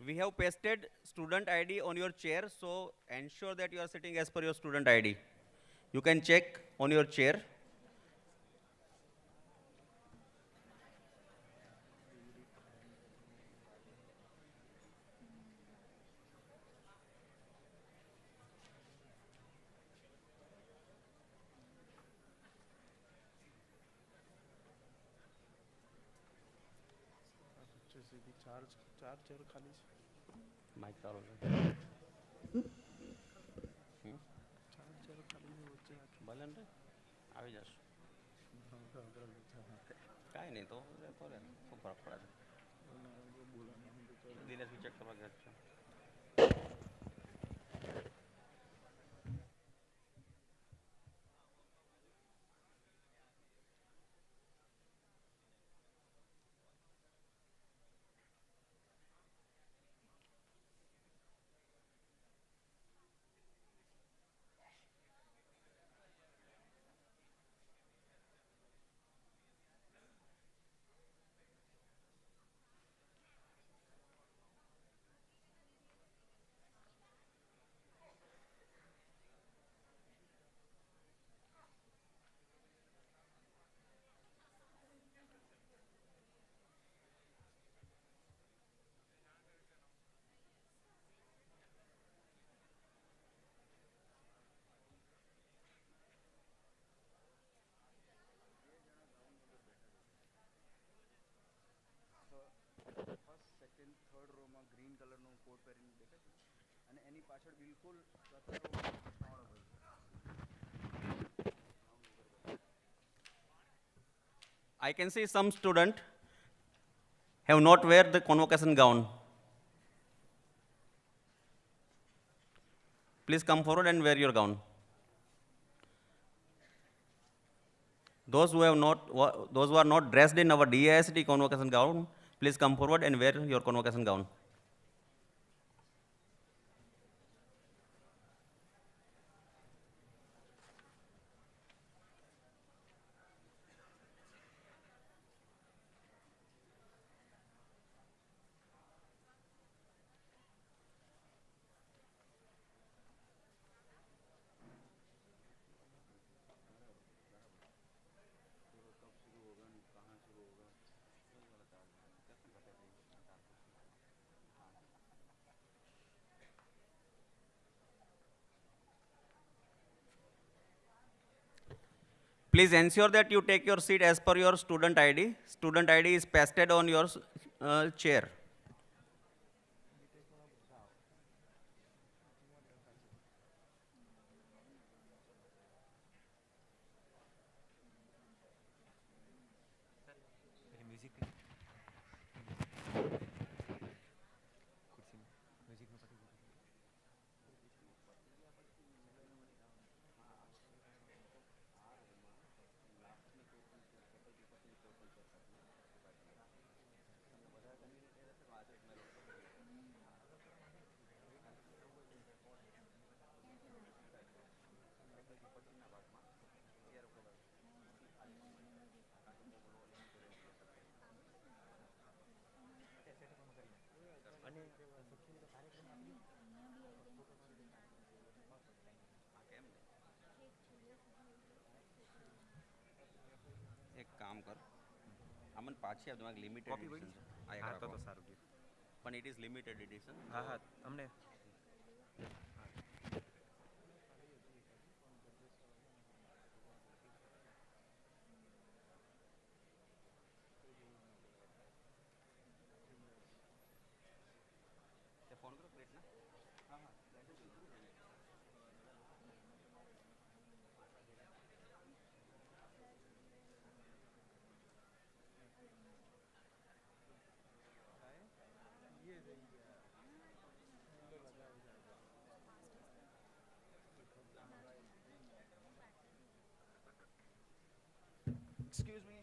We have pasted student ID on your chair, so ensure that you are sitting as per your student ID. You can check on your chair. चार chair खाली છે Mic ચાલુ છે. ચાર chair ખાલી છે વચ્ચે ભલે ને આવી જશે. કાંઈ નહીં તો રહેતો રહે શું ફરક પડે છે. દિનેશ બી ચેક કરવા ગયા છે. ફર્સ્ટ સેકન્ડ થર્ડ રોમાં ગ્રીન કલરનું કોટ પહેરીને દેખાય છે અને એની પાછળ બિલકુલ ચોથા રોમાં I can see some student have not wear the convocation gown. Please come forward and wear your gown. Those who are not dressed in our DIST convocation gown, please come forward and wear your convocation gown. Please ensure that you take your seat as per your student ID. Student ID is pasted on your chair. એક કામ કર આમન પાછી આ તમારે limited addition છે આ તો સારું ગયું પણ ઇટ ઇઝ લિમિટેડ એડિશન હા હા અમને ફોન કરો પ્લેટના હા હા एक्सक्यूज मी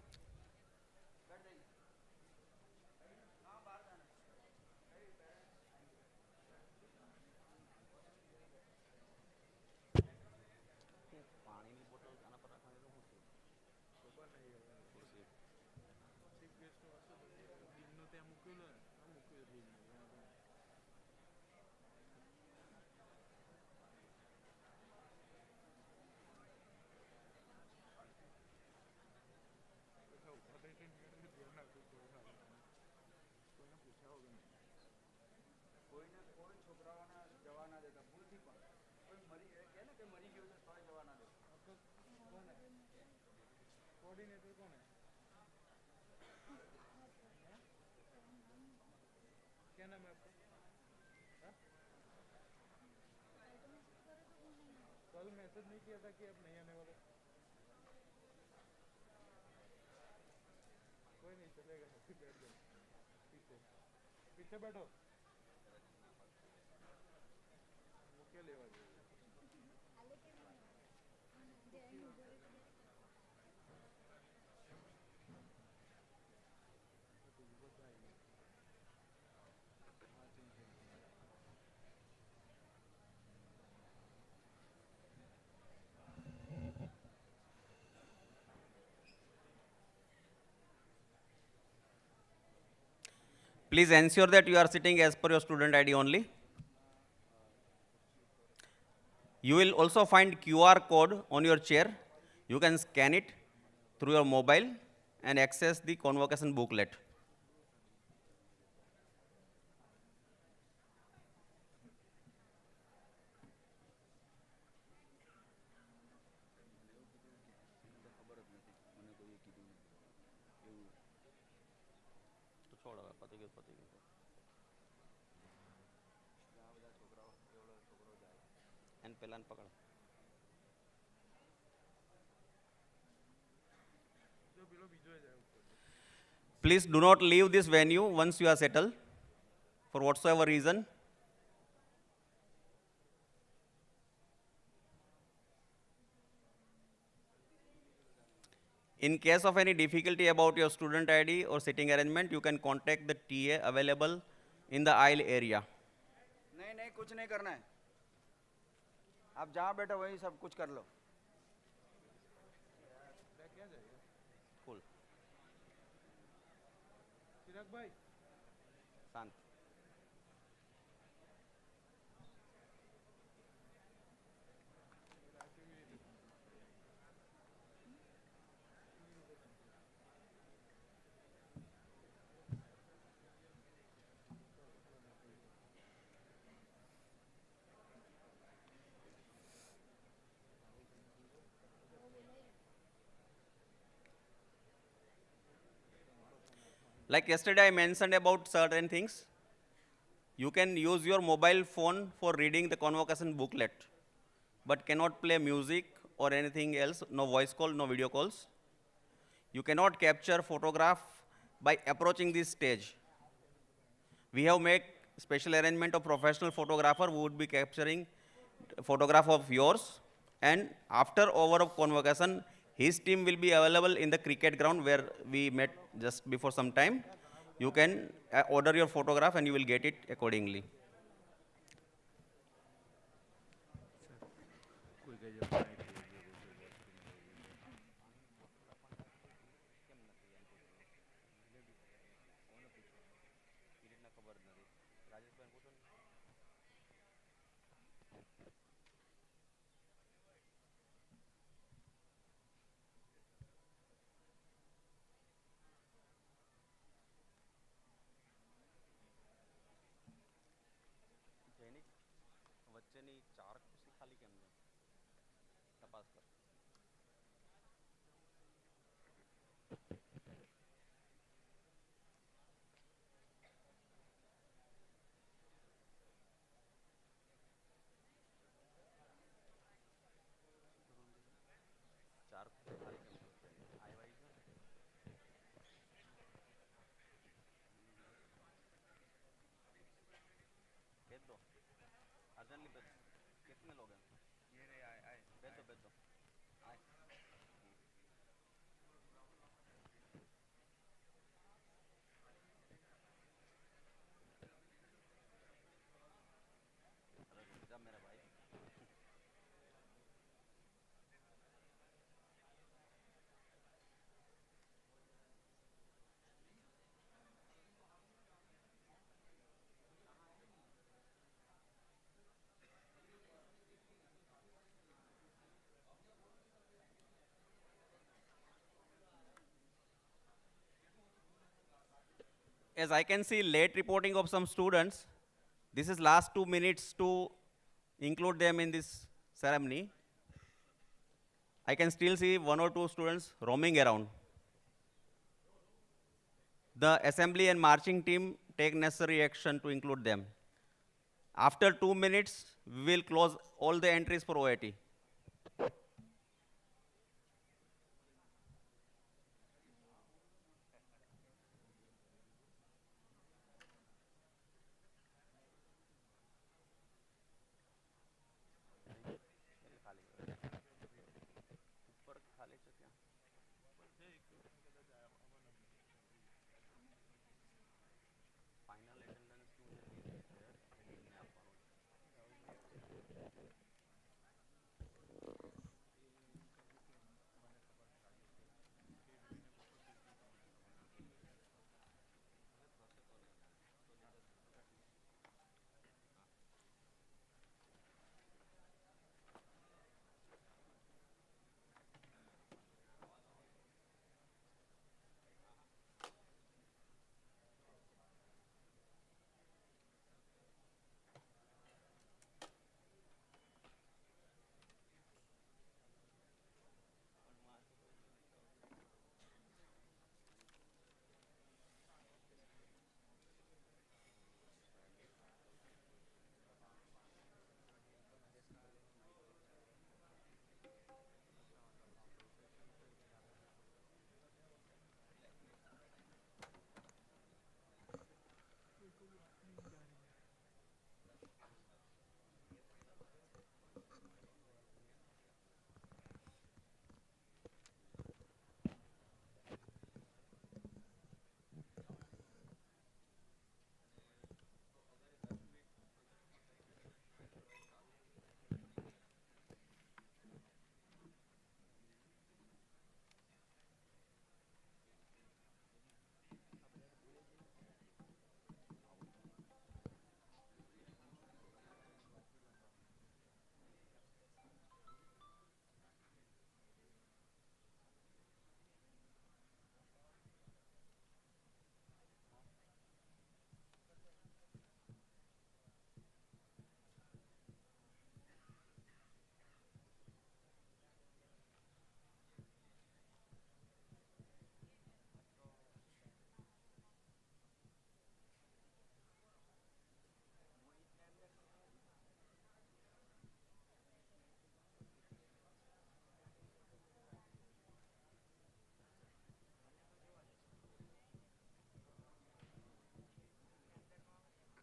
પાણીની બોટલ આના પર રાખવાની તો શું દિનનું ત્યાં મૂક્યું ને મૂક્યું कोऑर्डिनेटर कौन है? क्या नाम है आपका? हाँ? कल मैसेज नहीं किया था कि आप नहीं आने वाले? कोई नहीं चलेगा, बैठ जाओ पीछे, पीछे बैठो। वो क्या लेवा दे? Please ensure that you are sitting as per your student ID only. You will also find QR code on your chair. You can scan it through your mobile and access the convocation booklet. And pelan pakad. Please do not leave this venue once you are settled, for whatsoever reason. In case of any difficulty about your student ID or sitting arrangement, you can contact the TA available in the aisle area. नहीं नहीं कुछ नहीं करना है, आप जहाँ बैठो वहीं सब कुछ कर लो। Cool. चिराग भाई शांत. Like yesterday I mentioned about certain things. You can use your mobile phone for reading the convocation booklet, but cannot play music or anything else, no voice call, no video calls. You cannot capture photograph by approaching this stage. We have made special arrangement of professional photographer who would be capturing photograph of yours, and after over of convocation, his team will be available in the cricket ground where we met just before some time. You can order your photograph and you will get it accordingly. વચ્ચેની 4 ખુરશી ખાલી કેમ છે? તપાસ કર. ચાર ખુરશી ખાલી કેમ છે? આવ્યા છે? भेज दो अर्जेंटली भेज. कितने लोग हैं? ये रे आए भेज दो आए. अरे रुक जा मेरा भाई. As I can see late reporting of some students, this is last 2 minutes to include them in this ceremony, I can still see one or two students roaming around. The assembly and marching team take necessary action to include them. After 2 minutes, we will close all the entries for OIT. ઉપર ખાલી છે ત્યાં. Final એટેન્ડન્સનું જે list છે એ ટીમને આપવાનું છે.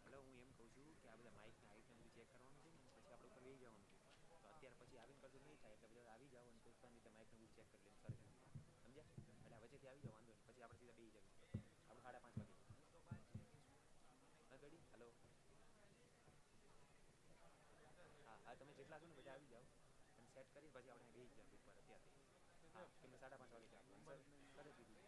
એટલે હું એમ કહું છું કે આ બધા માઇકના હાઇટને બધું ચેક કરવાનું છે ને પછી આપણે ઉપર બેસી જવાનું છે. તો અત્યારે પછી આવીને કરશું નહીં થાય એટલે બધા આવી જાવ અને તોફાન રીતે માઇકને બધું ચેક કરી લઈને સર સમજ્યા? એટલે આ વચ્ચેથી આવી જાવ વાંધો નહીં પછી આપણે સીધા બેસી જવું. આપણે 5:30 વાગે. ગડી હલો હા હા તમે જેટલા છો ને બધા આવી જાઓ અને સેટ કરીને પછી આપણે બેસી જવાનું ઉપર અત્યારથી. હા કેમ 5:30 વાગે છે આપણું સર કરે દીધું.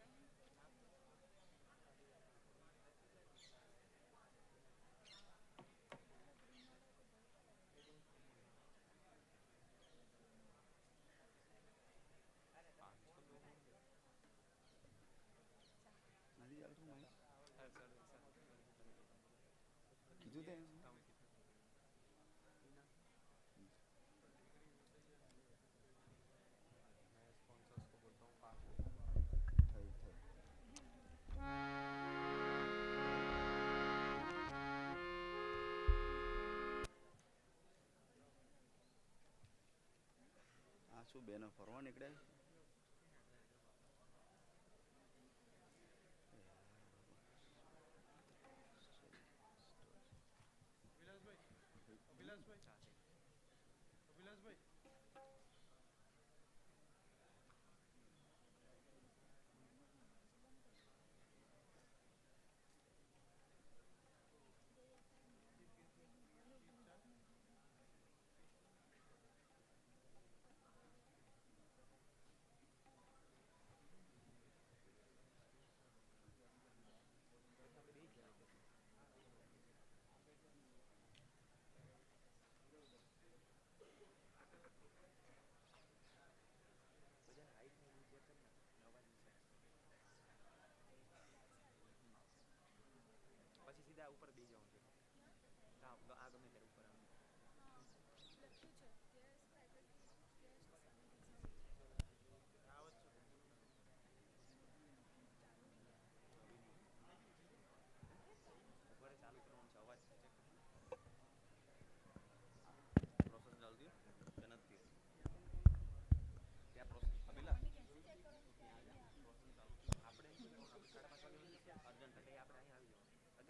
નથી ચાલતું માઇક. સર સર કીધું તે मैं स्पॉन्सर्स को बोलता हूँ 5 થયું થયું. આ શું બેનો ફરવા નીકળ્યા છે? અભિલાષભાઈ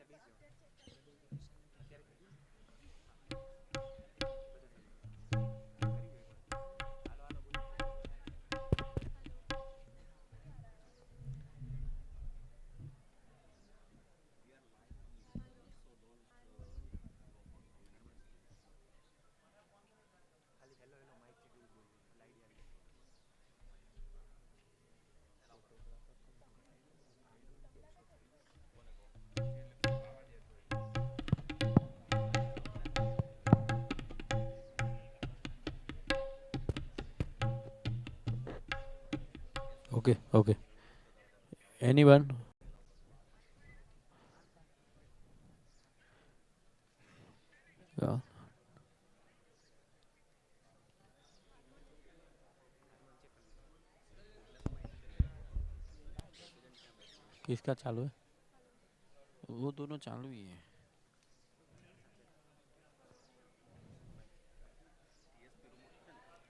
ખાલી હેલો હેલો માઇક થી જેવું બોલવું એટલે આઈડિયા આવી જાય. Okay, okay. Anyone? Yeah. किसका चालू है? वो दोनों चालू ही है.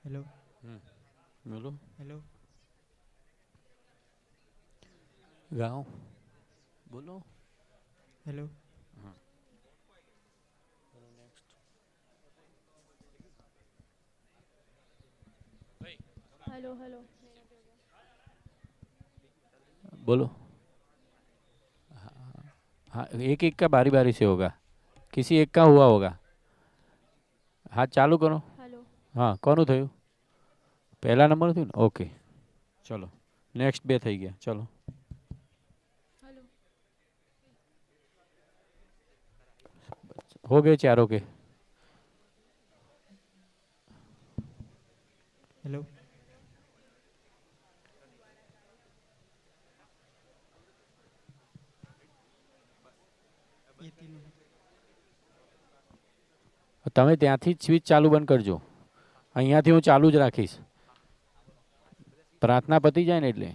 हेलो बोलो. हेलो गाओ. बोलो. हेलो हाँ. बोलो next. हेलो हेलो बोलो. हाँ, एक एक का बारी बारी से होगा. किसी एक का हुआ होगा. हाथ चालू करो. हेलो હા કોનું થયું? પહેલા નંબર થયું ને? ઓકે ચલો નેક્સ્ટ બે થઈ ગયા. ચલો हेलो हो गए चारों के. हेलो ये तीनों તમે ત્યાંથી જ સ્વિચ ચાલુ બંધ કરજો. અહીંયાથી હું ચાલુ જ રાખીશ. પ્રાર્થના પતી જાય ને એટલે.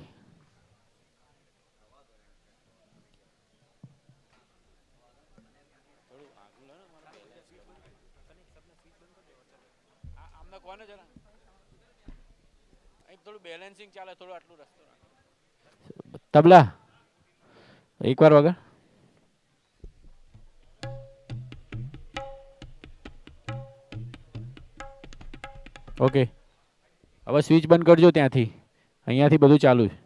આમને કોને જરા અહીં થોડું બેલેન્સિંગ ચાલે. થોડું આટલું રસ્તો તબલા એકવાર વગર. ઓકે હવે સ્વિચ બંધ કરજો ત્યાંથી. અહીંયાથી બધું ચાલુ છે.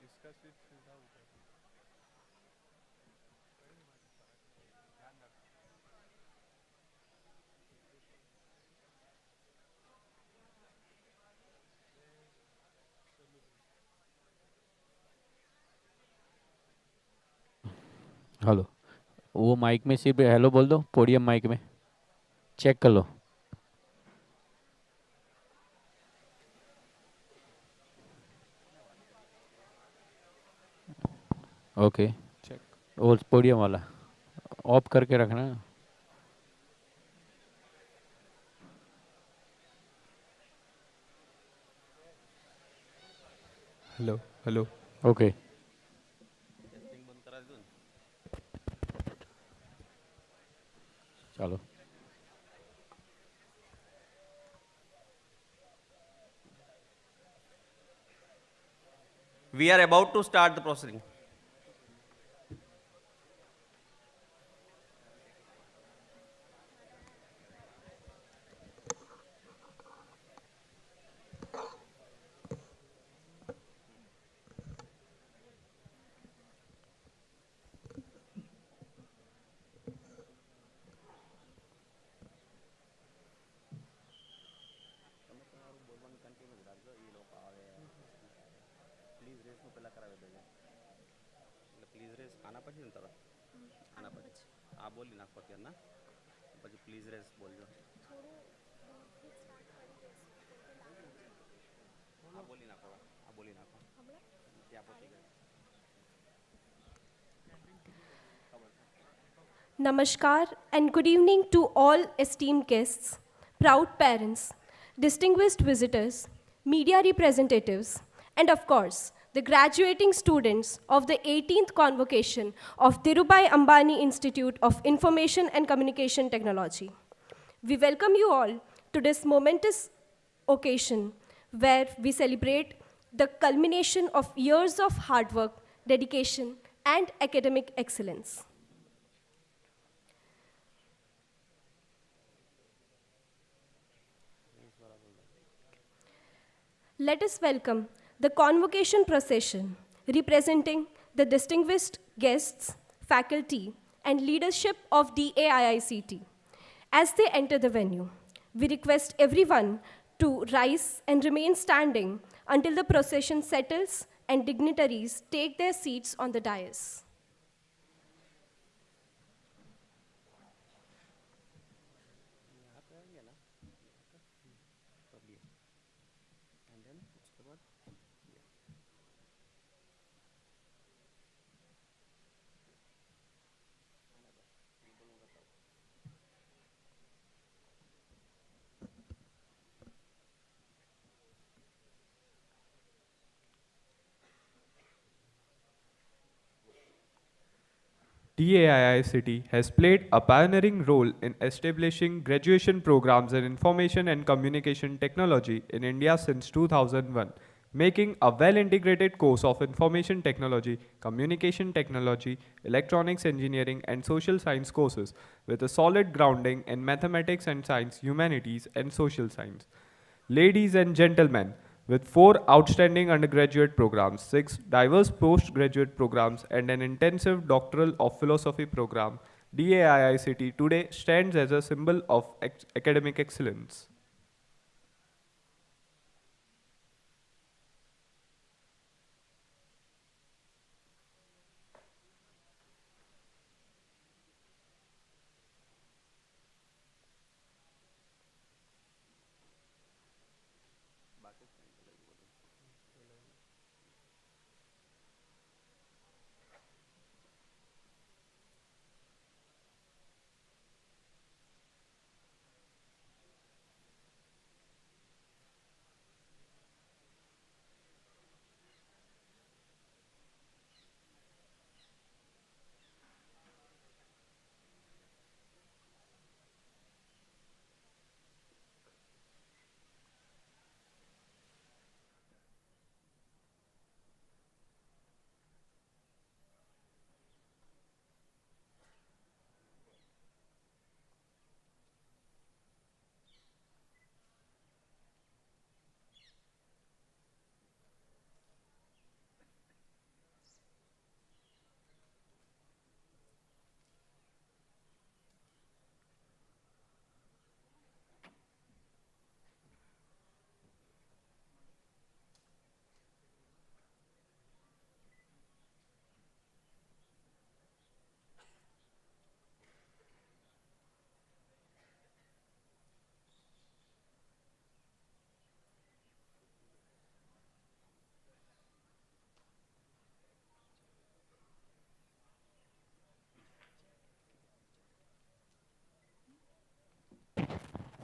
इसका स्विच सीधा ऊपर हेलो. वो माइक में सिर्फ हेलो बोल दो. पोडियम माइक में चेक कर लो. Okay check. वो पोडियम वाला ऑफ करके रखना. हेलो हेलो ओके ટેસ્ટિંગ બંધ કરાવી દો ને. ચાલો. We are about to start the proceeding. Please રેસનું પહેલાં કરાવી દેજો એટલે પ્લીઝ રેસ આના પછી ને તરત આના પછી આ બોલી નાખો અત્યારના પછી પ્લીઝ રેસ બોલજો આ બોલી નાખો ત્યાં પહોંચી ગયા Namaskar and good evening to all esteemed guests, proud parents, distinguished visitors, media representatives, and of course, the graduating students of the 18th convocation of Dhirubhai Ambani Institute of Information and Communication Technology. We welcome you all to this momentous occasion where we celebrate the culmination of years of hard work, dedication, and academic excellence. Let us welcome the convocation procession representing the distinguished guests, faculty, and leadership of DAIICT. As they enter the venue, we request everyone to rise and remain standing until the procession settles and dignitaries take their seats on the dais. DAIICT has played a pioneering role in establishing graduation programs in information and communication technology in India since 2001, making a well-integrated course of information technology, communication technology, electronics engineering, and social science courses with a solid grounding in mathematics and science, humanities, and social science. Ladies and gentlemen, with 4 outstanding undergraduate programs, 6 diverse postgraduate programs, and an intensive doctoral of philosophy program, DAIICT today stands as a symbol of academic excellence.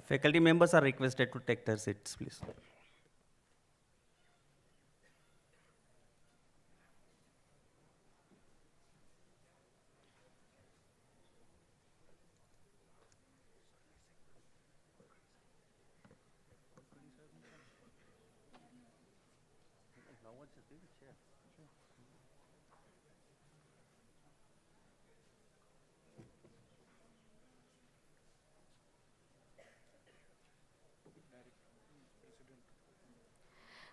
Faculty members are requested to take their seats, please.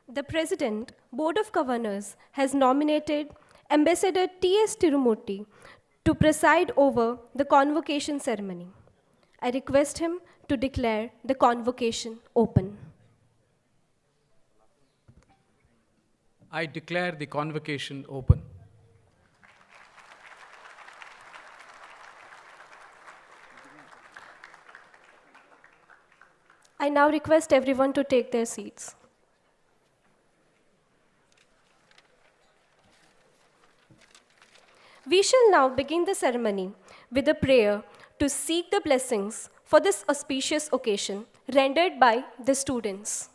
The President, Board of Governors, has nominated Ambassador T.S. Tirumurti to preside over the convocation ceremony. I request him to declare the convocation open. I declare the convocation open. I now request everyone to take their seats. We shall now begin the ceremony with a prayer to seek the blessings for this auspicious occasion rendered by the students.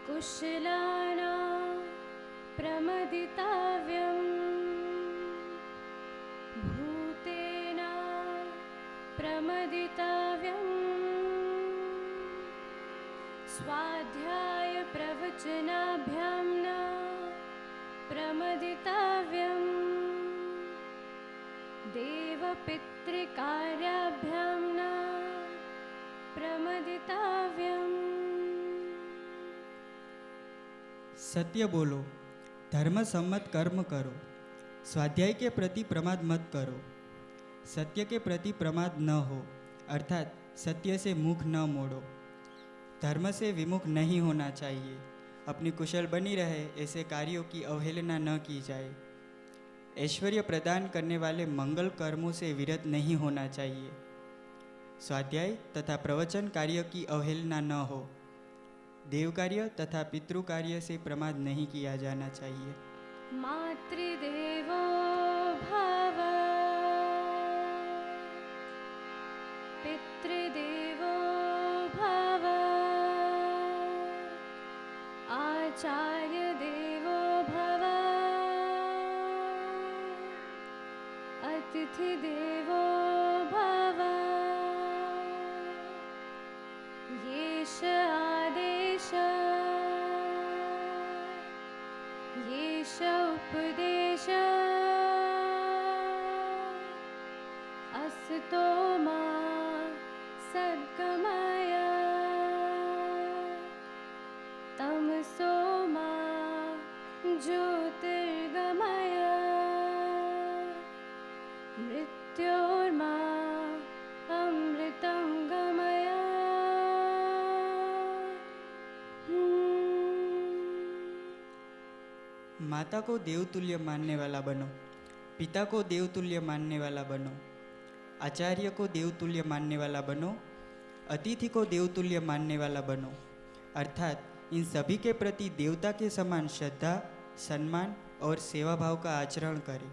कुशलाना प्रमदिताव्यं भूतेना प्रमदिताव्यं स्वाध्याय प्रवचनाभ्यां न प्रमदिताव्यं देवपितृकार्याभ्यां न प्रमदिताव्यम्। सत्य बोलो, धर्म सम्मत कर्म करो, स्वाध्याय के प्रति प्रमाद मत करो, सत्य के प्रति प्रमाद न हो, अर्थात सत्य से मुख न मोड़ो, धर्म से विमुख नहीं होना चाहिए, अपनी कुशल बनी रहे ऐसे कार्यों की अवहेलना न की जाए, ऐश्वर्य प्रदान करने वाले मंगल कर्मों से विरत नहीं होना चाहिए, स्वाध्याय तथा प्रवचन कार्य की अवहेलना न हो, देव कार्य तथा पितृ कार्य से प्रमाद नहीं किया जाना चाहिए। मातृदेवो भव पितृदेवो भव आचार्य देवो भव अतिथि देवो भव येष आदेश येष उपदेश असतो मा सद्गमय तमसो मा ज्योतिर्गमय मृत्योर्मा अमृतं गमय। माता को देवतुल्य मानने वाला बनो, पिता को देवतुल्य मानने वाला बनो, आचार्य को देवतुल्य मानने वाला बनो, अतिथि को देवतुल्य मानने वाला बनो, अर्थात इन सभी के प्रति देवता के समान श्रद्धा, सम्मान और सेवा भाव का आचरण करें।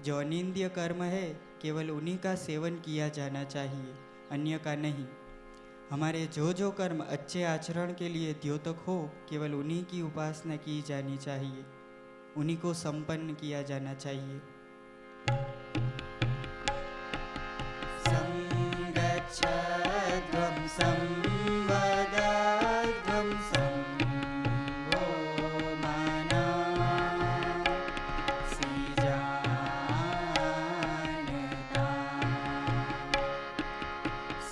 जो अनिंद्य कर्म है केवल उन्हीं का सेवन किया जाना चाहिए, अन्य का नहीं। हमारे जो कर्म अच्छे आचरण के लिए द्योतक हो केवल उन्हीं की उपासना की जानी चाहिए, उन्हीं को संपन्न किया जाना चाहिए। संगच्छध्वं संवदध्वं संगो माना सीजानता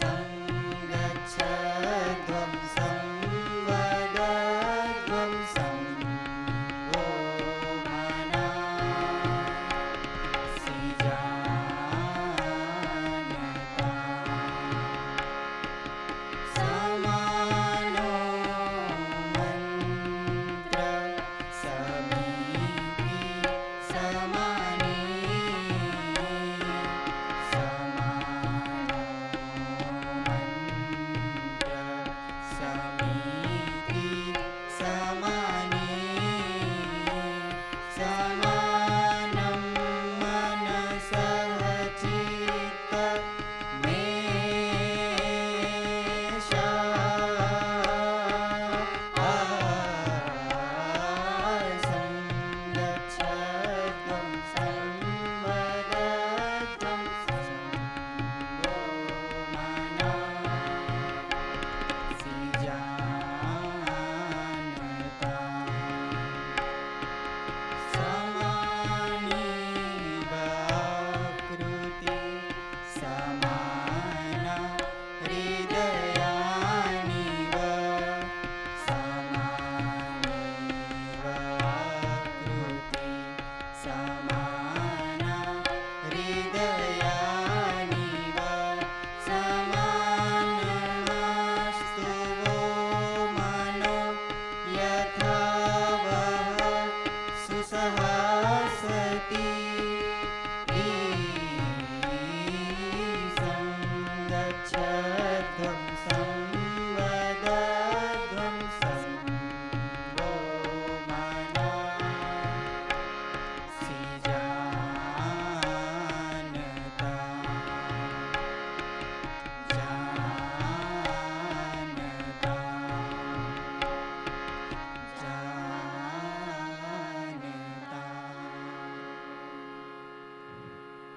संगच्छध्वं संवदध्वं संगो माना सीजानता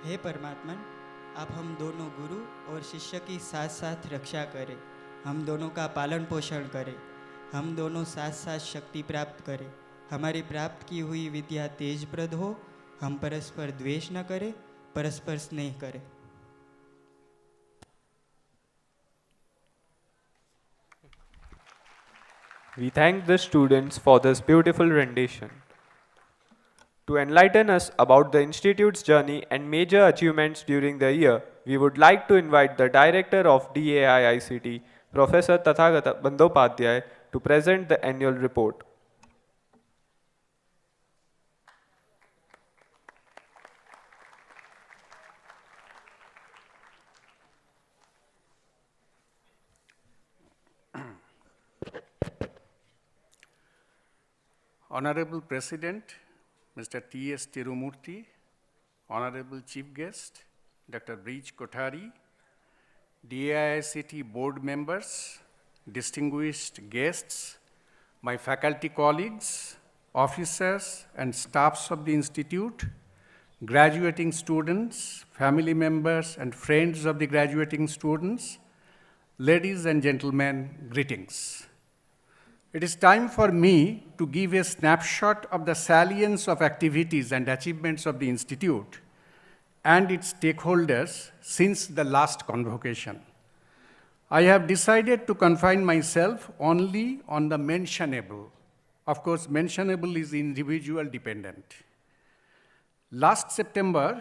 हे परमात्मन, आप हम दोनों गुरु और शिष्य की साथ साथ रक्षा करें, हम दोनों का पालन पोषण करें, हम दोनों साथ साथ शक्ति प्राप्त करें, हमारी प्राप्त की हुई विद्या तेजप्रद हो, हम परस्पर द्वेष न करें, परस्पर स्नेह करें। We thank the students for this beautiful rendition. To enlighten us about the Institute's journey and major achievements during the year, we would like to invite the Director of DAIICT, Professor Tathagata Bandyopadhyay, to present the annual report. Honorable President, Mr. T.S. Tirumurti, Honorable Chief Guest, Dr. Brij Kothari, DAICT board members, distinguished guests, my faculty colleagues, officers and staffs of the Institute, graduating students, family members and friends of the graduating students, ladies and gentlemen, greetings. It is time for me to give a snapshot of the salience of activities and achievements of the Institute and its stakeholders since the last convocation. I have decided to confine myself only on the mentionable. Of course, mentionable is individual dependent. Last September,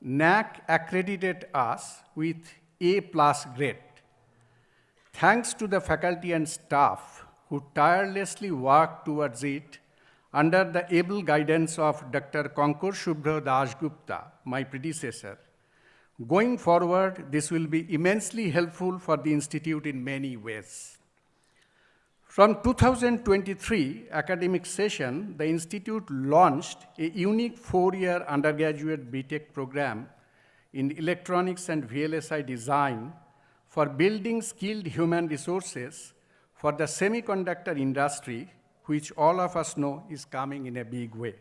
NAC accredited us with A+ grade. Thanks to the faculty and staff who tirelessly worked towards it under the able guidance of Dr. Kankor Shubhra Dasgupta, my predecessor. Going forward, this will be immensely helpful for the Institute in many ways. From 2023 academic session, the Institute launched a unique 4-year undergraduate BTech program in electronics and VLSI design for building skilled human resources for the semiconductor industry, which all of us know is coming in a big way.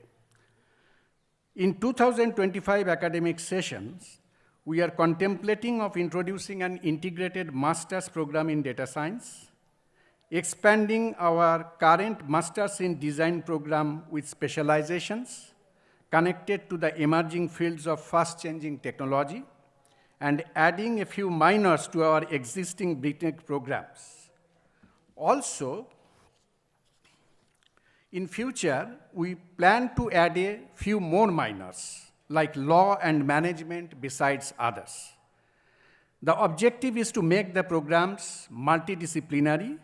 In 2025 academic sessions, we are contemplating of introducing an integrated master's program in data science, expanding our current master's in design program with specializations connected to the emerging fields of fast-changing technology, and adding a few minors to our existing BTech programs. Also, in future, we plan to add a few more minors, like law and management besides others. The objective is to make the programs multidisciplinary.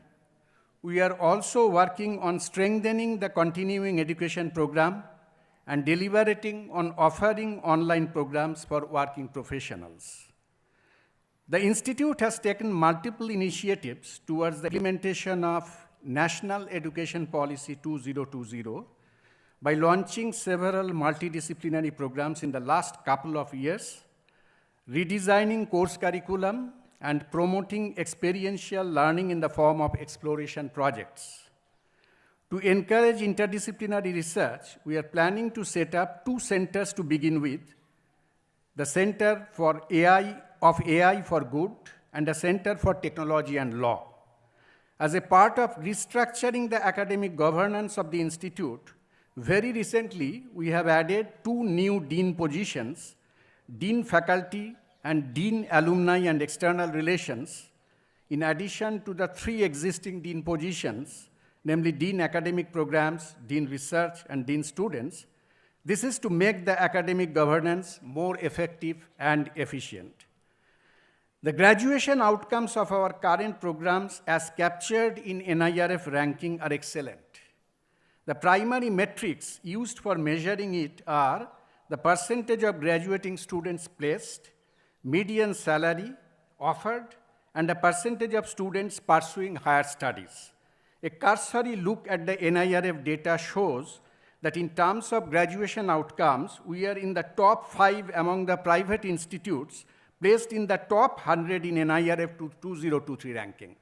We are also working on strengthening the continuing education program and deliberating on offering online programs for working professionals. The Institute has taken multiple initiatives towards the implementation of National Education Policy 2020 by launching several multidisciplinary programs in the last couple of years, redesigning course curriculum, and promoting experiential learning in the form of exploration projects. To encourage interdisciplinary research, we are planning to set up 2 centers to begin with, the Center for AI for Good and the Center for Technology and Law. As a part of restructuring the academic governance of the Institute, very recently we have added 2 new dean positions, Dean Faculty and Dean Alumni and External Relations, in addition to the 3 existing dean positions, namely Dean Academic Programs, Dean Research, and Dean Students. This is to make the academic governance more effective and efficient. The graduation outcomes of our current programs as captured in NIRF ranking are excellent. The primary metrics used for measuring it are the percentage of graduating students placed, median salary offered, and the percentage of students pursuing higher studies. A cursory look at the NIRF data shows that in terms of graduation outcomes, we are in the top 5 among the private institutes, placed in the top 100 in NIRF 2023 ranking.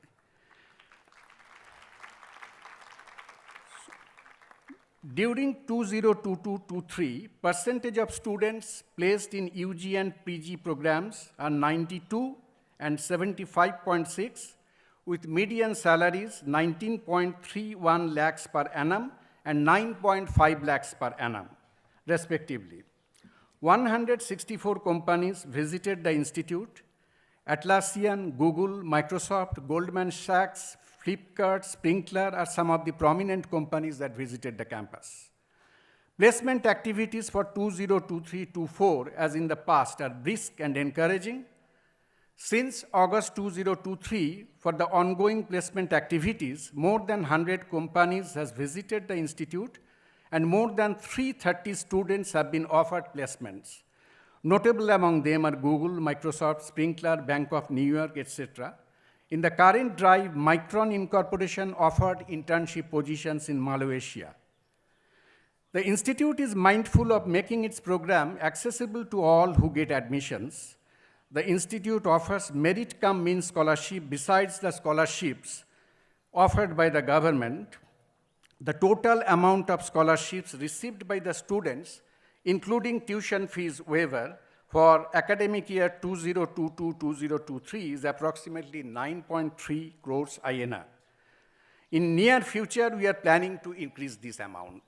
During 2022-23, percentage of students placed in UG and PG programs are 92 and 75.6, with median salaries 19.31 lakhs per annum and 9.5 lakhs per annum, respectively. 164 companies visited the institute. Atlassian, Google, Microsoft, Goldman Sachs, Flipkart, Sprinkler are some of the prominent companies that visited the campus. Placement activities for 2023-24, as in the past, are brisk and encouraging. Since August 2023, for the ongoing placement activities, more than 100 companies has visited the institute and more than 330 students have been offered placements. Notable among them are Google, Microsoft, Sprinkler, Bank of New York, etc. In the current drive, Micron Incorporation offered internship positions in Malaysia. The institute is mindful of making its program accessible to all who get admissions. The institute offers merit-cum-means scholarship besides the scholarships offered by the government. The total amount of scholarships received by the students, including tuition fees waiver, for academic year 2022-2023 is approximately 9.3 crores INR. In near future, we are planning to increase this amount.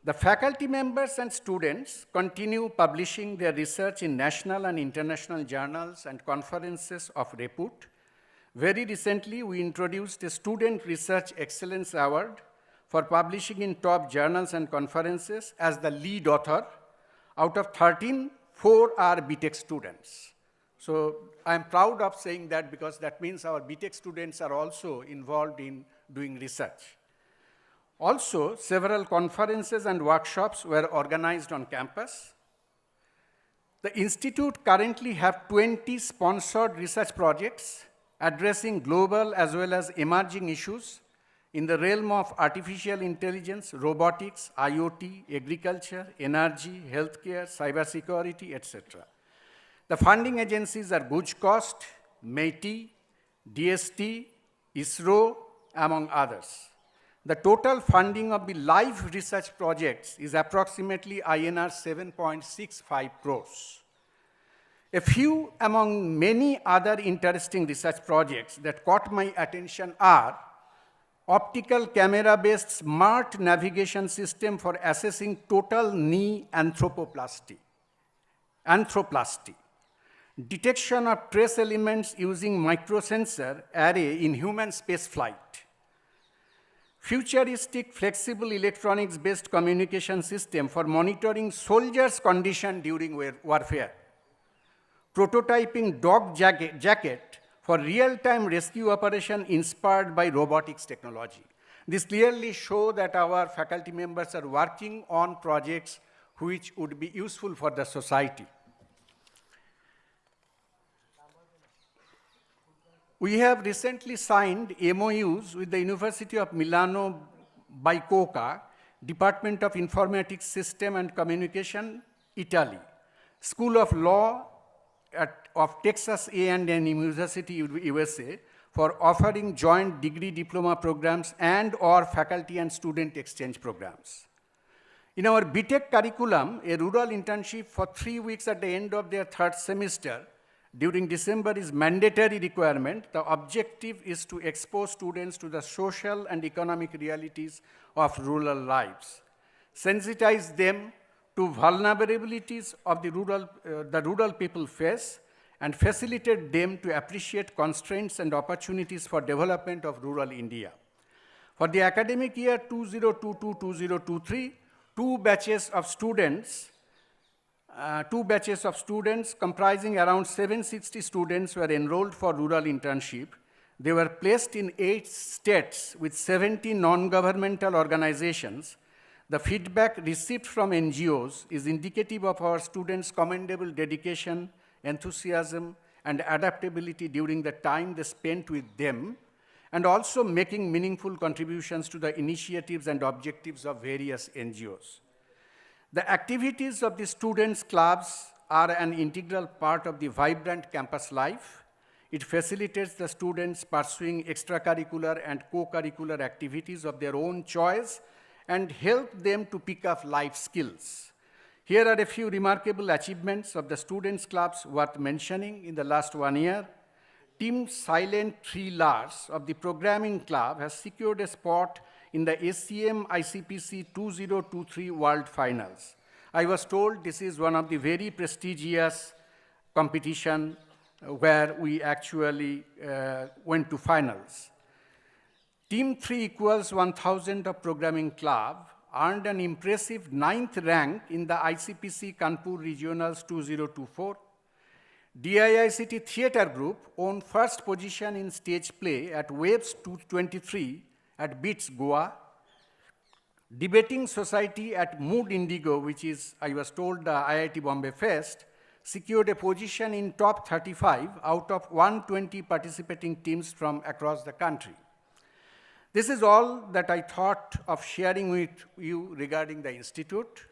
The faculty members and students continue publishing their research in national and international journals and conferences of repute. Very recently, we introduced a Student Research Excellence Award for publishing in top journals and conferences as the lead author. Out of 13, 4 are BTech students. So I'm proud of saying that because that means our BTech students are also involved in doing research. Also, several conferences and workshops were organized on campus. The institute currently has 20 sponsored research projects addressing global as well as emerging issues in the realm of artificial intelligence, robotics, IoT, agriculture, energy, healthcare, cybersecurity, etc. The funding agencies are Gujcost, MEITI, DST, ISRO, among others. The total funding of the live research projects is approximately INR 7.65 crores. A few among many other interesting research projects that caught my attention are optical camera-based smart navigation system for assessing total knee anthroplasty, detection of trace elements using microsensor array in human spaceflight, futuristic flexible electronics-based communication system for monitoring soldiers' condition during warfare, prototyping dog jacket for real-time rescue operation inspired by robotics technology. This clearly shows that our faculty members are working on projects which would be useful for the society. We have recently signed MOUs with the University of Milano Bicocca, Department of Informatics System and Communication, Italy, School of Law of Texas A&M University, USA, for offering joint degree diploma programs and or faculty and student exchange programs. In our BTech curriculum, a rural internship for 3 weeks at the end of their 3rd semester during December is mandatory requirement. The objective is to expose students to the social and economic realities of rural lives, sensitize them to vulnerabilities of the rural people face, and facilitate them to appreciate constraints and opportunities for development of rural India. For the academic year 2022-2023, two batches of students comprising around 760 students were enrolled for rural internship. They were placed in 8 states with 70 non-governmental organizations. The feedback received from NGOs is indicative of our students' commendable dedication, enthusiasm, and adaptability during the time they spent with them, and also making meaningful contributions to the initiatives and objectives of various NGOs. The activities of the students' clubs are an integral part of the vibrant campus life. It facilitates the students pursuing extracurricular and co-curricular activities of their own choice and help them to pick up life skills. Here are a few remarkable achievements of the students' clubs worth mentioning in the last 1 year. Team Silent Three Lars of the Programming Club has secured a spot in the ACM ICPC 2023 World Finals. I was told this is one of the very prestigious competition where we actually went to finals. Team 3 equals 1000 of Programming Club earned an impressive 9th rank in the ICPC Kanpur Regionals 2024. DIICT Theatre Group won first position in stage play at Waves 223 at Beats, Goa. Debating Society at Mood Indigo, which is, I was told, the IIT Bombay Fest, secured a position in top 35 out of 120 participating teams from across the country. This is all that I thought of sharing with you regarding the Institute.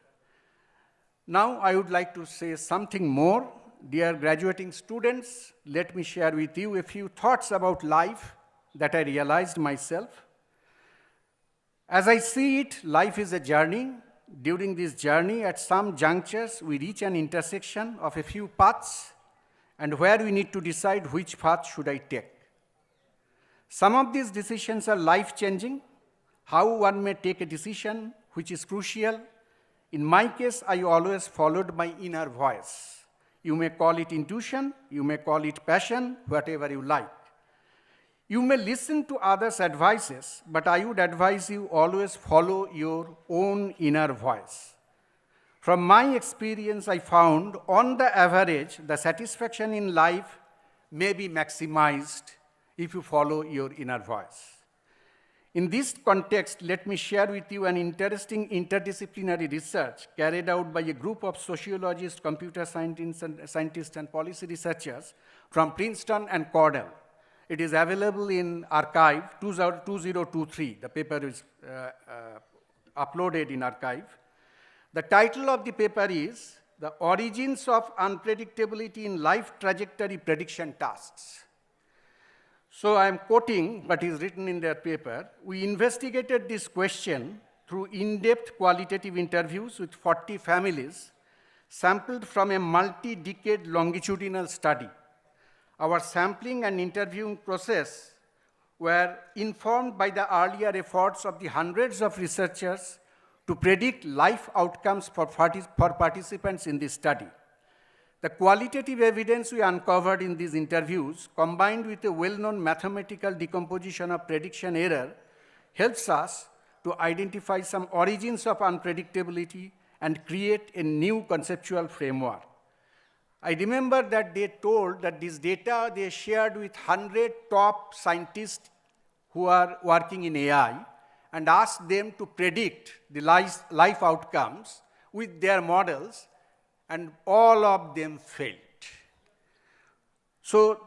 Now I would like to say something more. Dear graduating students, let me share with you a few thoughts about life that I realized myself. As I see it, life is a journey. During this journey, at some junctures, we reach an intersection of a few paths, and where we need to decide which path should I take. Some of these decisions are life-changing. How one may take a decision which is crucial. In my case, I always followed my inner voice. You may call it intuition, you may call it passion, whatever you like. You may listen to others' advices, but I would advise you always follow your own inner voice. From my experience, I found, on the average, the satisfaction in life may be maximized if you follow your inner voice. In this context, let me share with you an interesting interdisciplinary research carried out by a group of sociologists, computer scientists, and policy researchers from Princeton and Cornell. It is available in archive 2023. The paper is uploaded in archive. The title of the paper is The Origins of Unpredictability in Life Trajectory Prediction Tasks. So I am quoting what is written in their paper. We investigated this question through in-depth qualitative interviews with 40 families sampled from a multi-decade longitudinal study. Our sampling and interviewing process were informed by the earlier efforts of the hundreds of researchers to predict life outcomes for participants in this study. The qualitative evidence we uncovered in these interviews, combined with a well-known mathematical decomposition of prediction error, helps us to identify some origins of unpredictability and create a new conceptual framework. I remember that they told that this data they shared with 100 top scientists who are working in AI and asked them to predict the life outcomes with their models, and all of them failed. So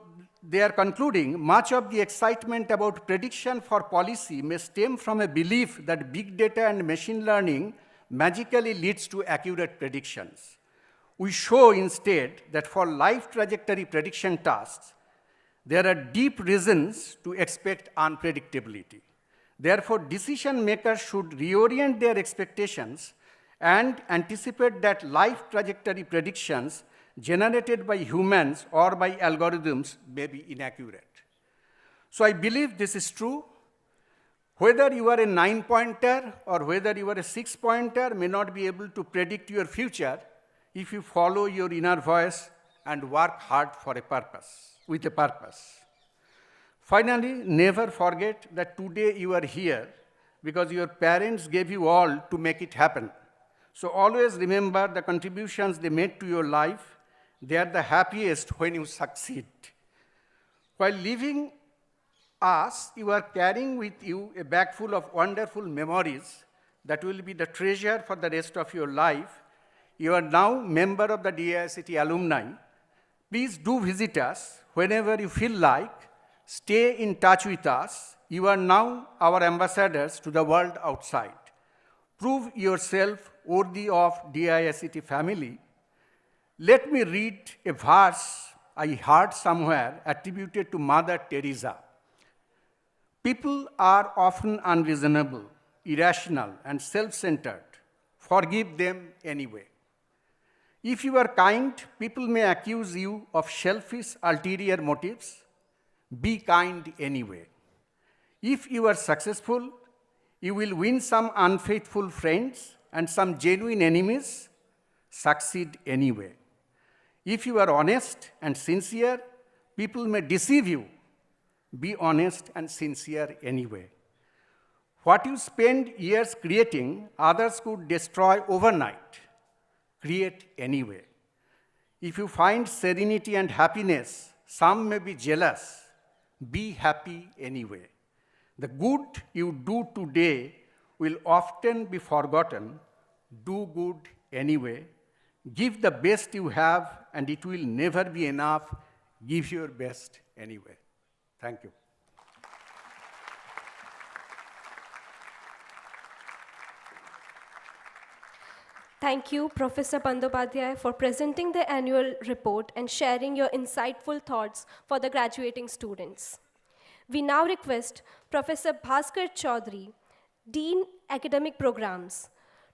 they are concluding, much of the excitement about prediction for policy may stem from a belief that big data and machine learning magically leads to accurate predictions. We show instead that for life trajectory prediction tasks, there are deep reasons to expect unpredictability. Therefore, decision makers should reorient their expectations and anticipate that life trajectory predictions generated by humans or by algorithms may be inaccurate. So I believe this is true. Whether you are a 9-pointer or whether you are a 6-pointer may not be able to predict your future if you follow your inner voice and work hard for a purpose, with a purpose. Finally, never forget that today you are here because your parents gave you all to make it happen. So always remember the contributions they made to your life. They are the happiest when you succeed. While leaving us, you are carrying with you a bag full of wonderful memories that will be the treasure for the rest of your life. You are now member of the DIICT alumni. Please do visit us whenever you feel like. Stay in touch with us. You are now our ambassadors to the world outside. Prove yourself worthy of DIICT family. Let me read a verse I heard somewhere attributed to Mother Teresa. People are often unreasonable, irrational, and self centered, forgive them anyway. If you are kind, people may accuse you of selfish, ulterior motives. Be kind anyway. If you are successful, you will win some unfaithful friends and some genuine enemies. Succeed anyway. If you are honest and sincere, people may deceive you. Be honest and sincere anyway. What you spend years creating, others could destroy overnight. Create anyway. If you find serenity and happiness, some may be jealous. Be happy anyway. The good you do today will often be forgotten. Do good anyway. Give the best you have, and it will never be enough. Give your best anyway. Thank you. Thank you, Professor Bandopadhyay, for presenting the annual report and sharing your insightful thoughts for the graduating students. We now request Professor Bhaskar Chaudhary, Dean Academic Programs,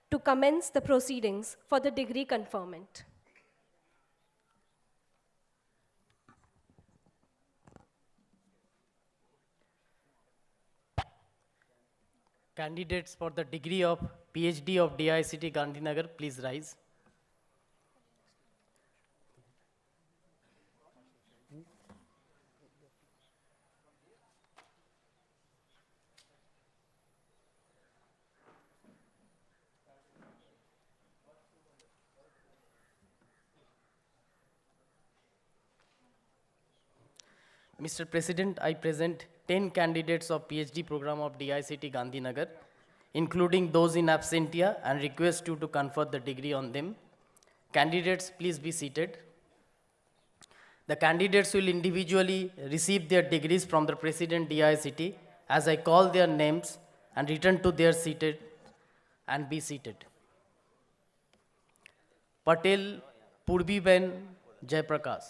to commence the proceedings for the degree conferment. Candidates for the degree of PhD of DICT Gandhinagar, please rise. Mr. President, I present 10 candidates of PhD program of DICT Gandhinagar, including those in absentia, and request you to confer the degree on them. Candidates, please be seated. The candidates will individually receive their degrees from the President DICT as I call their names and return to their seated and be seated. Patel Purbiben Jaiprakash.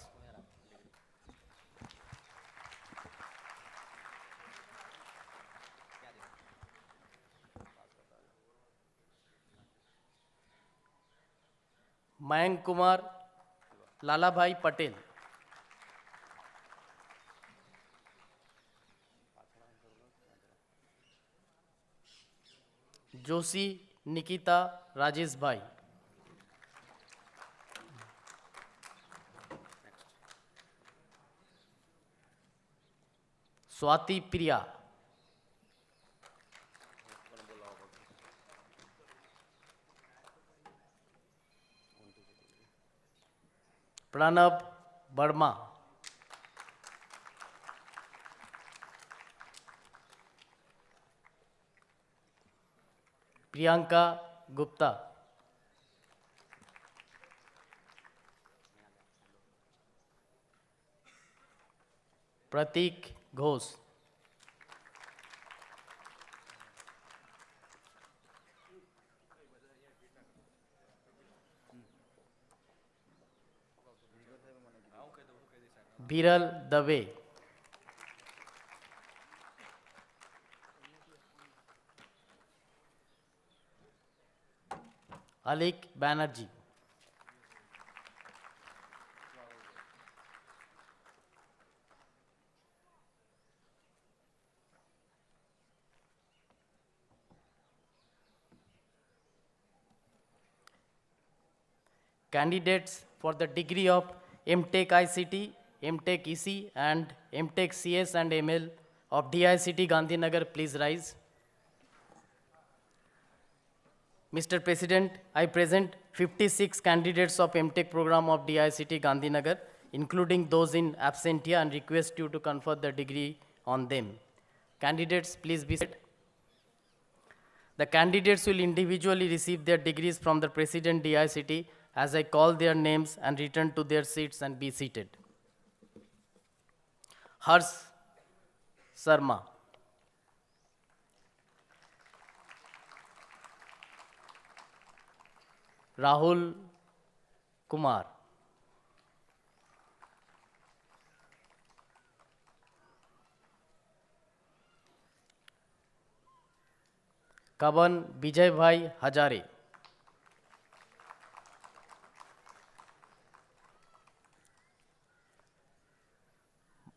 Mayank Kumar Lalabhai Patel. Joshi Nikita Rajesh Bhai. Swati Priya. Pranab Burma. Priyanka Gupta. Pratik Ghosh. Biral Dave. Alik Banerjee. Candidates for the degree of MTech ICT, MTech EC, and MTech CS and ML of DICT Gandhinagar, please rise. Mr. President, I present 56 candidates of MTech program of DICT Gandhinagar, including those in absentia, and request you to confer the degree on them. Candidates, please be seated. The candidates will individually receive their degrees from the President DICT as I call their names and return to their seats and be seated. Harsh Sharma. Rahul Kumar. कवन विजय भाई Hazare,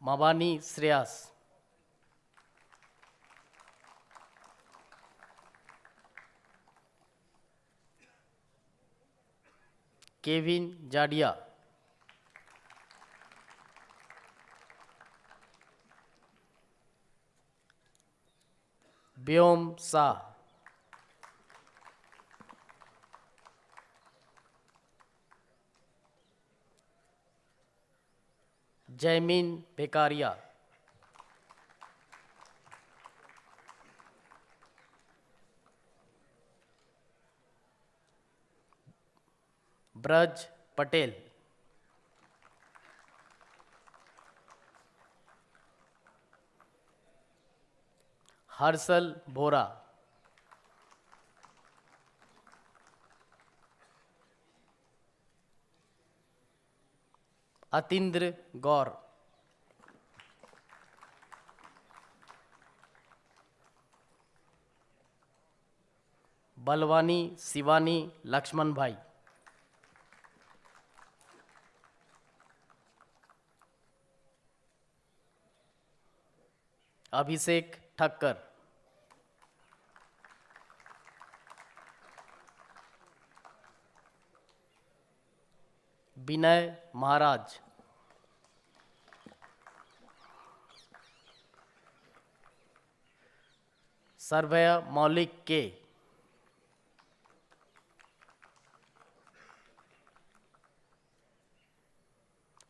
मवानी Shreyas, Kevin Jadia, व्योम शाह, जयमीन बेकारिया, ब्रज पटेल, हर्षल बोरा, अतीन्द्र गौर, बलवानी शिवानी लक्ष्मण भाई, अभिषेक ठक्कर, विनय महाराज, सर्वय मौलिक के,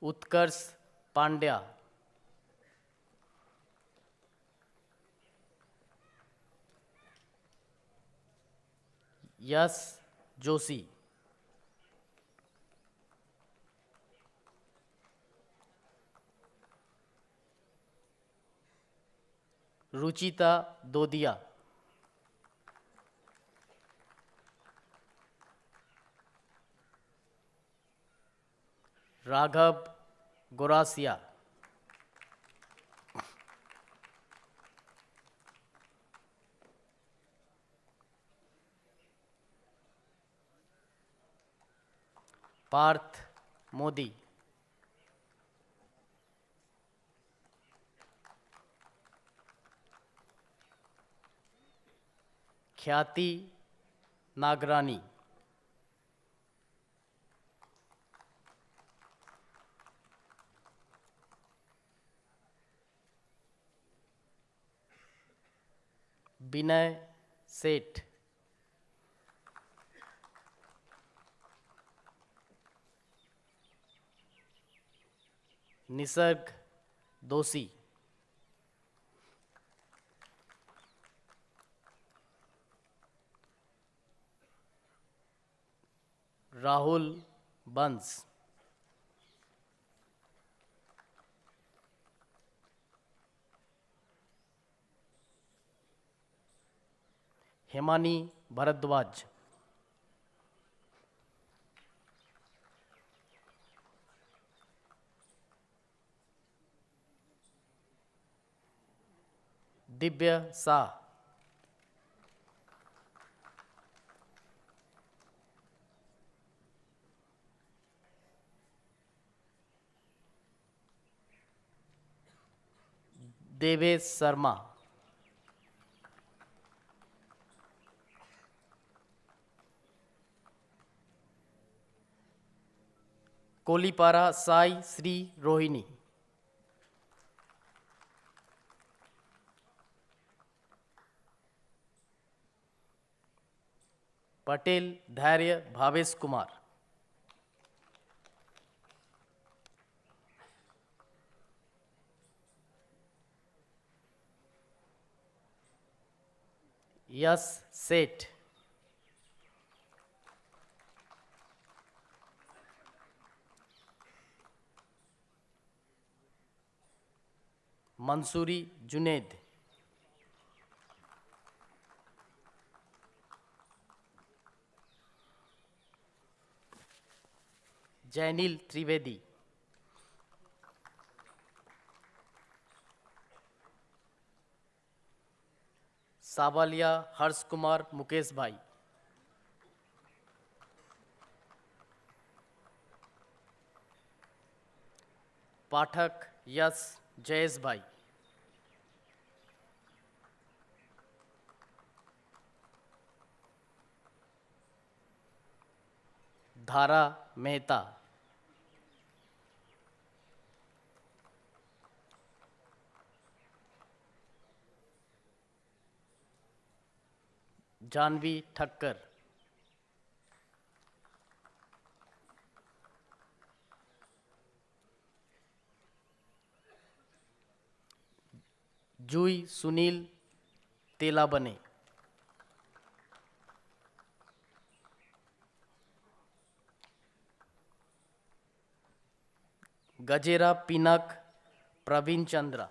उत्कर्ष पांड्या, यश जोशी, रुचिता दोदिया, राघव गोरासिया, पार्थ मोदी, ख्याति नागरानी, विनय सेठ, निसर्ग दोषी, राहुल बंस, हेमानी भरद्वाज, दिव्य शाह, देवेश शर्मा, कोलीपारा साई श्री रोहिणी, पटेल धैर्य भावेश कुमार, यश सेठ, मंसूरी जुनेद, जैनिल त्रिवेदी, सावलिया हर्ष कुमार मुकेश भाई, पाठक यश Jayesh bhai, Dhara Mehta, Janhvi Thakkar, Juee Sunil Telabane, Gajera Pinak Praveen Chandra,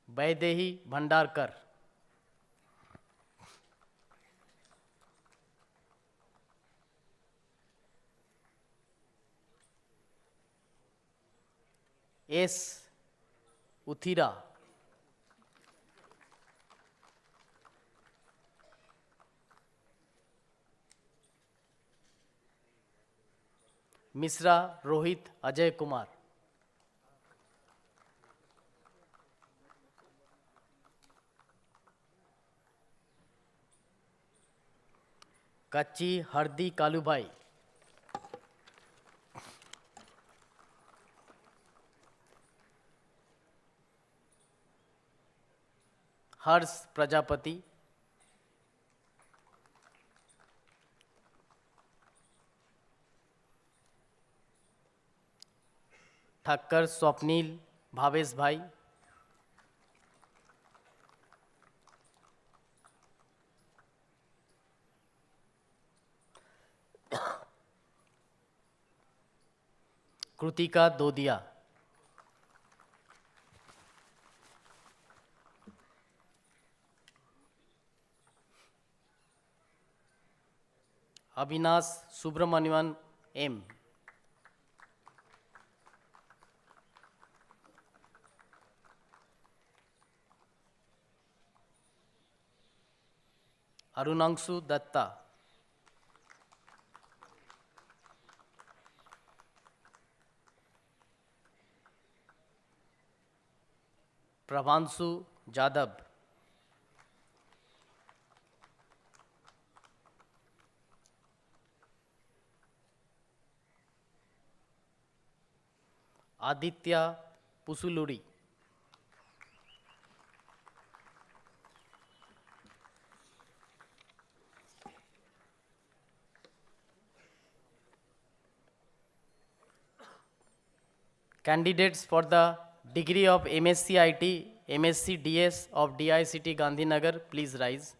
Vaidehi Bhandarkar, S Uthira, Mishra Rohit Ajay Kumar, Kachchhi Hardi Kalubhai, Harsh Prajapati, Thakkar Swapnil Bhavesh bhai, Kritika Dodiya, Avinash Subramanian M, Arunanshu Dutta, Prabhanshu Jadav, Aditya Pusuluri, candidates for the degree of MSc IT, MSc DS of DICT Gandhinagar, please rise.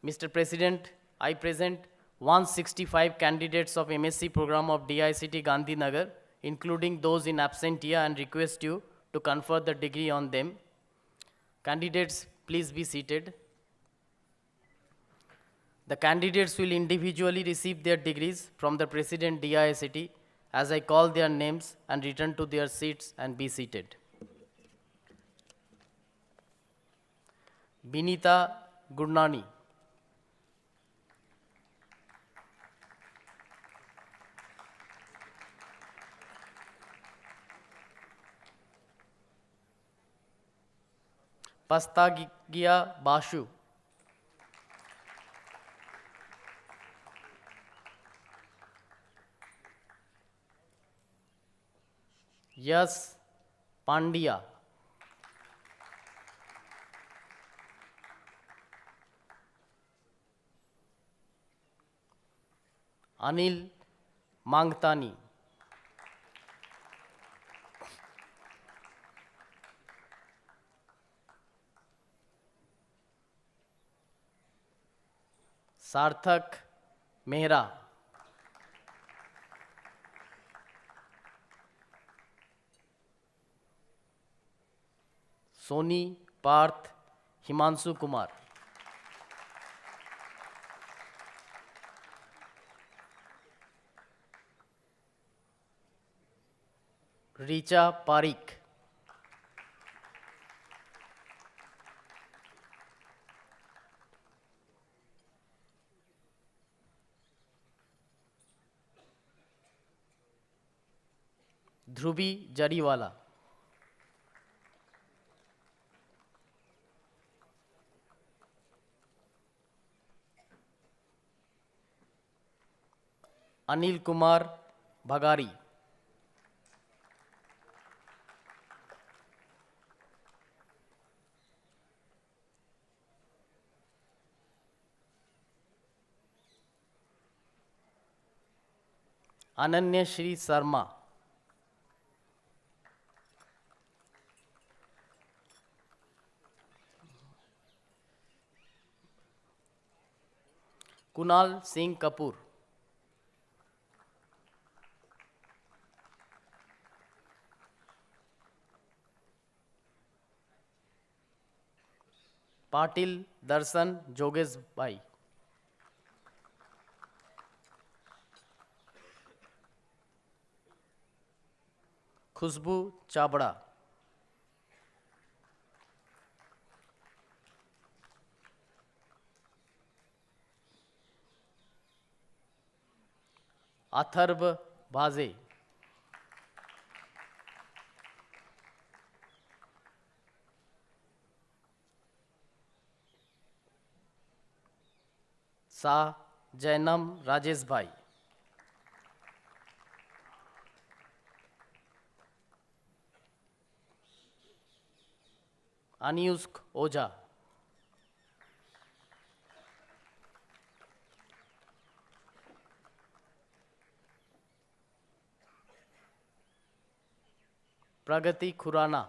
Mr. President, I present 165 candidates of MSc program of DICT Gandhinagar, including those in absentia, and request you to confer the degree on them. Candidates, please be seated. The candidates will individually receive their degrees from the President DICT as I call their names and return to their seats and be seated. Binita Gurnani. Pastagia Bashu. Yas Pandya. Anil Mangtani. सार्थक Mehra. Soni Partha Himanshu Kumar. Richa Parikh. Dhruvi Jariwala. Anil Kumar Bhagari. Ananya Shri Sarma. Kunal Singh Kapoor. Patil Darshan Jogesh Bhai. Khushbu Chabra. Atharv Bhaze. Shah Jainam Rajesh Bhai. Anyusk Oja. Pragati Khurana.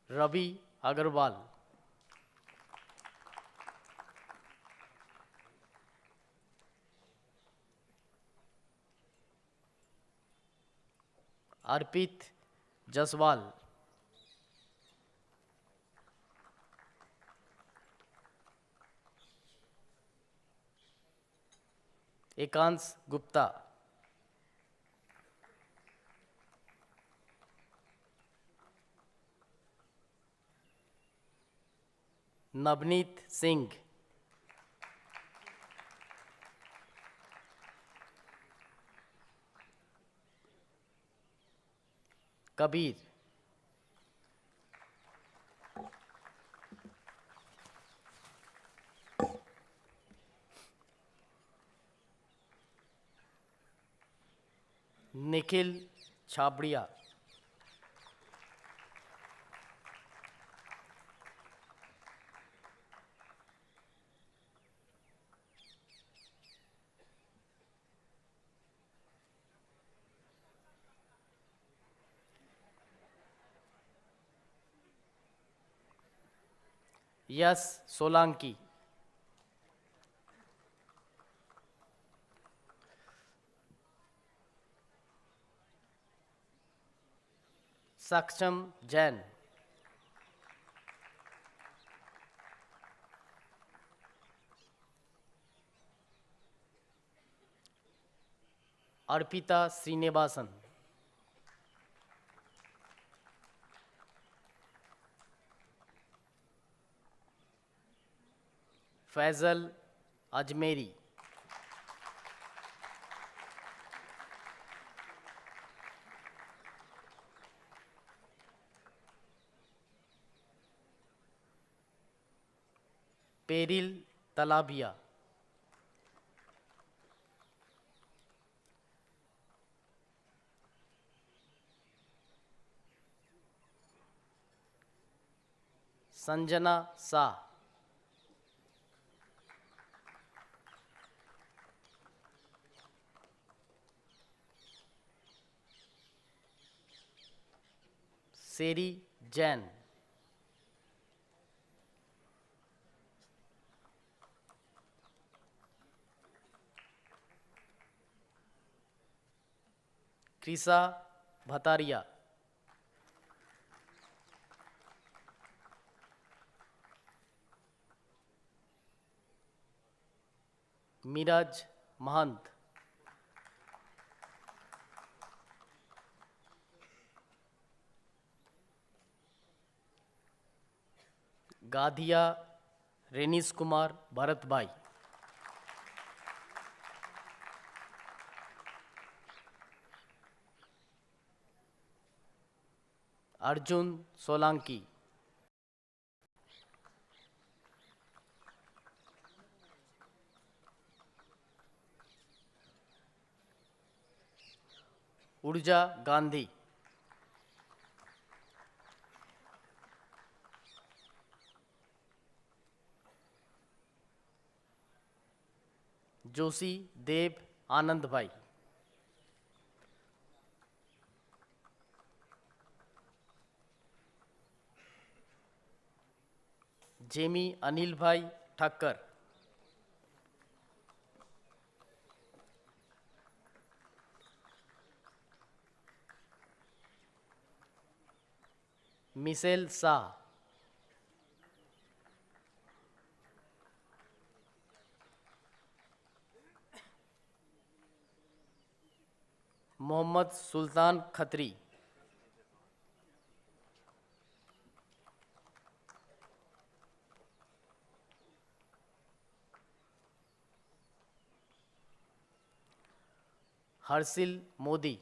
Ravi Agarwal. Arpit Jaswal. Ekans Gupta. Navneet Singh. Kabir. Nikhil Chhabria. Yash Solanki. Saksham Jain. Arpita Srinivasan. Faisal Ajmeri. Peril Talabia. Sanjana Shah. Seri Jain. Krisa Bhataria. Miraj Mahant, Gadhia Renis Kumar Bharatbhai, Arjun Solanki, Urja Gandhi, Joshi Dev Anand Bhai, Jamie Anil Bhai Thakkar, Michelle Shah, Mohammad Sultan Khatri, Harshil Modi,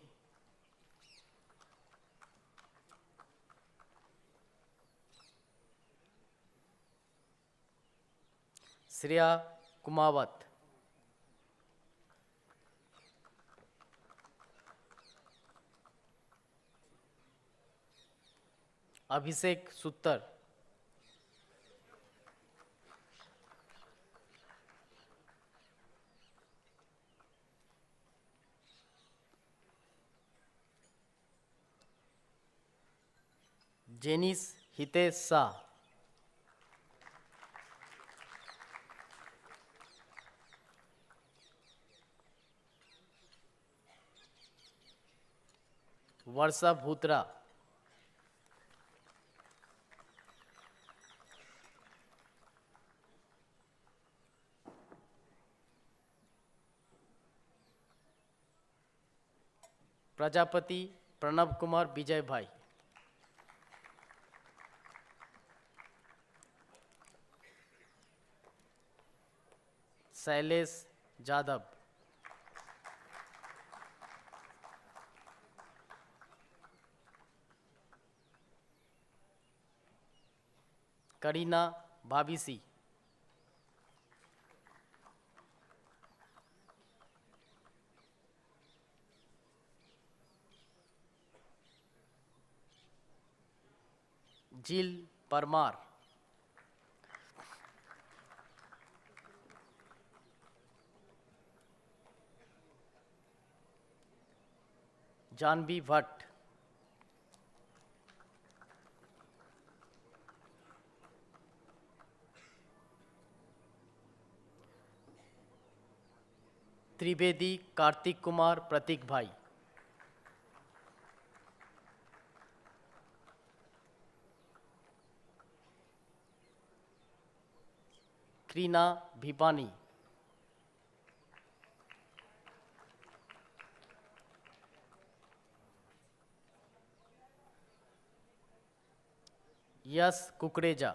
Shreya Kumawat, Abhishek Suttar, Janice Hitesh Shah, Varsha Bhutra, Prajapati Pranab Kumar Vijay भाई, शैलेश जाधव, करीना भाबिसी, जिल परमार, जानवी भट्ट, त्रिवेदी कार्तिक कुमार प्रतीक भाई, क्रीना भिपानी, यश कुकरेजा,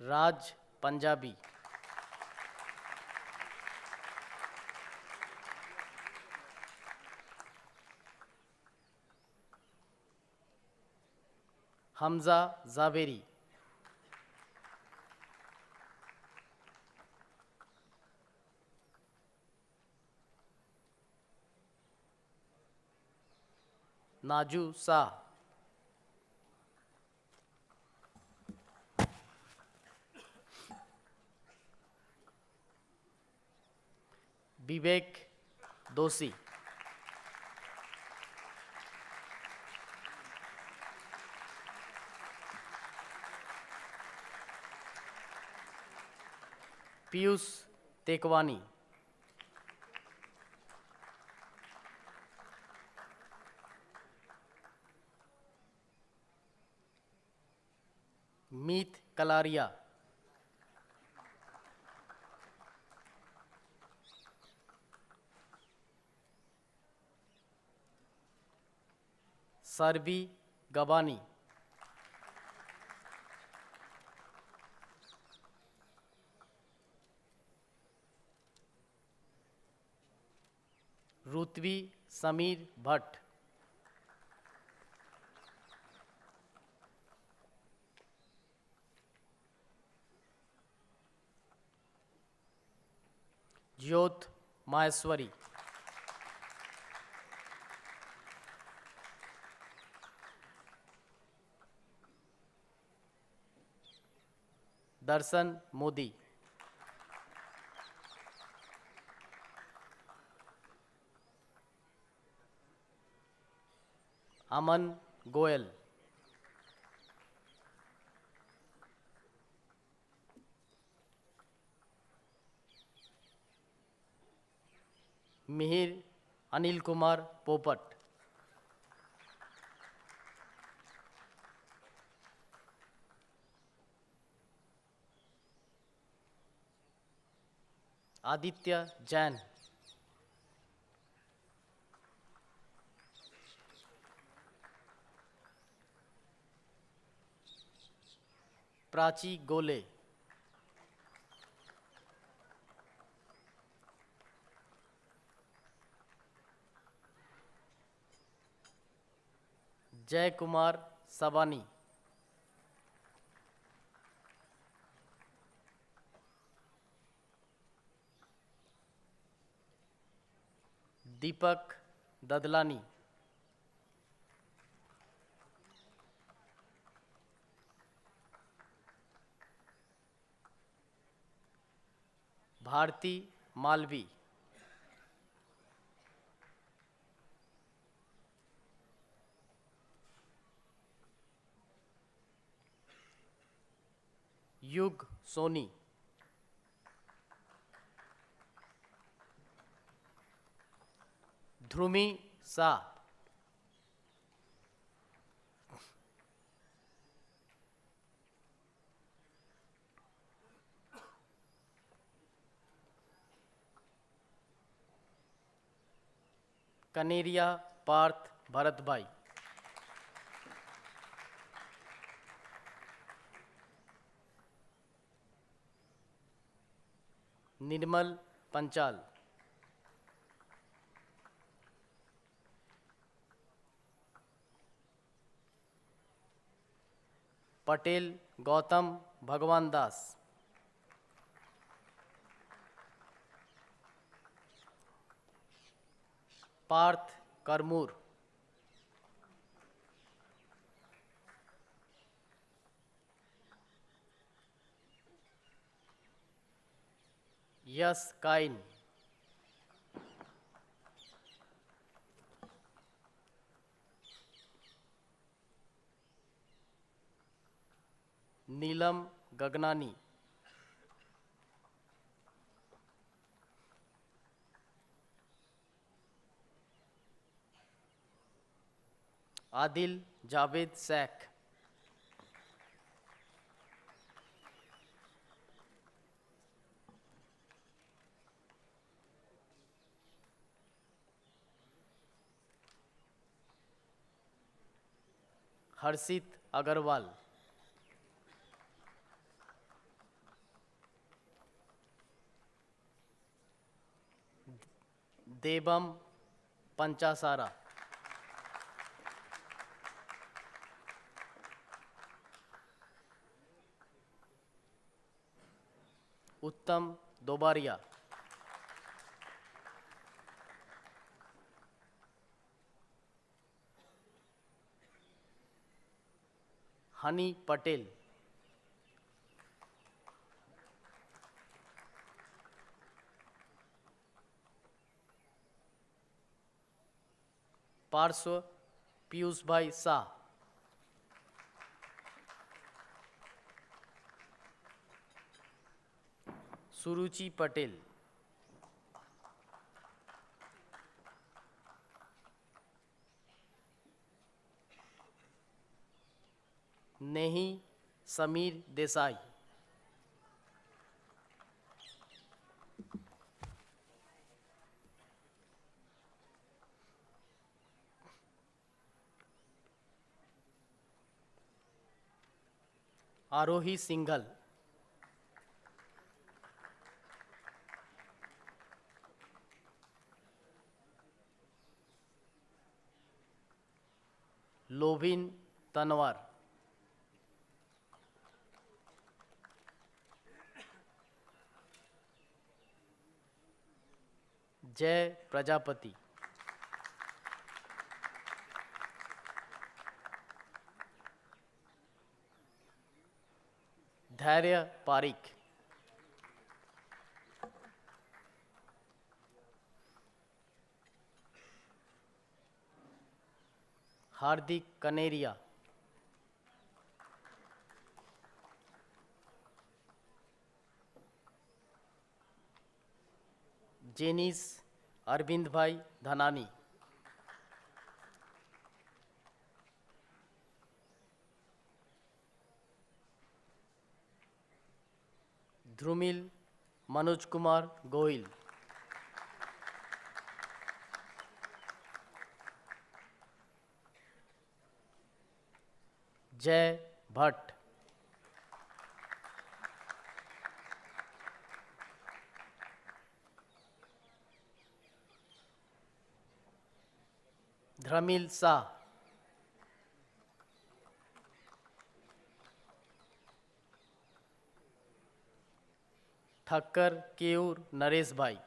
राज पंजाबी, हमजा जावेरी, नाजू शाह, विवेक दोषी, पीयूष तेकवानी, मीत कलारिया, सरबी गबानी, रुतवी समीर भट्ट, ज्योत माहेश्वरी, दर्शन मोदी, अमन गोयल, मिहिर अनिल कुमार पोपट, आदित्य जैन, प्राची गोले, जय कुमार सबानी, दीपक ददलानी, भारती मालवी, युग सोनी, ध्रुमी शाह, कनेरिया पार्थ भरत भाई, निर्मल पंचाल, पटेल गौतम भगवान दास, पार्थ करमूर, यस काइन, नीलम गगनानी, आदिल जावेद शेख, हर्षित अग्रवाल, देवम पंचासारा, उत्तम दोबारिया, हनी पटेल, पार्श्व पीयूष भाई शाह, सुरुचि पटेल, नेही समीर देसाई, आरोही सिंघल, लोभिन तनवार, जय प्रजापति, धैर्य पारिक, हार्दिक कनेरिया, जेनिस अरविंद भाई धनानी, ध्रुमिल मनोज कुमार गोहिल, जय भट्ट, ध्रमिल शाह, ठक्कर केयूर नरेश भाई,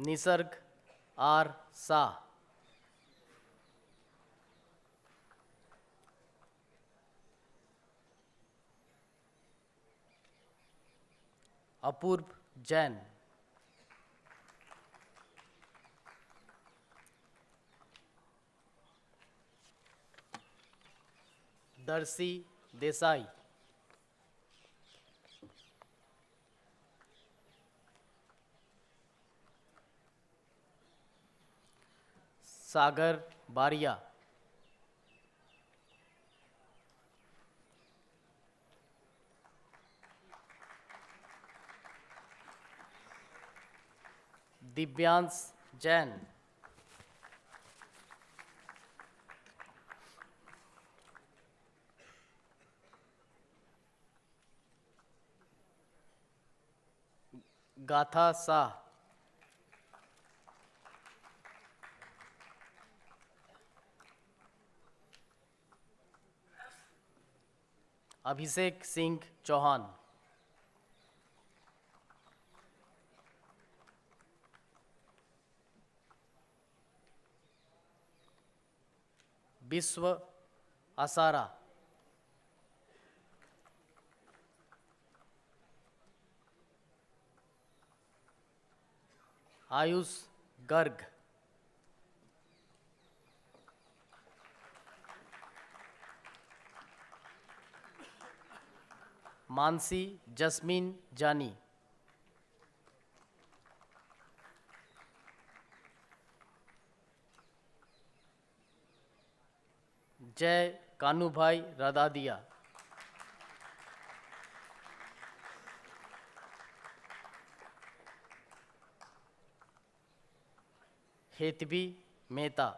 निसर्ग आर शाह, अपूर्व जैन, दर्शी देसाई, सागर बारिया, दिव्यांश जैन, गाथा शाह, अभिषेक सिंह चौहान, विश्व असारा, आयुष गर्ग, मानसी जस्मीन जानी, जय कानूभाई रदादिया, हेतवी मेहता,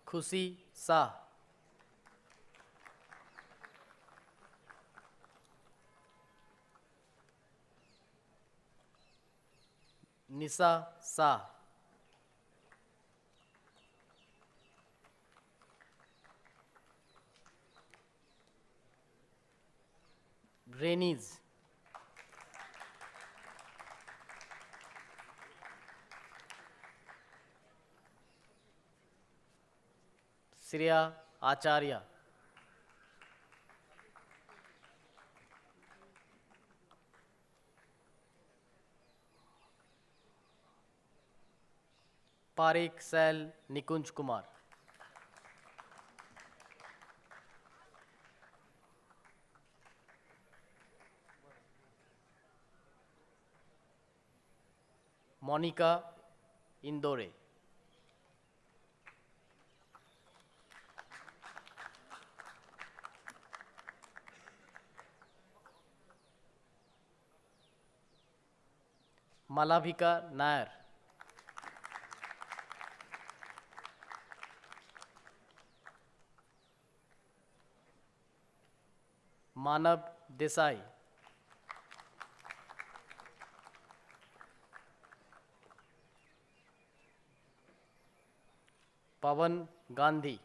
खुशी शाह, निशा शाह, रेनीज, श्रेया आचार्य, Parekh cell Nikunj Kumar, Monica Indore. Malavika Nair. Manav Desai. Pavan Gandhi.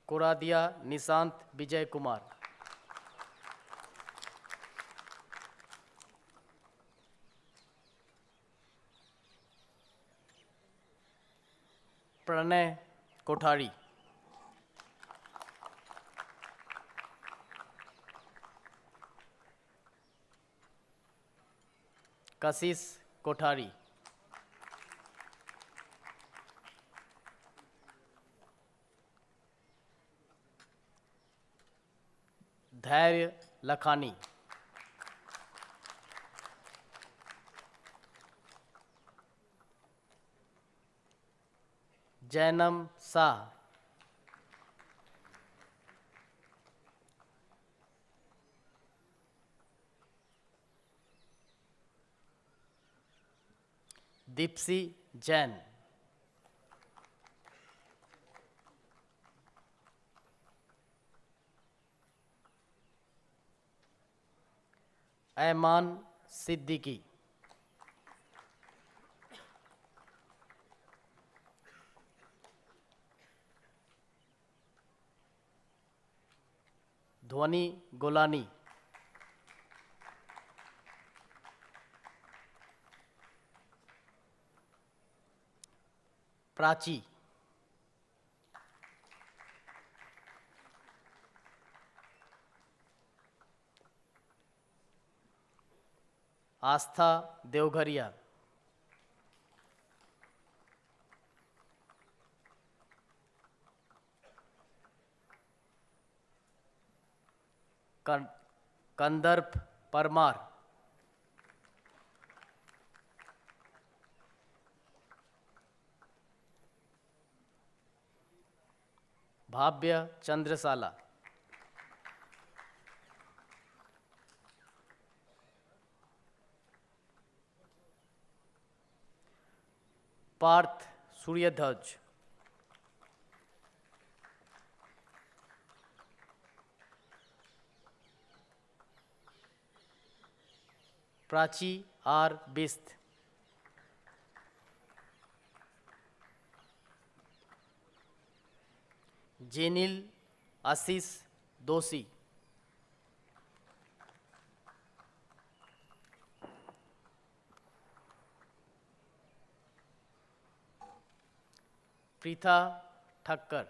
Koradia Nisant Vijay Kumar. Pranay Kothari. Kassis Kothari. Dhairya Lakhani. Jainam Shah. Dipsy Jain. Ayman Siddiqui. Dhwani Golani. Prachi. Astha Devgharia. Kandarp Parmar. Bhavya Chandrasala. Parth Suryadhaj. Prachi R. Bist. Jenil Assis Dosi. Pritha Thakkar.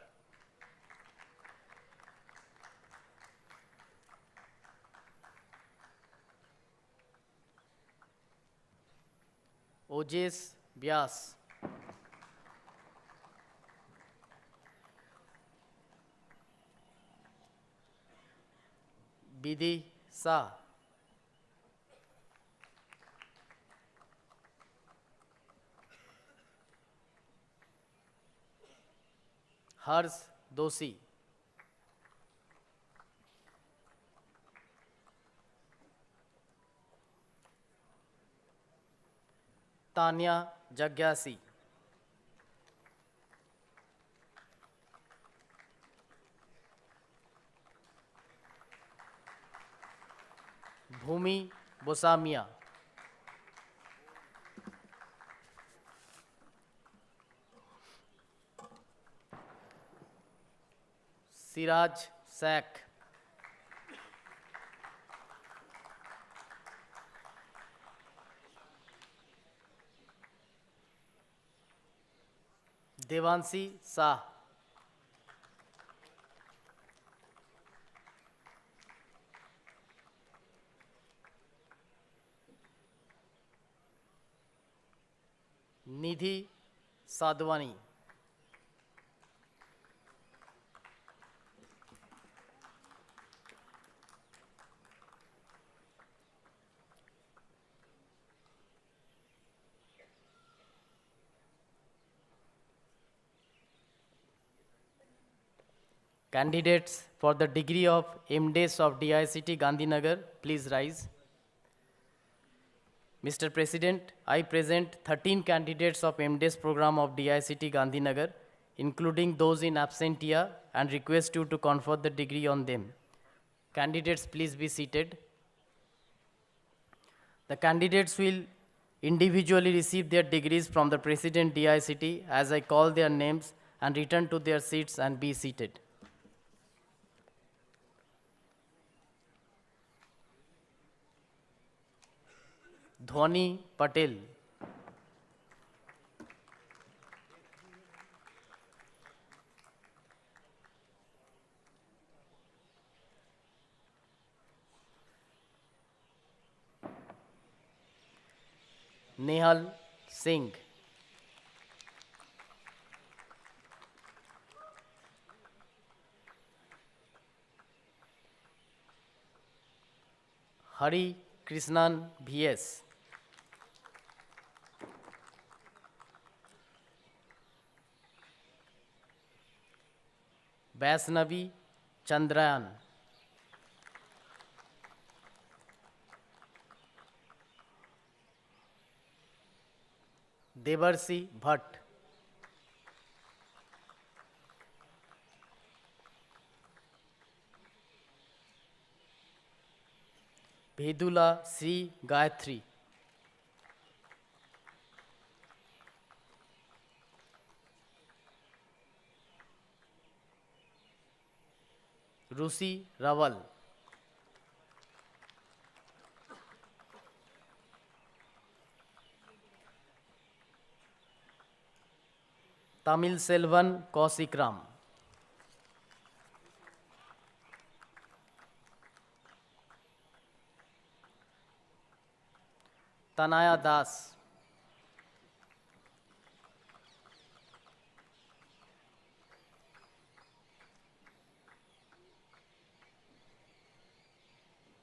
Ojes Vyas. Bidhi Shah. Hars Doshi. Tanya Jagyasi. Bhumi Bosamia. Siraj Sak. Devansi Shah. Nidhi Sadwani. Candidates for the degree of MDes of DICT Gandhinagar, please rise. Mr. President, I present 13 candidates of MDes program of DICT Gandhinagar, including those in absentia, and request you to confer the degree on them. Candidates, please be seated. The candidates will individually receive their degrees from the President DICT as I call their names and return to their seats and be seated. Dhwani Patel. Nehal Singh. Hari Krishnan VS. Vaishnavi Chandrayan. Devarsi Bhatt. Vedula Sri Gayatri. Rusi Rawal. Tamil Selvan Kausikram. Tanaya Das.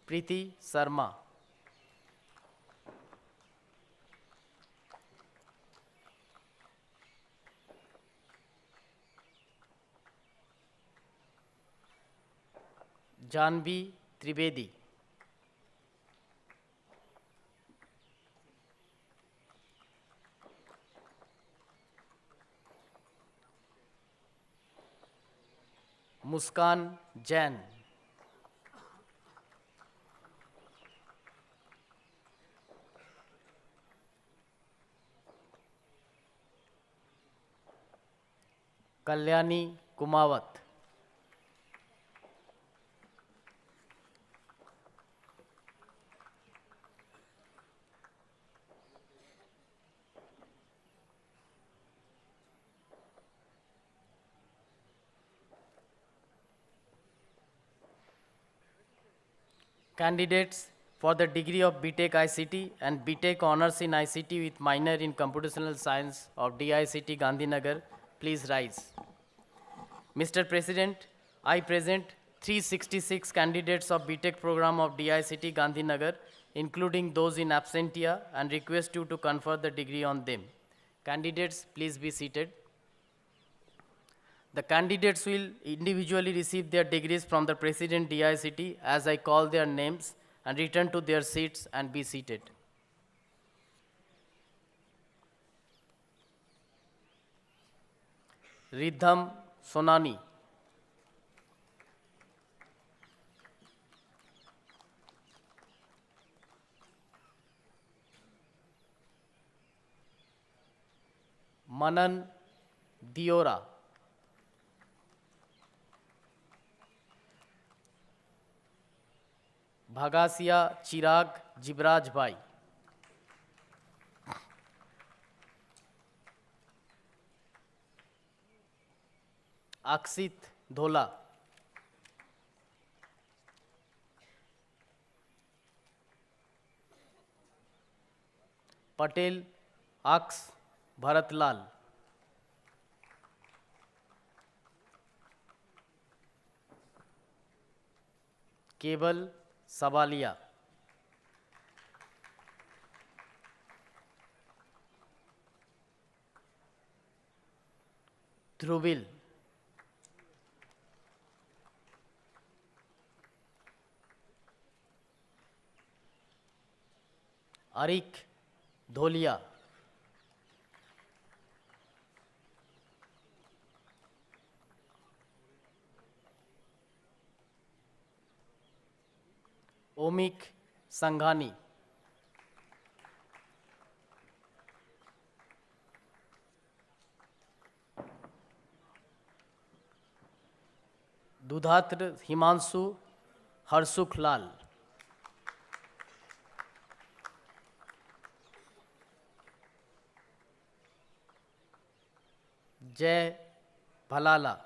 Preeti Sharma. Janvi Trivedi. Muskan Jain. Kalyani Kumawat. Candidates for the degree of BTech ICT and BTech Honors in ICT with minor in Computational Science of DICT Gandhinagar, please rise. Mr. President, I present 366 candidates of BTech program of DICT Gandhinagar, including those in absentia, and request you to confer the degree on them. Candidates, please be seated. The candidates will individually receive their degrees from the President DICT as I call their names and return to their seats and be seated. Ridham Sonani. Manan Diora. Bhagasia Chirag Jibraj Bhai. Aksit Dhola. Patel Aks Bharatlal. Keval Sabalia. Dhruvil. Arik Dholia, Omik Sanghani, Dudhatra Himanshu Harsukh Lal, Jay Bhalala,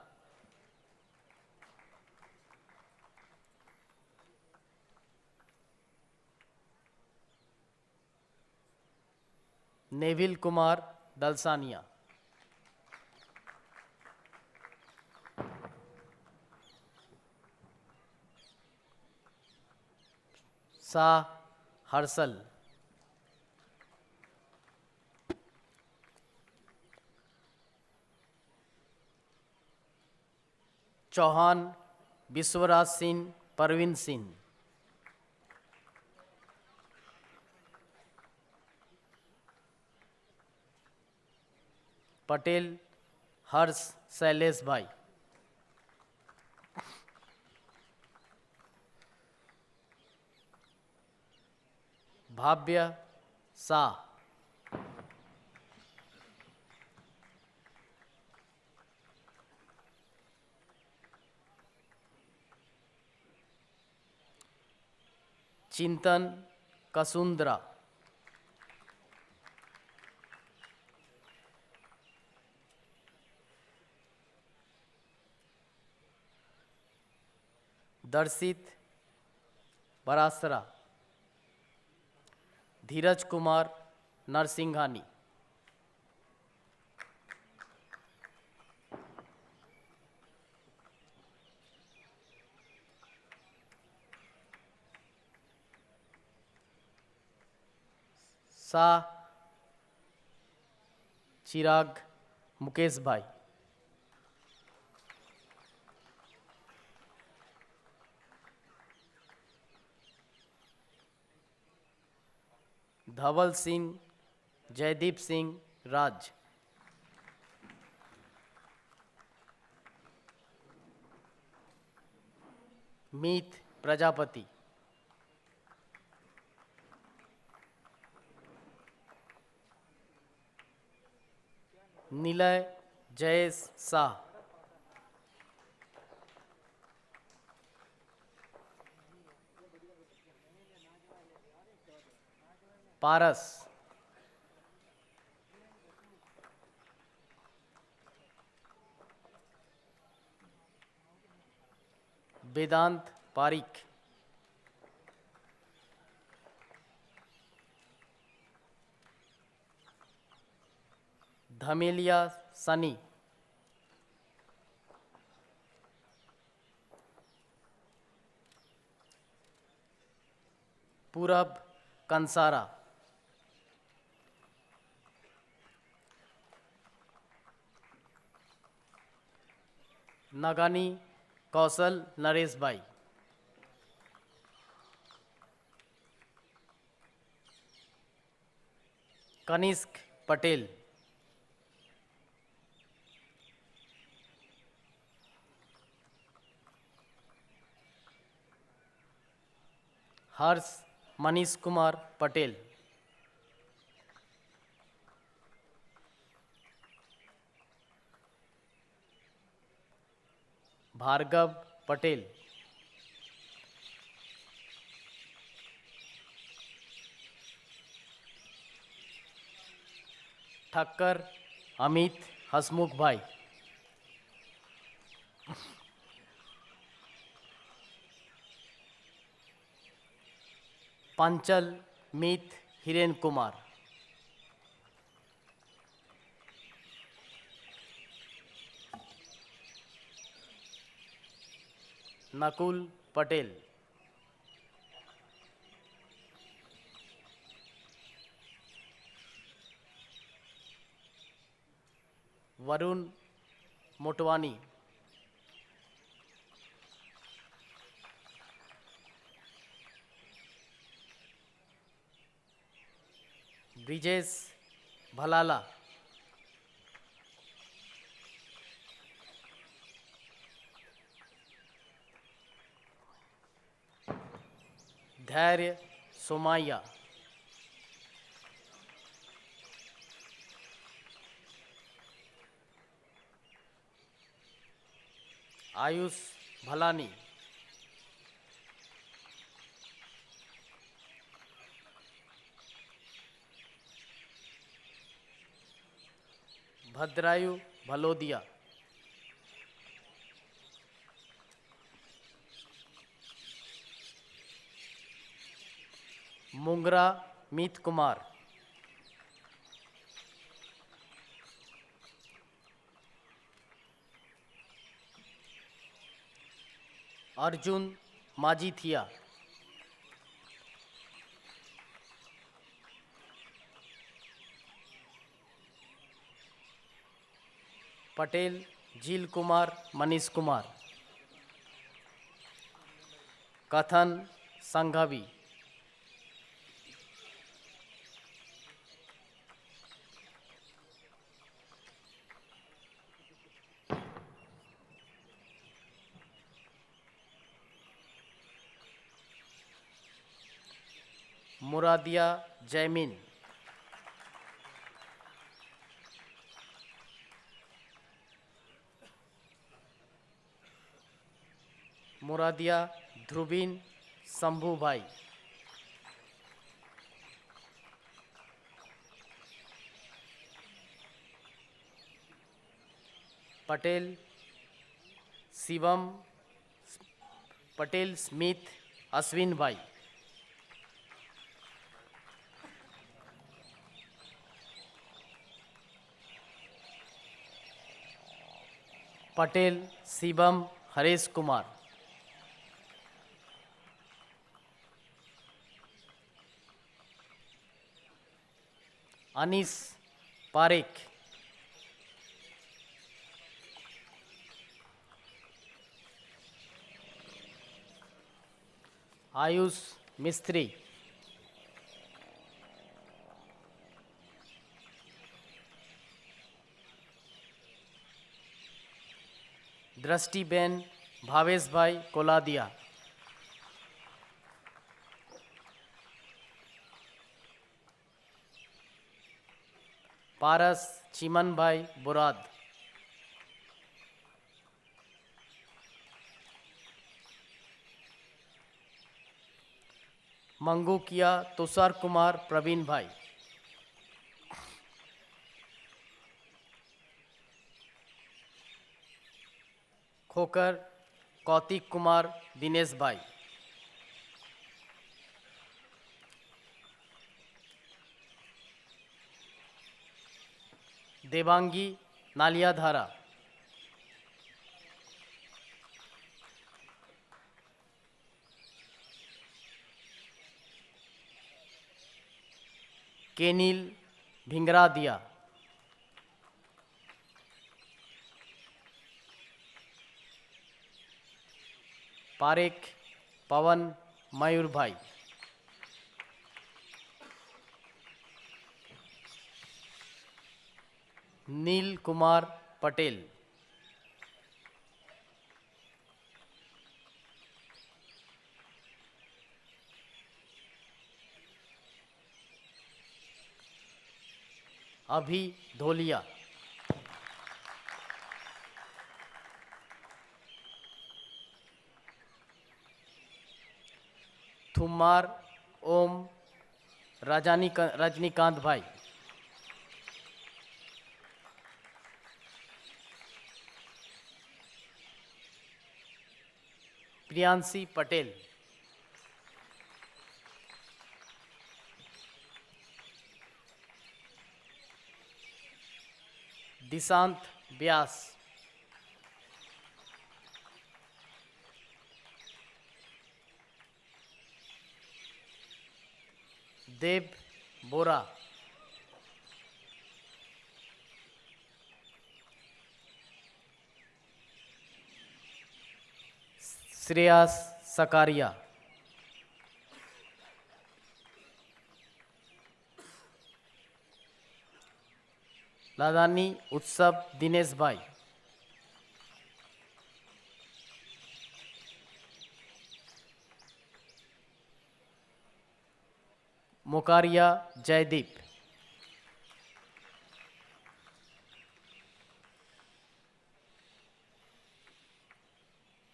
Neville Kumar Dalsania, Shah Harsal, Chauhan Biswaraj Singh Parveen Singh, Patel Harsh Sailesh Bhai, Bhavya Shah, Chintan Kasundra, Darshit Barasra, Dheeraj Kumar Narsinghani, Shah Chirag Mukesh Bhai, Dhaval Singh Jaideep Singh Raj, Meet Prajapati, Nilay Jayesh Shah, Paras, Vedant Parikh, Dhamelia Sunny, Purab Kansara, Nagani Kausal Naresh Bhai, Kanishk Patel, Harsh Manish Kumar Patel, Bhargav Patel, Thakkar Amit Hasmukh Bhai, Panchal Meet Hiren Kumar, Nakul Patel, Varun Motwani, Brijesh Bhalala, Dhairya Somaya, Ayush भलानी, भद्रायु भलोदिया, मुंगरा मीत कुमार, अर्जुन माजीथिया, पटेल जील कुमार मनीष कुमार, कथन संघवी, मुरादिया जैमिन, मुरादिया ध्रुवीन शंभू भाई, Patel Shivam, Patel Smith Ashwin भाई, पटेल शिवम हरेश कुमार, अनीस पारेख, आयुष मिस्त्री, दृष्टिबेन भावेश भाई कोलादिया, पारस चिमन भाई बुराद, मंगूकिया तुषार कुमार प्रवीण भाई, खोकर कौतिक कुमार दिनेश भाई, देवांगी नालियाधारा, केनील भिंगरादिया, पारेख पवन मयूर भाई, नील कुमार पटेल, अभी धोलिया, थुमार ओम रजनीकांत भाई, प्रियांशी पटेल, दिशांत व्यास, देव बोरा, श्रेयस सकारिया, लादानी उत्सव दिनेश भाई, मोकारिया जयदीप,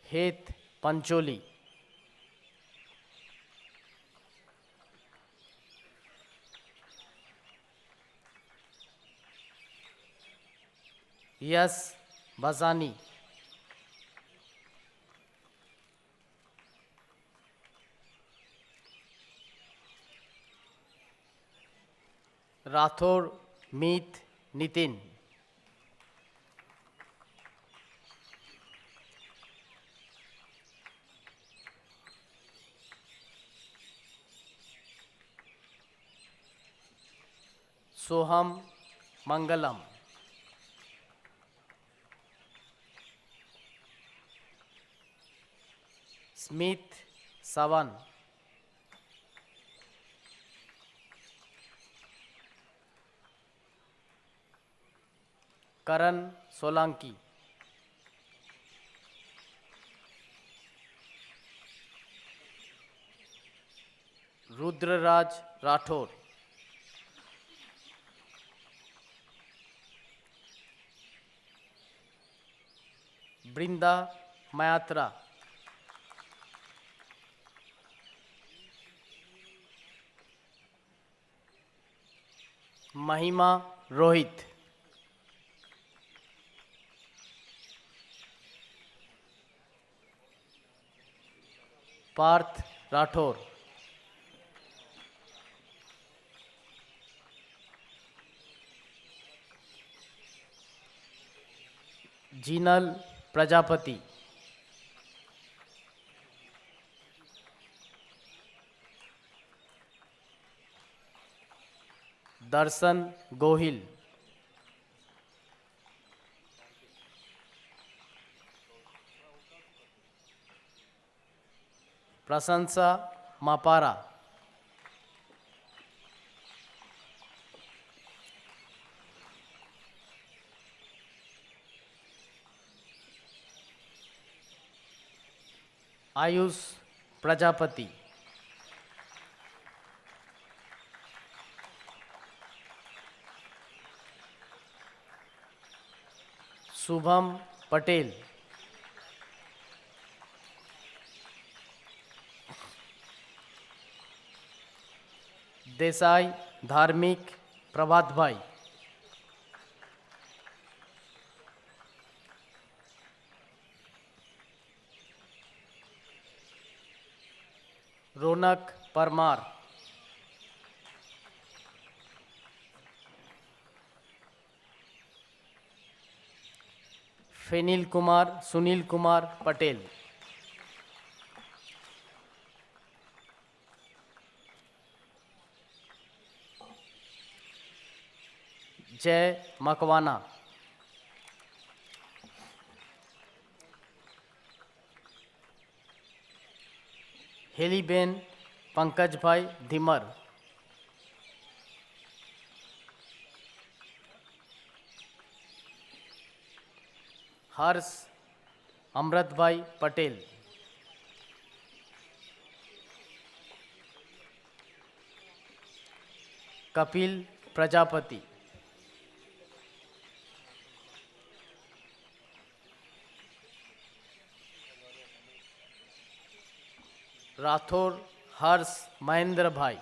हेत पंचोली, यस बसानी, राठौर मीत नितिन, सोहम मंगलम, स्मिथ सवन, करण सोलंकी, रुद्रराज राठौर, बृंदा मयात्रा, महिमा रोहित, पार्थ राठौर, जीनल प्रजापति, दर्शन गोहिल, प्रशंसा मापारा, आयुष प्रजापति, शुभम पटेल, देसाई धार्मिक प्रभात भाई, रौनक परमार, फेनिल कुमार सुनील कुमार पटेल, जय मकवाना, हेलीबेन पंकज भाई धीमर, हर्ष अमृत भाई पटेल, कपिल प्रजापति, राठौर हर्ष महेंद्र भाई,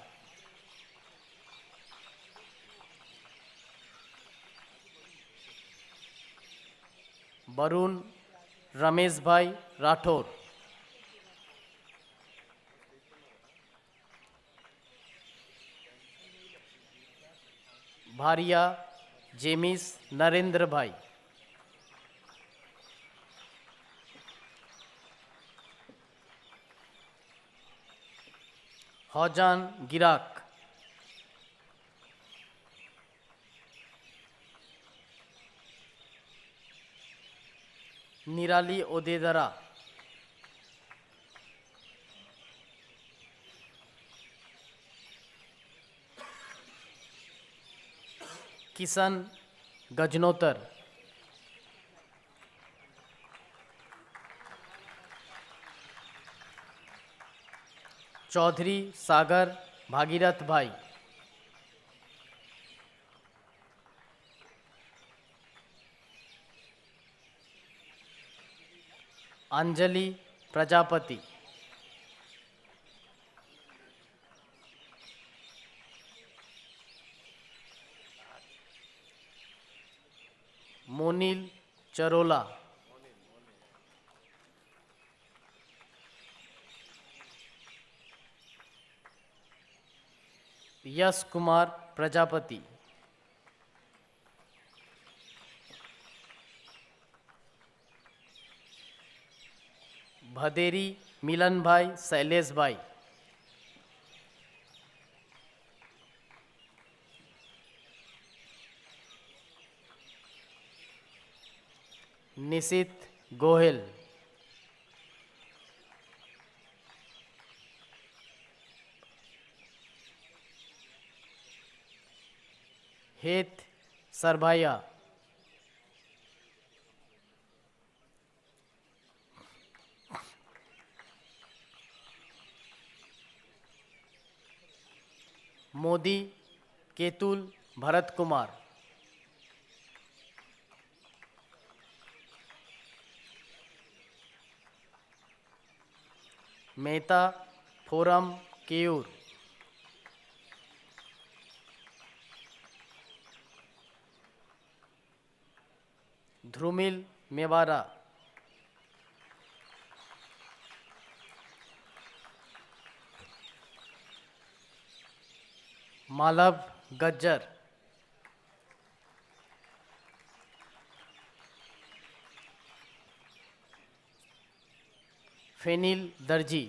वरुण रमेश भाई राठौर, भारिया जेमिस नरेंद्र भाई, हौजान गिराक, निराली ओदेदरा, किशन गजनोतर, चौधरी सागर भागीरथ भाई, अंजलि प्रजापति, मोनिल चरोला, यश कुमार प्रजापति, भदेरी मिलन भाई शैलेश भाई, निशित गोहिल, हेत सरभाया, मोदी केतुल भरत कुमार, मेहता फोरम केयूर, ध्रुमिल मेवाड़ा, मालव गज्जर, फेनिल दर्जी,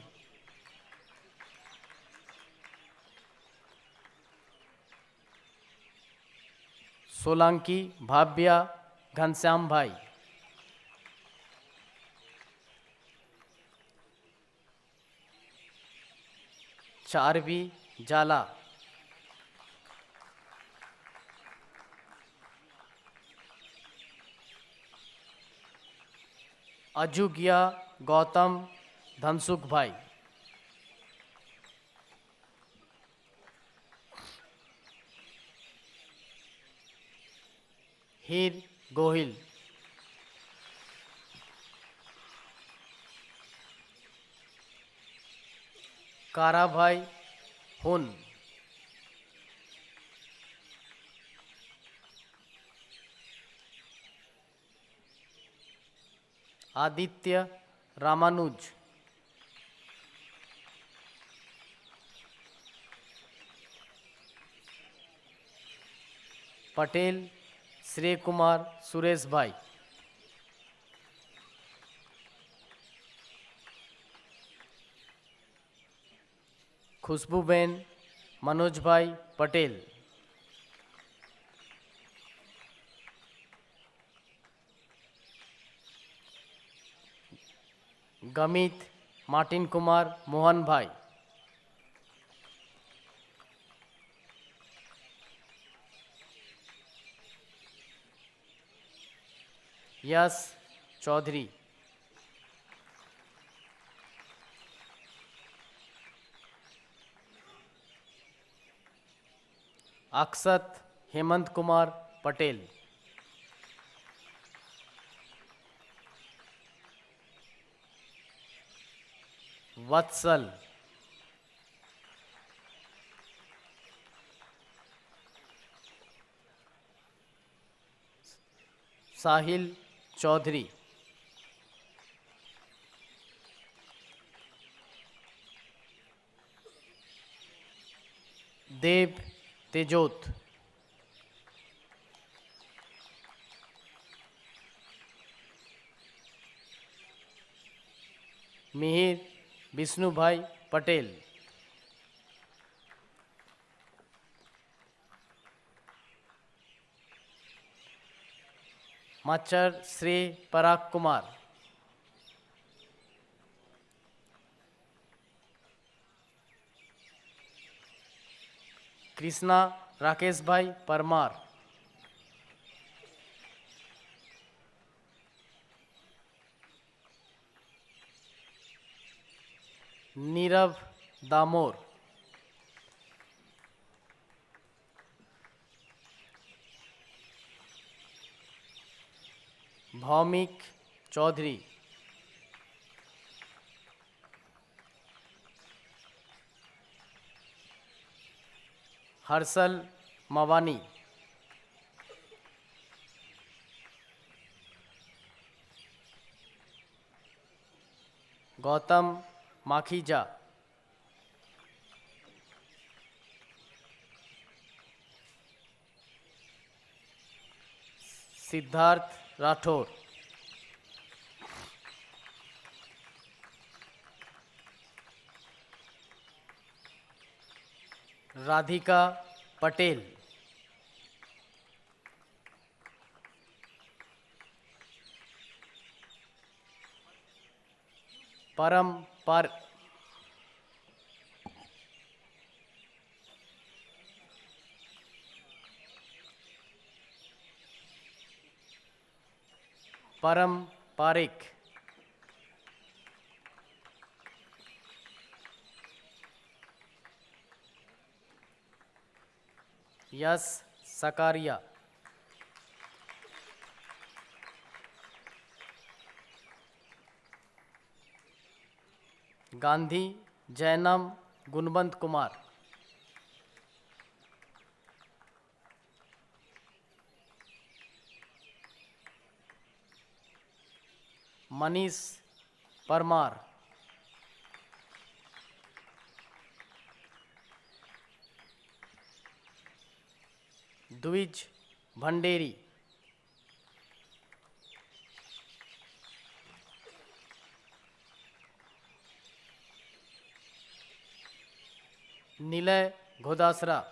सोलंकी भाव्या घनश्याम भाई, चारवी जाला, अजुगिया गौतम धनसुख भाई, हीर गोहिल, कारा भाई हुन, आदित्य रामानुज, पटेल श्री कुमार सुरेश भाई, खुशबूबेन मनोज भाई पटेल, गमित मार्टिन कुमार मोहन भाई, यश चौधरी, अक्षत हेमंत कुमार पटेल, वत्सल, साहिल चौधरी, देव तेजोत, मिहिर विष्णुभाई पटेल, माचर श्री पराग कुमार, कृष्णा राकेश भाई परमार, नीरव दामोर, भौमिक चौधरी, हर्षल मवानी, गौतम माखीजा, सिद्धार्थ राठौर, राधिका पटेल, परम पर परम पारिक, यश सकारिया, गांधी जैनम गुणवंत कुमार, मनीष परमार, द्विज भंडेरी, निलय घोदासरा,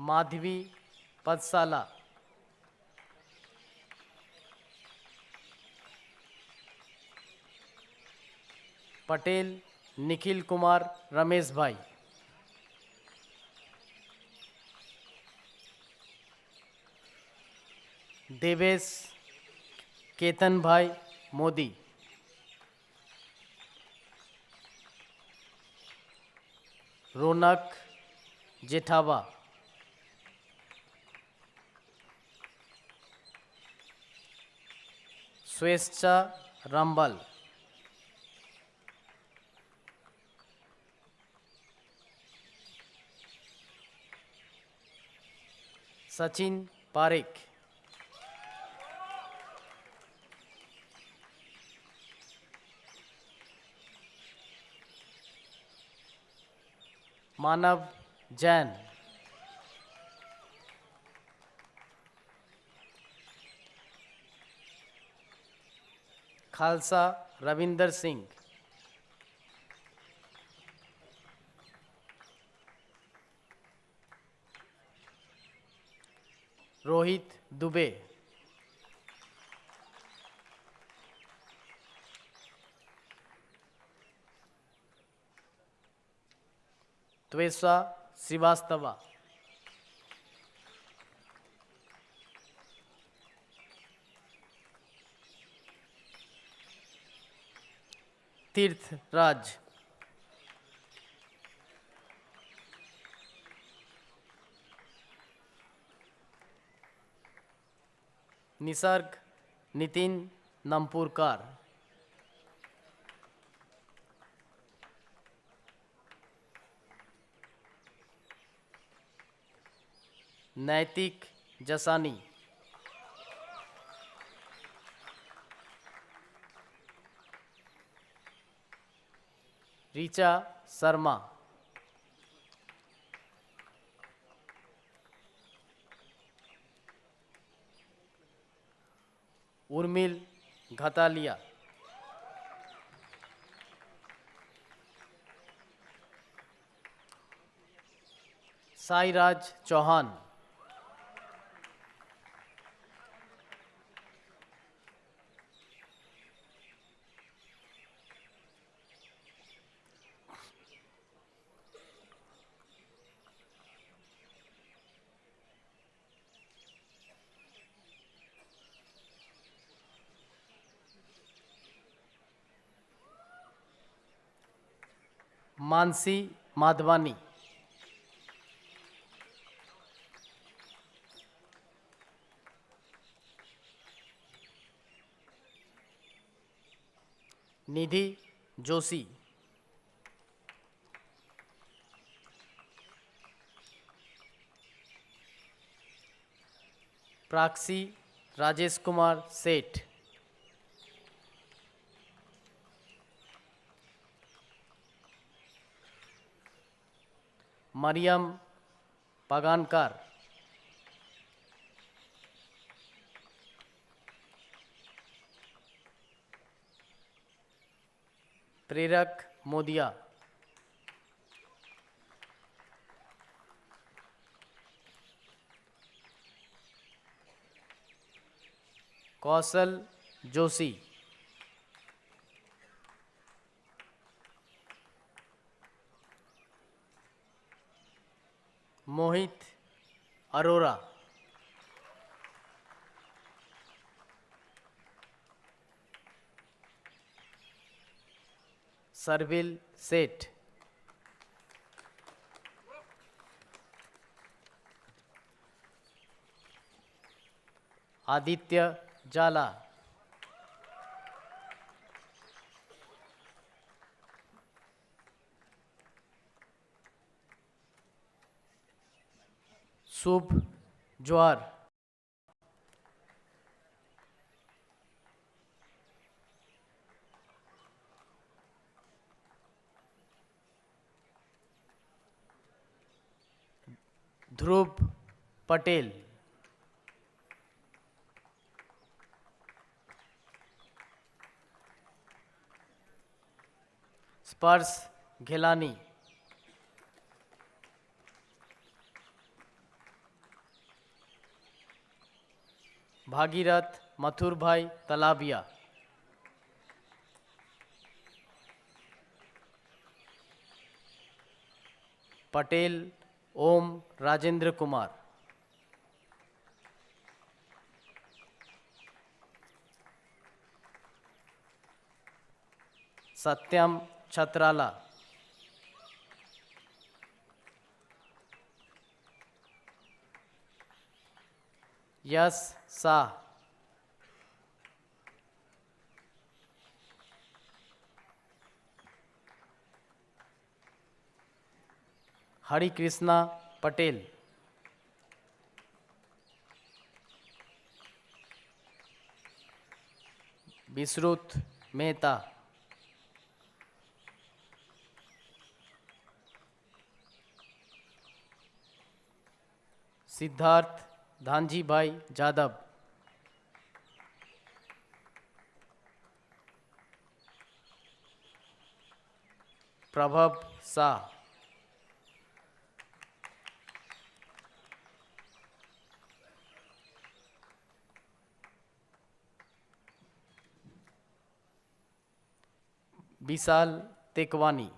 माधवी पदसाला, पटेल निखिल कुमार रमेश भाई, देवेश केतन भाई मोदी, रौनक जेठावा, स्वेच्छा रामबल, सचिन पारेख, मानव जैन, खालसा रविंदर सिंह, रोहित दुबे, त्वेषा श्रीवास्तवा, तीर्थ राज, निसर्ग नितिन नमपुरकार, नैतिक जसानी, ऋचा शर्मा, उर्मिल घतालिया, साईराज चौहान, मानसी माधवानी, निधि जोशी, प्राक्षी राजेश कुमार सेठ, मरियम पगानकर, प्रेरक मोदिया, कौशल जोशी, मोहित अरोरा, सरविल सेठ, आदित्य जाला, शुभ ज्वार, ध्रुव पटेल, स्पर्श घिलानी, भागीरथ मथुरभाई तलाबिया, पटेल ओम राजेंद्र कुमार, सत्यम छत्राला, यश शाह, हरिकृष्णा पटेल, विश्रुत मेहता, सिद्धार्थ धांजी भाई जादव, प्रभव शाह, विशाल तेकवानी,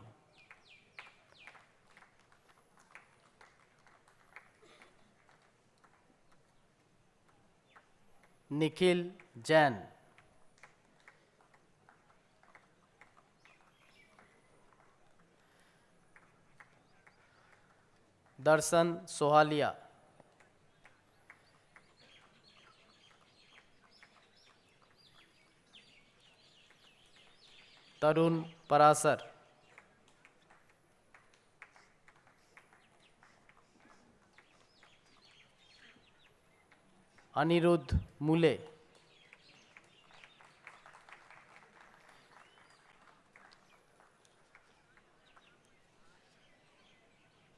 निखिल जैन, दर्शन सोहालिया, तरुण परासर, अनिरुद्ध मूले,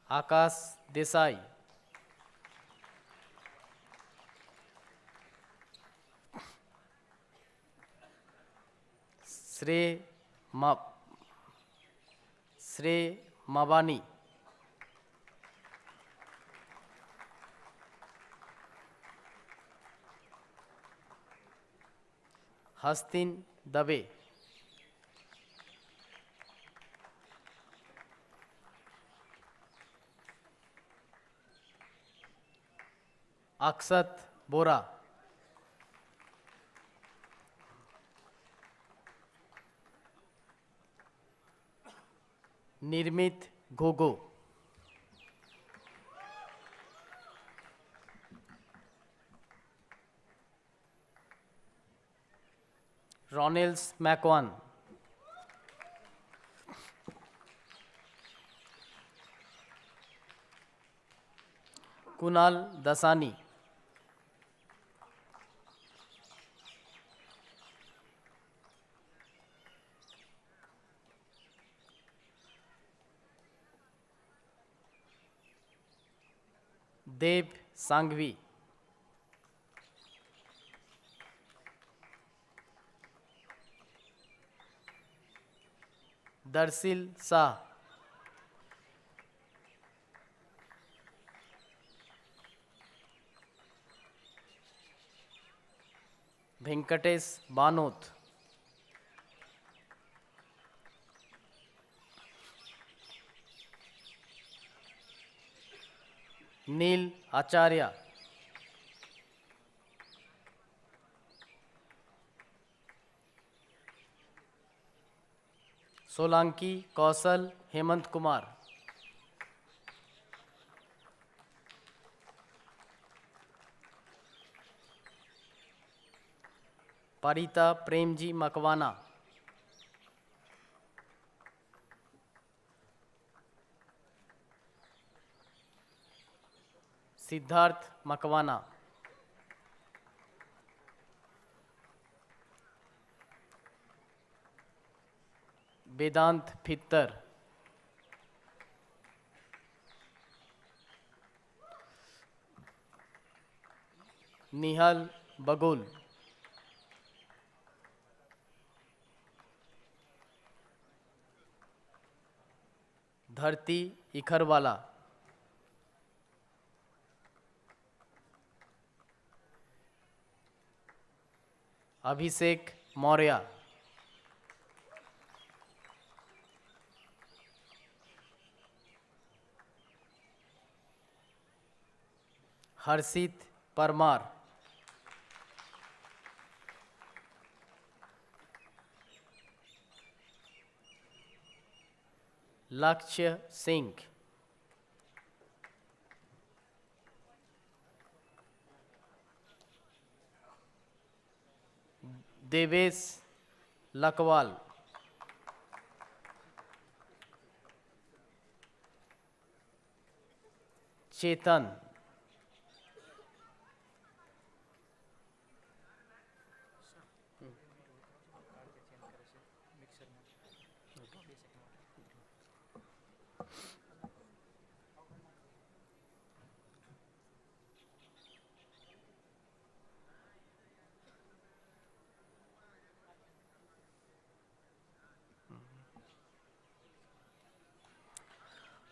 आकाश देसाई, श्रेय मवानी, हस्तिन दवे, अक्षत बोरा, निर्मित घोघो, रॉनेल्स मैकवान, कुणाल दसानी, देव सांघवी, दर्शिल शाह, वेंकटेश बानोत, नील आचार्य, सोलंकी कौशल हेमंत कुमार, परिता प्रेमजी मकवाना, सिद्धार्थ मकवाना, वेदांत फित्तर, निहल बगुल, धरती इखरवाला, अभिषेक मौर्य, हर्षित परमार, लक्ष्य सिंह, देवेश लकवाल, चेतन,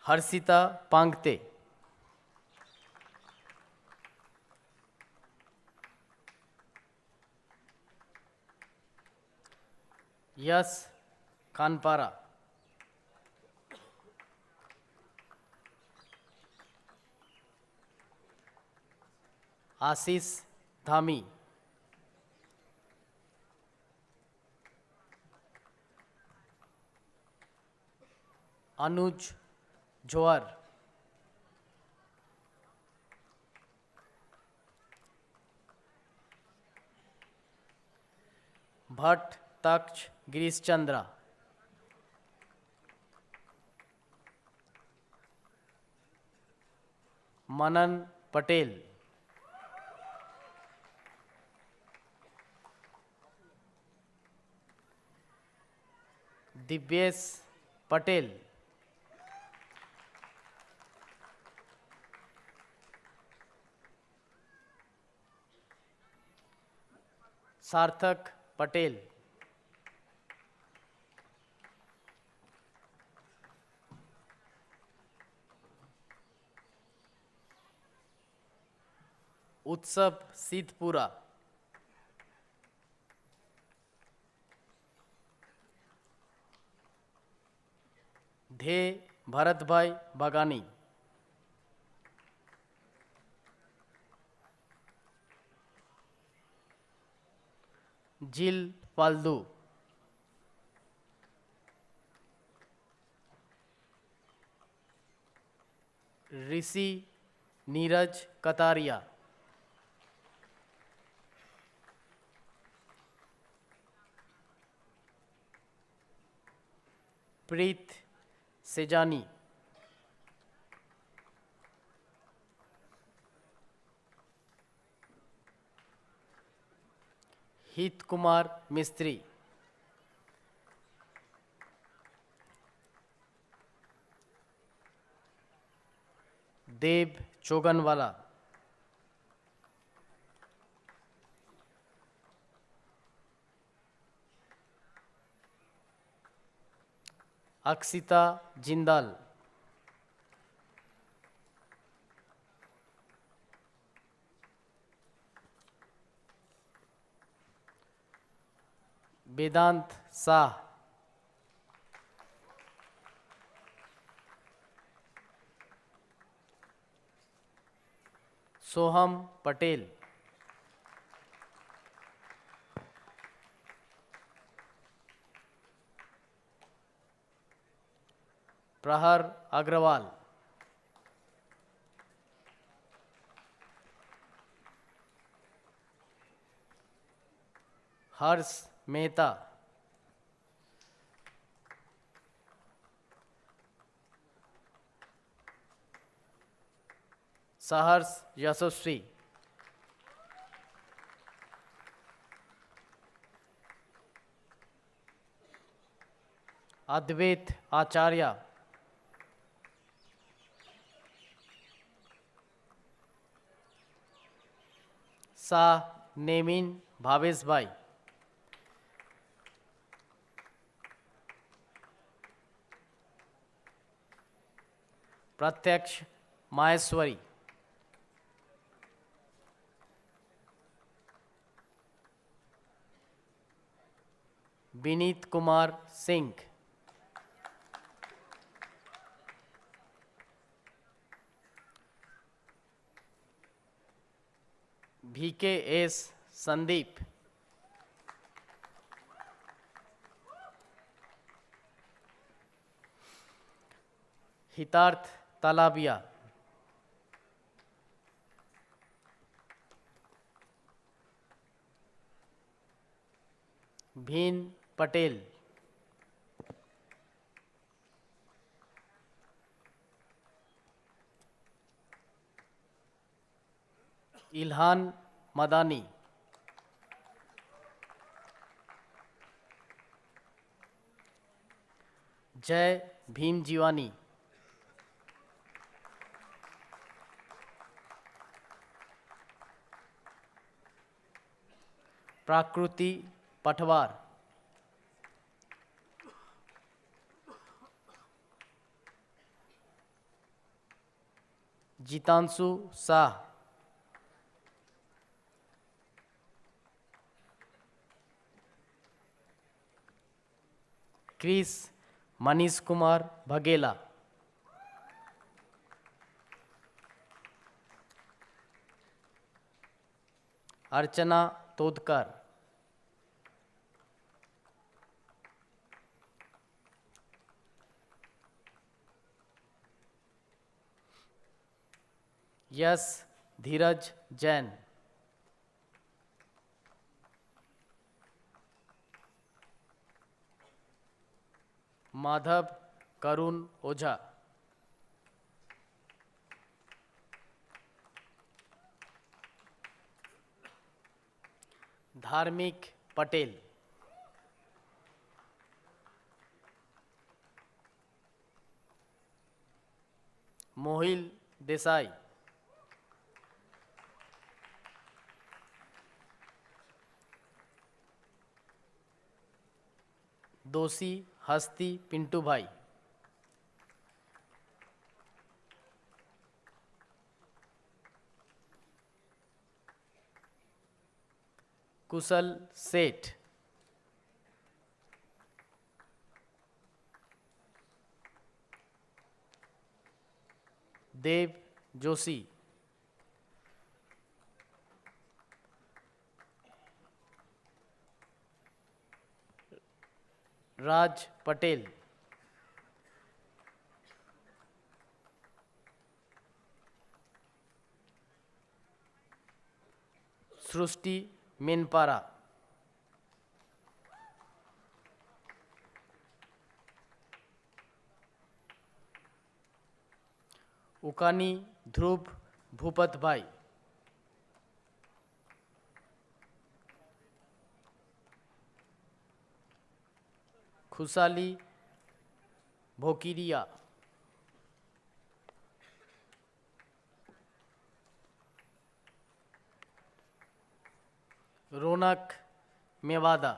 हर्षिता पांगते, यश कानपारा, आशीष धामी, अनुज जोहर, भट्ट तक्ष गिरीश चंद्रा, मनन पटेल, दिव्येश पटेल, सार्थक पटेल, उत्सव सीतपुरा, धे भरत भाई बगानी, जिल फाल्दू, ऋषि नीरज कतारिया, प्रीत सेजानी, हित कुमार मिस्त्री, देव चोगनवाला, अक्षिता जिंदाल, वेदांत शाह, सोहम पटेल, प्रहर अग्रवाल, हर्ष मेहता, सहर्ष यशस्वी, अद्वैत आचार्य, शाह नेमिन भावेश भाई, प्रत्यक्ष माहेश्वरी, विनीत कुमार सिंह, VKS संदीप, हितार्थ तालाबिया, भीन पटेल, इल्हान मदानी, जय भीम जीवानी, प्राकृति पटवार, जीतांशु शाह, क्रिस मनीष कुमार भगेला, अर्चना तोदकर, यश धीरज जैन, माधव करुण ओझा, धार्मिक पटेल, मोहिल देसाई, दोषी हस्ती पिंटू भाई, कुशल सेठ, देव जोशी, राज पटेल, सृष्टि मेनपारा, उकानी ध्रुव भूपत भाई, खुशाली भोकिरिया, रौनक मेवादा,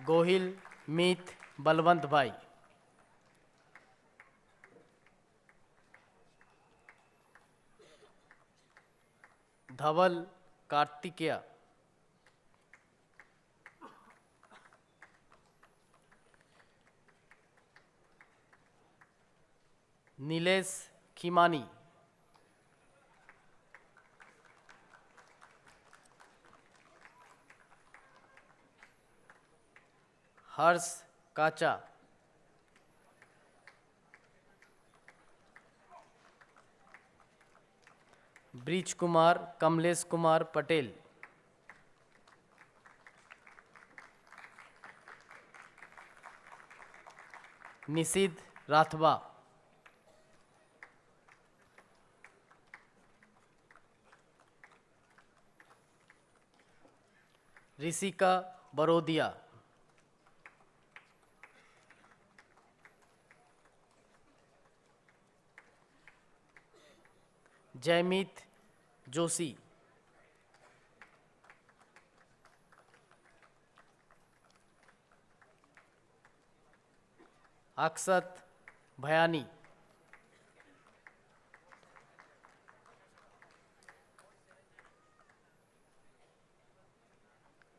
गोहिल मीत बलवंत भाई, धवल कार्तिकेय, नीलेश खीमानी, हर्ष काचा, ब्रिज कुमार कमलेश कुमार पटेल, निषिद्ध राठवा, ऋषिका बरोदिया, जयमीत जोशी, अक्षत भयानी,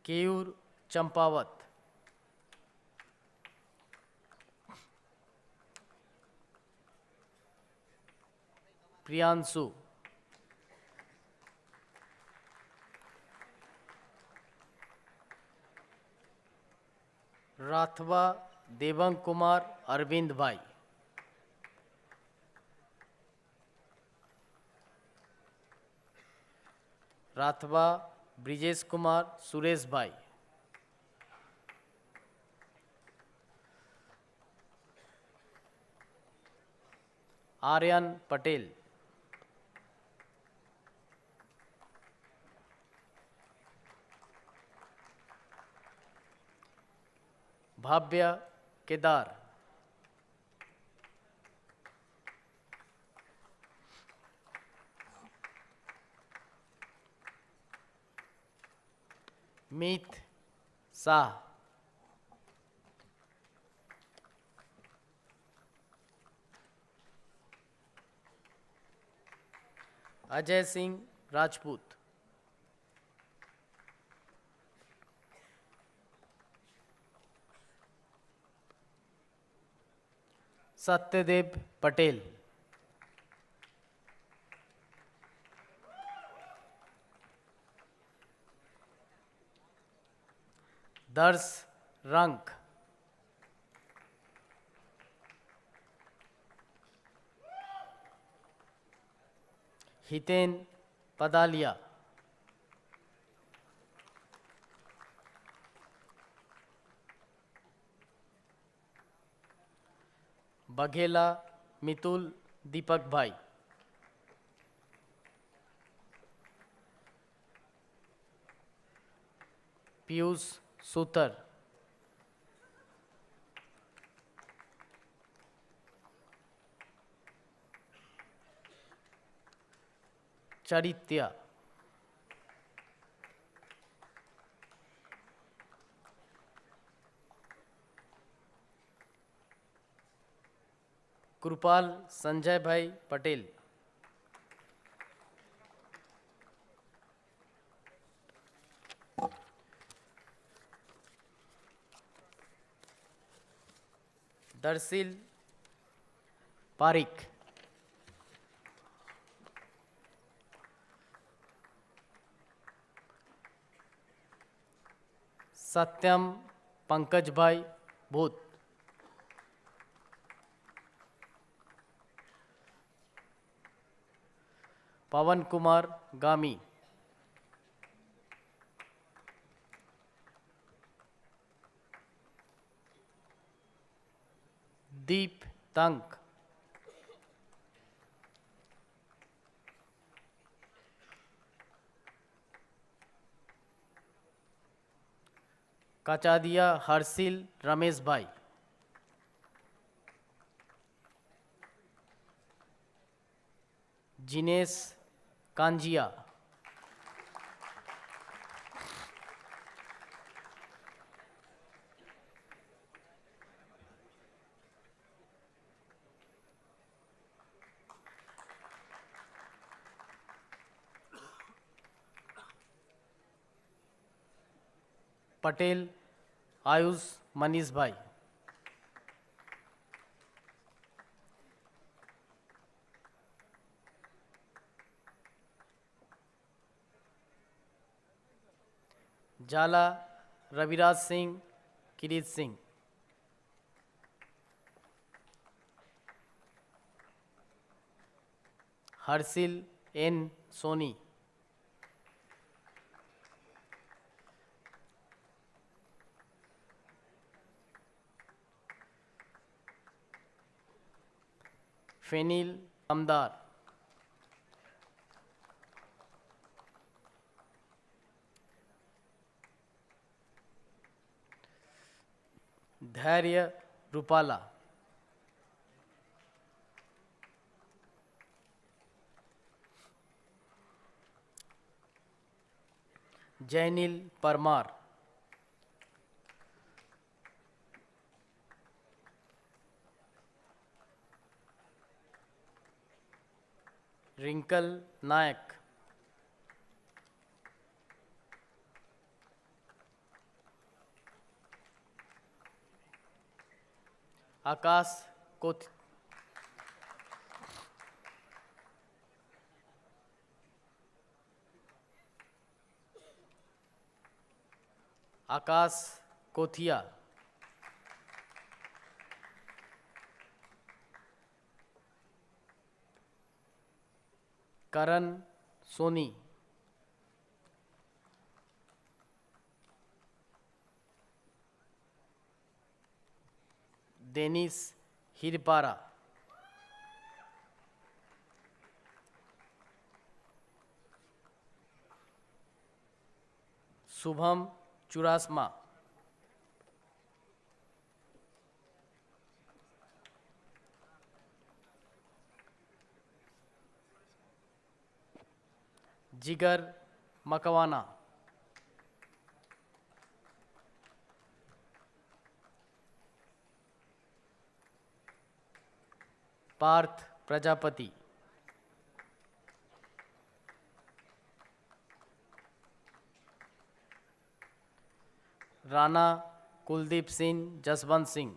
केयूर चंपावत, प्रियांशु, राठवा देवंग कुमार अरविंद भाई, राठवा ब्रिजेश कुमार सुरेश भाई, आर्यन पटेल, भाव्य केदार, मीत शाह, अजय सिंह राजपूत, सत्यदेव पटेल, दर्श रंक, हितेन पदालिया, बघेला मितुल दीपक भाई, पीयूष सूतर, चरित्या, कृपाल संजय भाई पटेल, दर्शिल पारिक, सत्यम पंकज भाई भूत, पवन कुमार गामी, दीप तंक, कचादिया हर्षिल रमेश भाई, जिनेश कांजिया, पटेल आयुष मनीष भाई, जाला रविराज सिंह, किरीट सिंह, हर्षिल एन सोनी, फेनिल अमदार, धैर्य रूपाला, जैनिल परमार, रिंकल नायक, आकाश कोथ आकाश कोथिया, करण सोनी, डेनिस हिरपारा, शुभम चुरासमा, जिगर मकवाना, पार्थ प्रजापति, राणा कुलदीप सिंह जसवंत सिंह,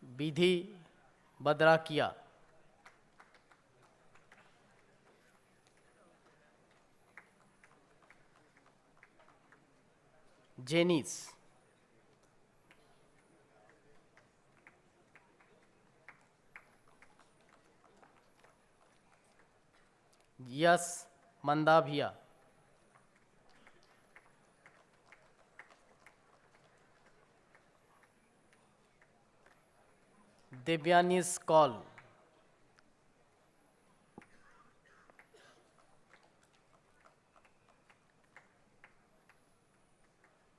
विधि बद्राकिया, जेनिस, यस मंदाभिया, देव्यानिस कौल,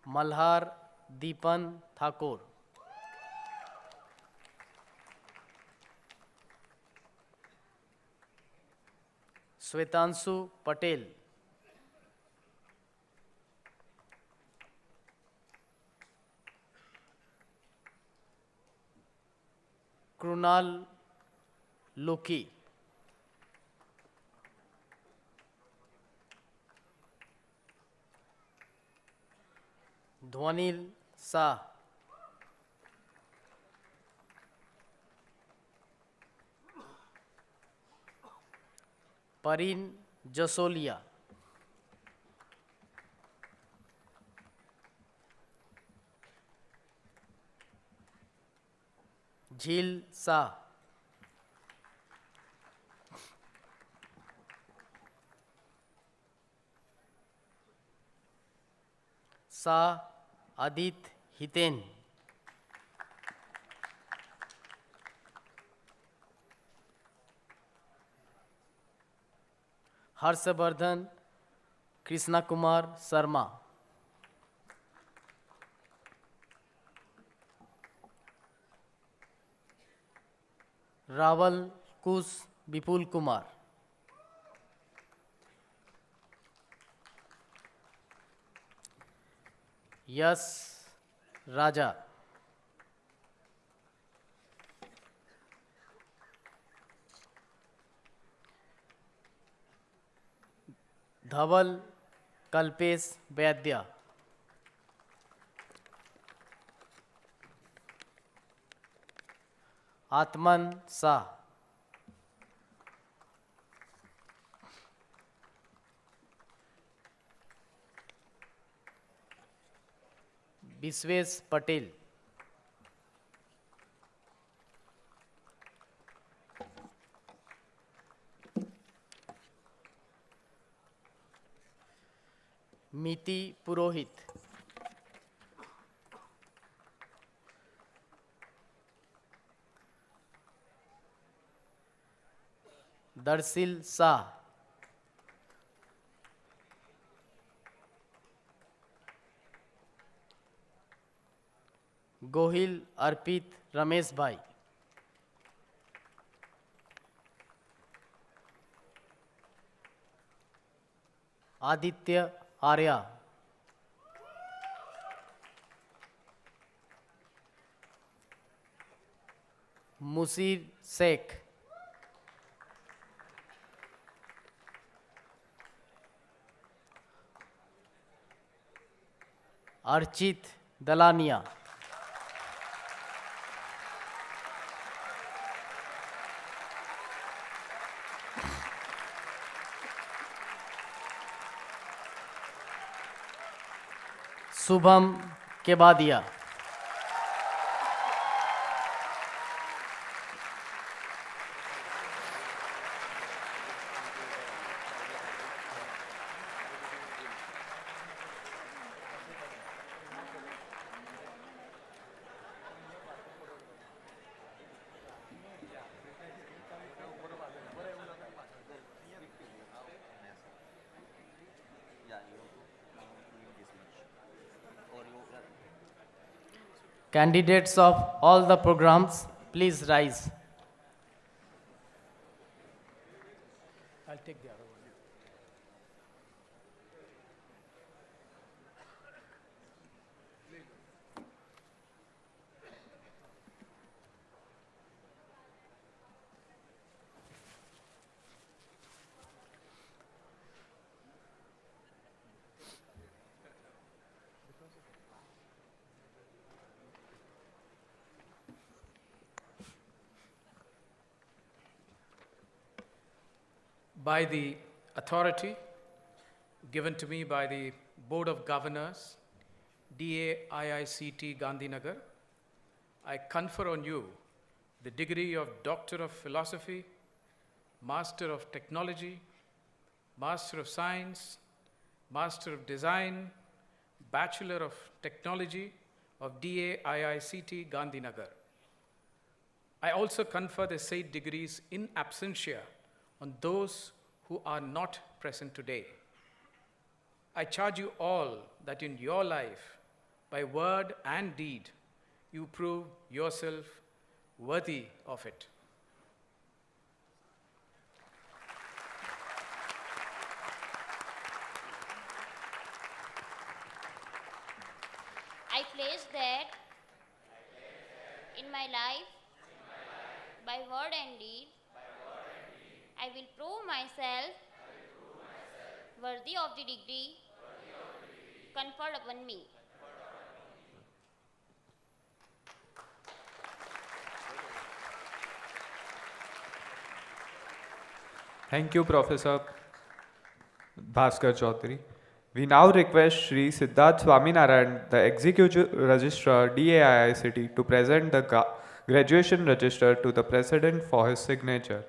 मल्हार दीपन ठाकुर, श्वेतांशु पटेल, कृणाल लोकी, ध्वनिल शाह, परीन जसोलिया, झील शाह, शाह आदित्य हितेन, हर्षवर्धन कृष्णा कुमार शर्मा, रावल कुश विपुल कुमार, यश राजा, धवल कल्पेश वैद्य, आत्मन शाह, विश्वेश पटेल, मिति पुरोहित, दर्शिल शाह, गोहिल अर्पित रमेश भाई, Aditya Arya, मुसीर Sheikh, Archit दलानिया, Shubham केबादिया, candidates of all the programs, please rise. I'll take the other one. By the authority given to me by the Board of Governors, DAIICT Gandhinagar, I confer on you the degree of Doctor of Philosophy, Master of Technology, Master of Science, Master of Design, Bachelor of Technology of DAIICT Gandhinagar. I also confer the said degrees in absentia on those who are not present today. I charge you all that in your life, by word and deed, you prove yourself worthy of it. I pledge that in my life, by word and deed, I will prove myself worthy of the degree conferred upon me. Thank you, Professor Bhaskar Chaudhary. We now request Shri Siddharth Swaminarayan, the Executive Registrar DAIICT, to present the graduation register to the President for his signature.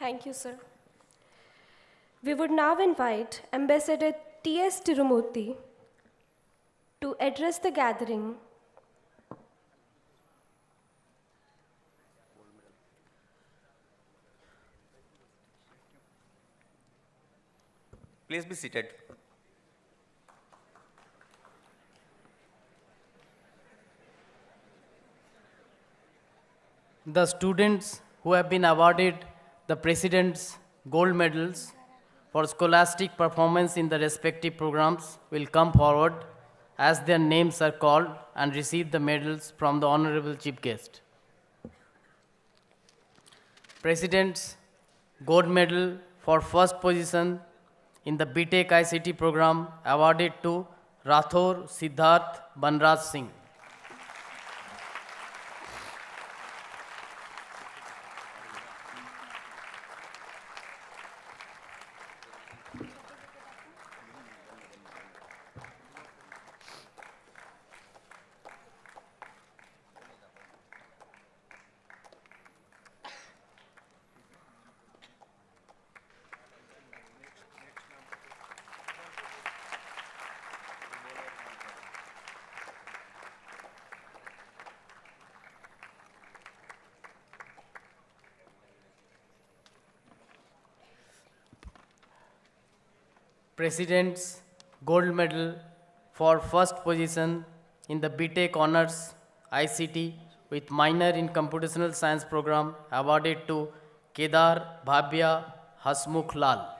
Thank you, sir. We would now invite Ambassador T.S. Tirumurthy to address the gathering. Please be seated. The students who have been awarded the President's gold medals for scholastic performance in the respective programs will come forward as their names are called and receive the medals from the Honorable Chief Guest. President's gold medal for first position in the BTech ICT program awarded to Rathore Siddharth Banraj Singh. President's gold medal for first position in the BTech Honors ICT with minor in computational science program awarded to Kedar Bhabya Hasmukh Lal.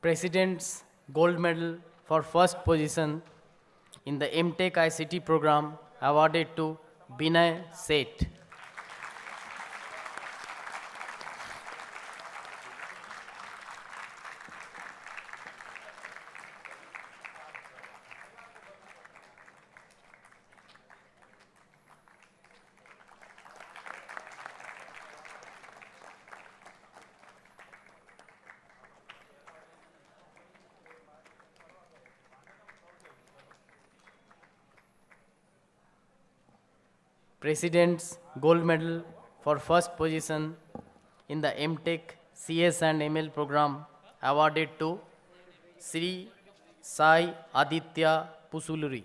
President's gold medal for first position in the MTech ICT program awarded to Binay Seth. President's gold medal for first position in the MTech CS and ML program awarded to Sri Sai Aditya Pusuluri.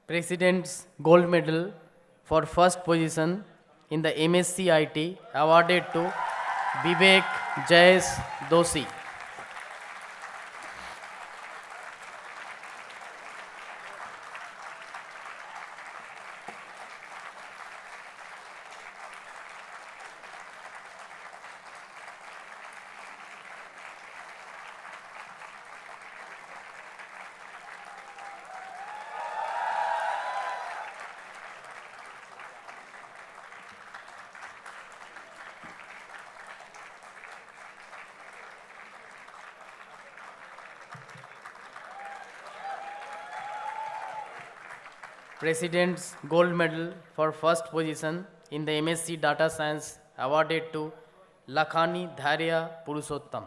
President's gold medal for first position in the MSc IT awarded to Vivek Jayesh Doshi. President's Gold Medal for first position in the MSc Data Science awarded to Lakhani Dharya Purushottam.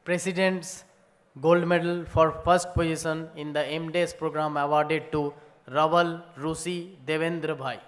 President's Gold Medal for first position in the MDes program awarded to Rawal Rusi Devendra Bhai.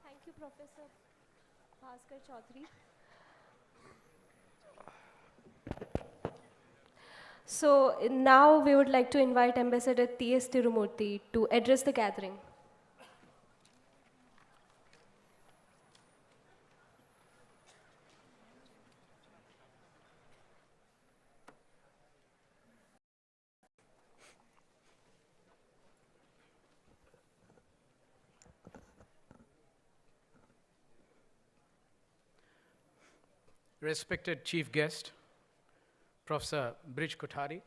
Thank you, Professor Bhaskar Chaudhary. So now we would like to invite Ambassador T.S. Tirumurthy to address the gathering. Respected Chief Guest, Professor Brij Kothari,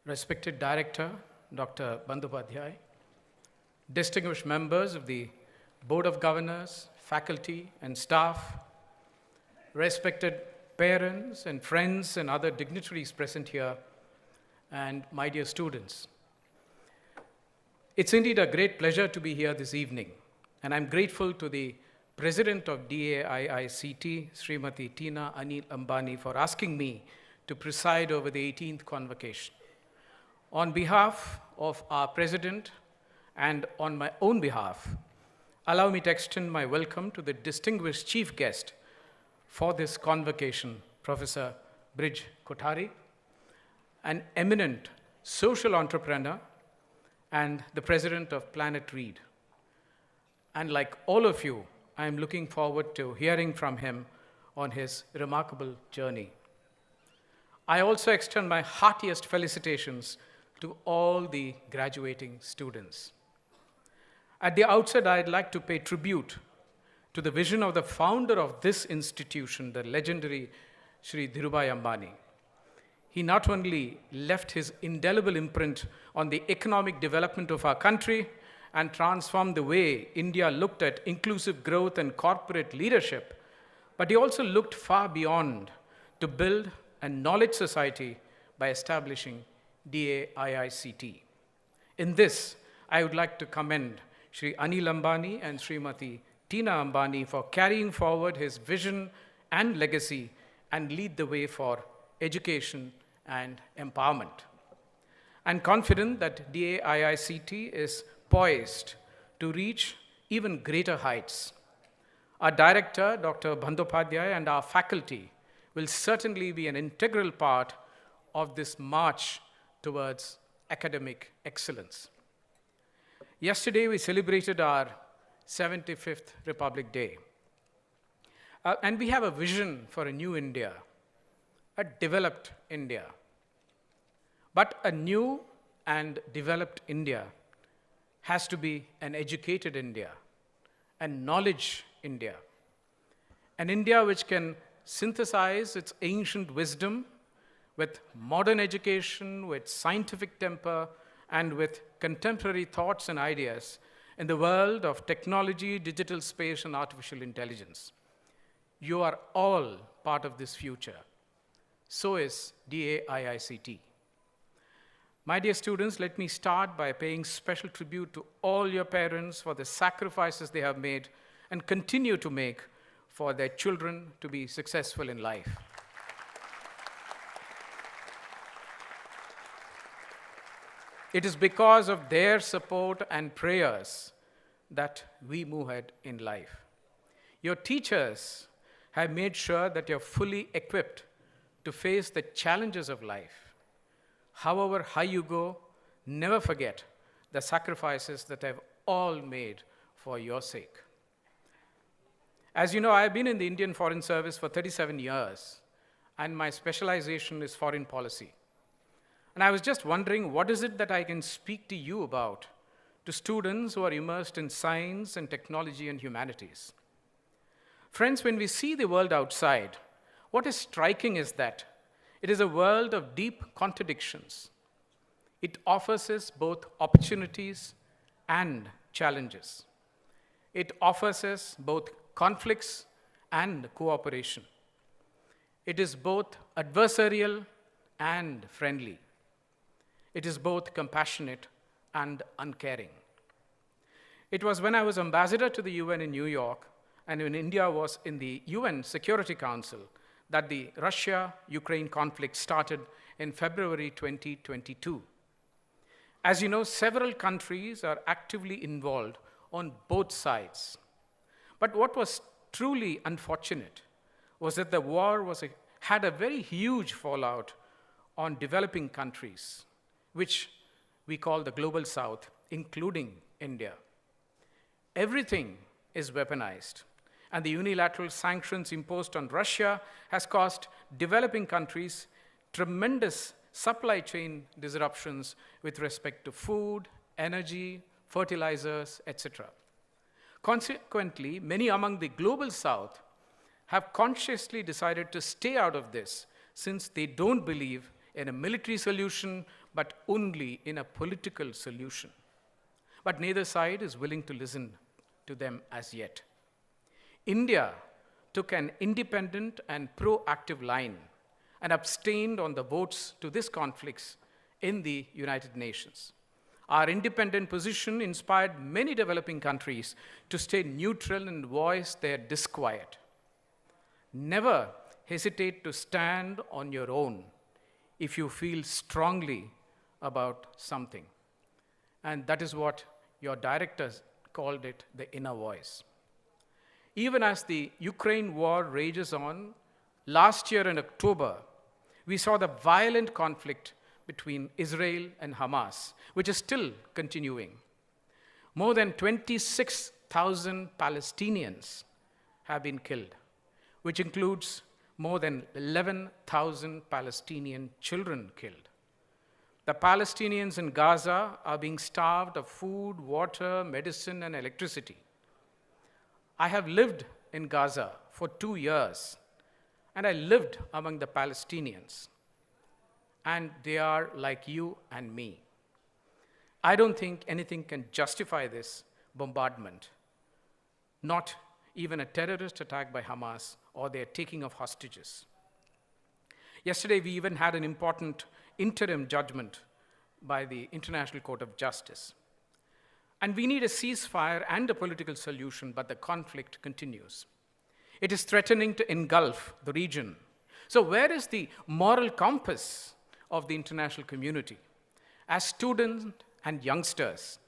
respected Director, Dr. Bandyopadhyay, distinguished members of the Board of Governors, faculty and staff, respected parents and friends and other dignitaries present here, and my dear students. It's indeed a great pleasure to be here this evening, and I'm grateful to the President of DAIICT, Srimati Tina Anil Ambani, for asking me to preside over the 18th Convocation. On behalf of our President and on my own behalf, allow me to extend my welcome to the distinguished chief guest for this convocation, Professor Brij Kothari, an eminent social entrepreneur and the president of Planet Read. And like all of you, I am looking forward to hearing from him on his remarkable journey. I also extend my heartiest felicitations to all the graduating students. At the outset, I'd like to pay tribute to the vision of the founder of this institution, the legendary Shri Dhirubhai Ambani. He not only left his indelible imprint on the economic development of our country and transformed the way India looked at inclusive growth and corporate leadership, but he also looked far beyond to build a knowledge society by establishing DAIICT. In this, I would like to commend Shri Anil Ambani and Srimati Tina Ambani for carrying forward his vision and legacy and lead the way for education and empowerment. I'm confident that DAIICT is poised to reach even greater heights. Our director, Dr. Bandyopadhyay, and our faculty will certainly be an integral part of this march towards academic excellence. Yesterday, we celebrated our 75th Republic Day. And we have a vision for a new India, a developed India. But a new and developed India has to be an educated India, a knowledge India, an India which can synthesize its ancient wisdom with modern education, with scientific temper, and with contemporary thoughts and ideas, in the world of technology, digital space, and artificial intelligence. You are all part of this future. So is DAIICT. My dear students, let me start by paying special tribute to all your parents for the sacrifices they have made and continue to make for their children to be successful in life. It is because of their support and prayers that we move ahead in life. Your teachers have made sure that you're fully equipped to face the challenges of life. However high you go, never forget the sacrifices that I've all made for your sake. As you know, I've been in the Indian Foreign Service for 37 years, and my specialization is foreign policy. And I was just wondering, what is it that I can speak to you about, to students who are immersed in science and technology and humanities? Friends, when we see the world outside, what is striking is that it is a world of deep contradictions. It offers us both opportunities and challenges. It offers us both conflicts and cooperation. It is both adversarial and friendly. It is both compassionate and uncaring. It was when I was ambassador to the UN in New York and when India was in the UN Security Council that the Russia-Ukraine conflict started in February 2022. As you know, several countries are actively involved on both sides. But what was truly unfortunate was that the war had a very huge fallout on developing countries, which we call the Global South, including India. Everything is weaponized, and the unilateral sanctions imposed on Russia has caused developing countries tremendous supply chain disruptions with respect to food, energy, fertilizers, etc. Consequently, many among the Global South have consciously decided to stay out of this since they don't believe in a military solution, but only in a political solution. But neither side is willing to listen to them as yet. India took an independent and proactive line and abstained on the votes to this conflict in the United Nations. Our independent position inspired many developing countries to stay neutral and voice their disquiet. Never hesitate to stand on your own if you feel strongly about something. And that is what your directors called it, the inner voice. Even as the Ukraine war rages on, last year in October, we saw the violent conflict between Israel and Hamas, which is still continuing. More than 26,000 Palestinians have been killed, which includes more than 11,000 Palestinian children killed. The Palestinians in Gaza are being starved of food, water, medicine, and electricity. I have lived in Gaza for 2 years, and I lived among the Palestinians. And they are like you and me. I don't think anything can justify this bombardment, not even a terrorist attack by Hamas or their taking of hostages. Yesterday, we even had an important interim judgment by the International Court of Justice. And we need a ceasefire and a political solution, but the conflict continues. It is threatening to engulf the region. So where is the moral compass of the international community? As students and youngsters,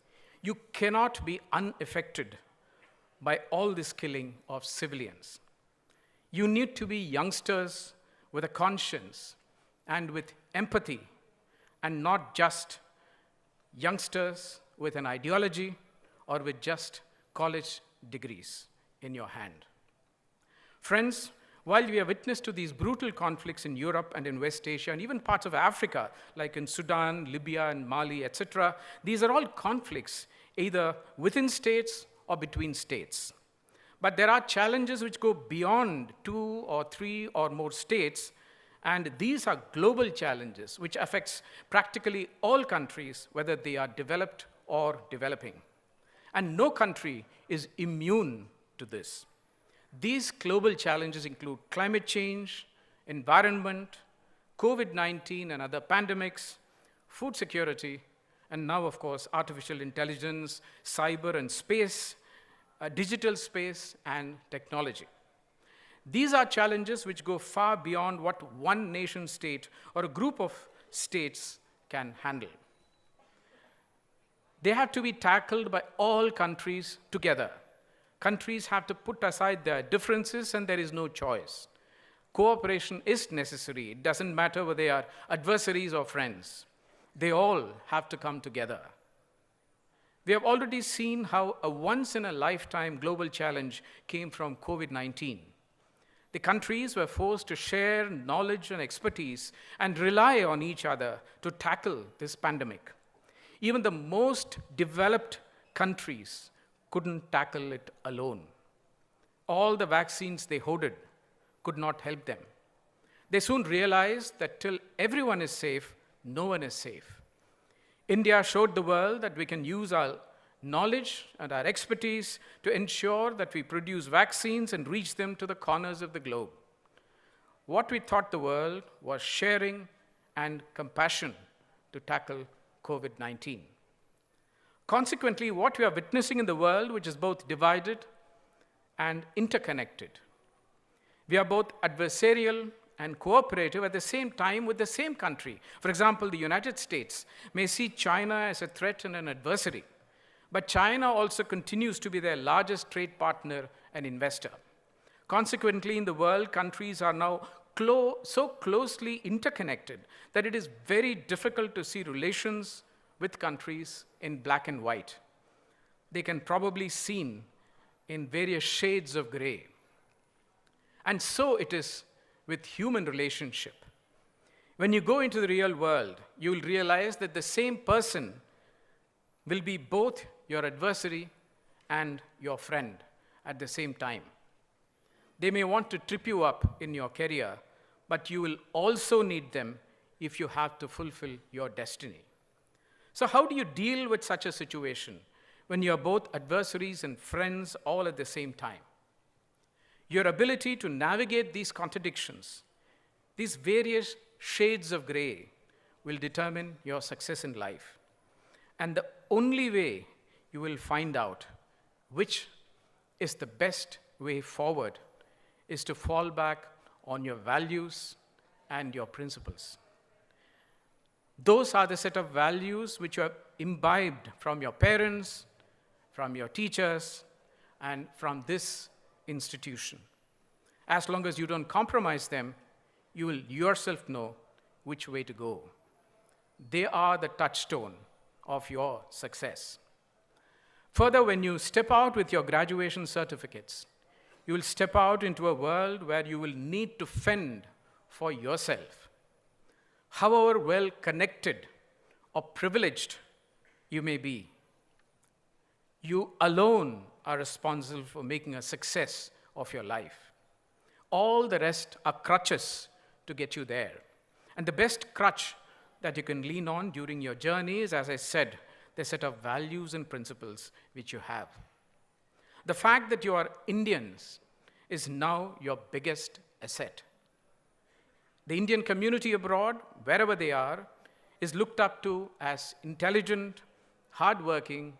you cannot be unaffected by all this killing of civilians. You need to be youngsters with a conscience and with empathy, and not just youngsters with an ideology or with just college degrees in your hand. Friends, while we are witness to these brutal conflicts in Europe and in West Asia and even parts of Africa, like in Sudan, Libya, and Mali, etc., these are all conflicts either within states or between states. But there are challenges which go beyond 2 or 3 or more states, and these are global challenges which affects practically all countries, whether they are developed or developing. And no country is immune to this. These global challenges include climate change, environment, COVID-19 and other pandemics, food security, and now, of course, artificial intelligence, cyber and space, digital space, and technology. These are challenges which go far beyond what one nation state or a group of states can handle. They have to be tackled by all countries together. Countries have to put aside their differences, and there is no choice. Cooperation is necessary. It doesn't matter whether they are adversaries or friends. They all have to come together. We have already seen how a once-in-a-lifetime global challenge came from COVID-19. The countries were forced to share knowledge and expertise and rely on each other to tackle this pandemic. Even the most developed countries couldn't tackle it alone. All the vaccines they hoarded could not help them. They soon realized that till everyone is safe, no one is safe. India showed the world that we can use our knowledge and our expertise to ensure that we produce vaccines and reach them to the corners of the globe. What we taught the world was sharing and compassion to tackle COVID-19. Consequently, what we are witnessing in the world, which is both divided and interconnected, we are both adversarial and cooperative at the same time with the same country. For example, the United States may see China as a threat and an adversary, but China also continues to be their largest trade partner and investor. Consequently, in the world, countries are now so closely interconnected that it is very difficult to see relations with countries in black and white. They can probably be seen in various shades of gray. And so it is with human relationship. When you go into the real world, you will realize that the same person will be both your adversary and your friend at the same time. They may want to trip you up in your career, but you will also need them if you have to fulfill your destiny. So how do you deal with such a situation when you are both adversaries and friends all at the same time? Your ability to navigate these contradictions, these various shades of gray, will determine your success in life. And the only way you will find out which is the best way forward is to fall back on your values and your principles. Those are the set of values which you have imbibed from your parents, from your teachers, and from this institution. As long as you don't compromise them, you will yourself know which way to go. They are the touchstone of your success. Further, when you step out with your graduation certificates, you will step out into a world where you will need to fend for yourself. However well connected or privileged you may be, you alone are responsible for making a success of your life. All the rest are crutches to get you there. And the best crutch that you can lean on during your journey is, as I said, the set of values and principles which you have. The fact that you are Indians is now your biggest asset. The Indian community abroad, wherever they are, is looked up to as intelligent, hardworking,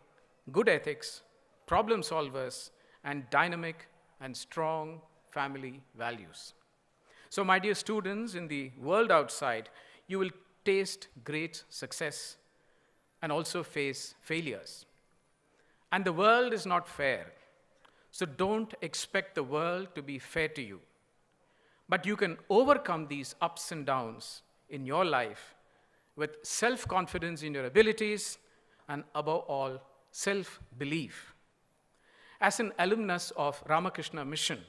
good ethics, problem solvers, and dynamic and strong family values. So, my dear students, in the world outside, you will taste great success and also face failures. And the world is not fair. So don't expect the world to be fair to you. But you can overcome these ups and downs in your life with self-confidence in your abilities and, above all, self-belief. As an alumnus of Ramakrishna Mission,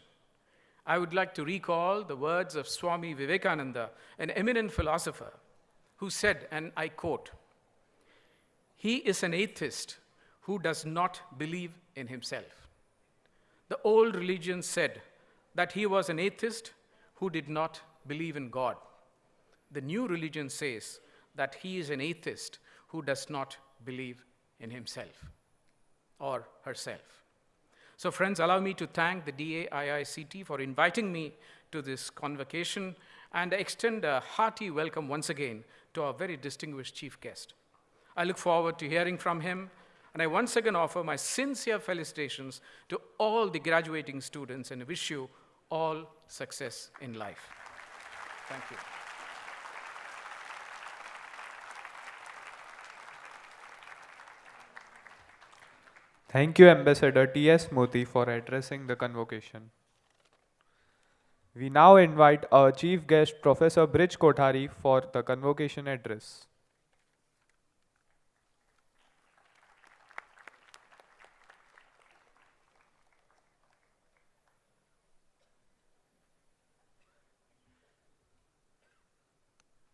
I would like to recall the words of Swami Vivekananda, an eminent philosopher, who said, and I quote, "He is an atheist who does not believe in himself." The old religion said that he was an atheist who did not believe in God. The new religion says that he is an atheist who does not believe in himself. or herself. So friends, allow me to thank the DAIICT for inviting me to this convocation and extend a hearty welcome once again to our very distinguished chief guest. I look forward to hearing from him, and I once again offer my sincere felicitations to all the graduating students and wish you all success in life. Thank you. Thank you, Ambassador T.S. Moti, for addressing the convocation. We now invite our chief guest, Professor Brij Kothari, for the convocation address.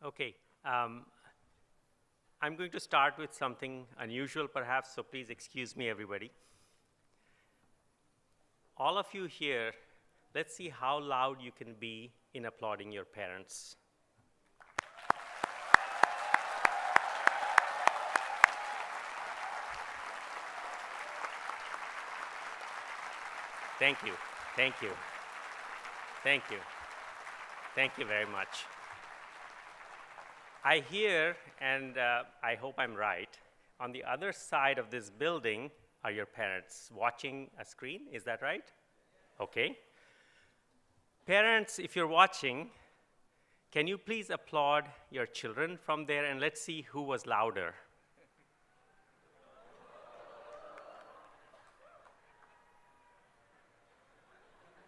Okay. I'm going to start with something unusual perhaps, so please excuse me, everybody. All of you here, let's see how loud you can be in applauding your parents. Thank you, thank you, thank you, thank you very much. I hear, and I hope I'm right, on the other side of this building are your parents watching a screen, is that right? Okay. Parents, if you're watching, can you please applaud your children from there, and let's see who was louder.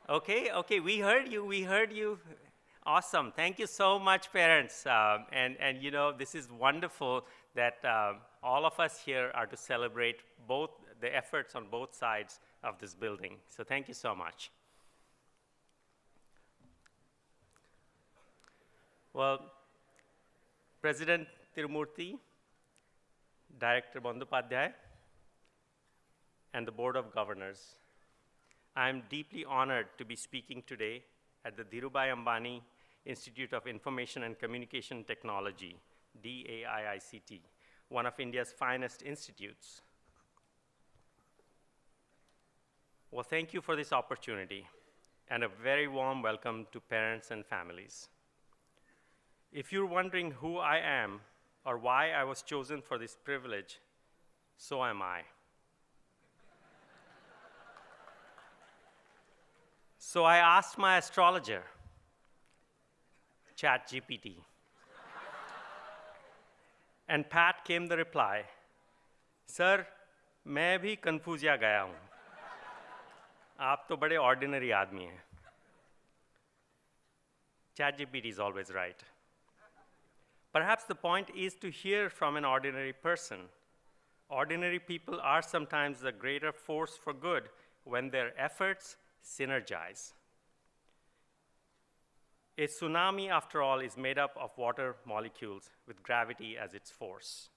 Okay, okay, we heard you, we heard you. Awesome, thank you so much, parents. And you know, this is wonderful that all of us here are to celebrate both the efforts on both sides of this building. So thank you so much. Well, President Tirumurthy, Director Bandyopadhyay, and the Board of Governors, I am deeply honored to be speaking today at the Dhirubhai Ambani Institute of Information and Communication Technology, DAIICT, one of India's finest institutes. Well, thank you for this opportunity, and a very warm welcome to parents and families. If you're wondering who I am or why I was chosen for this privilege, so am I. So I asked my astrologer, ChatGPT, and Pat came the reply, "Sir, मैं भी कंफ्यूजिया गया हूँ. आप तो बड़े ordinary आदमी हैं." ChatGPT is always right. Perhaps the point is to hear from an ordinary person. Ordinary people are sometimes the greater force for good when their efforts synergize. A tsunami, after all, is made up of water molecules with gravity as its force.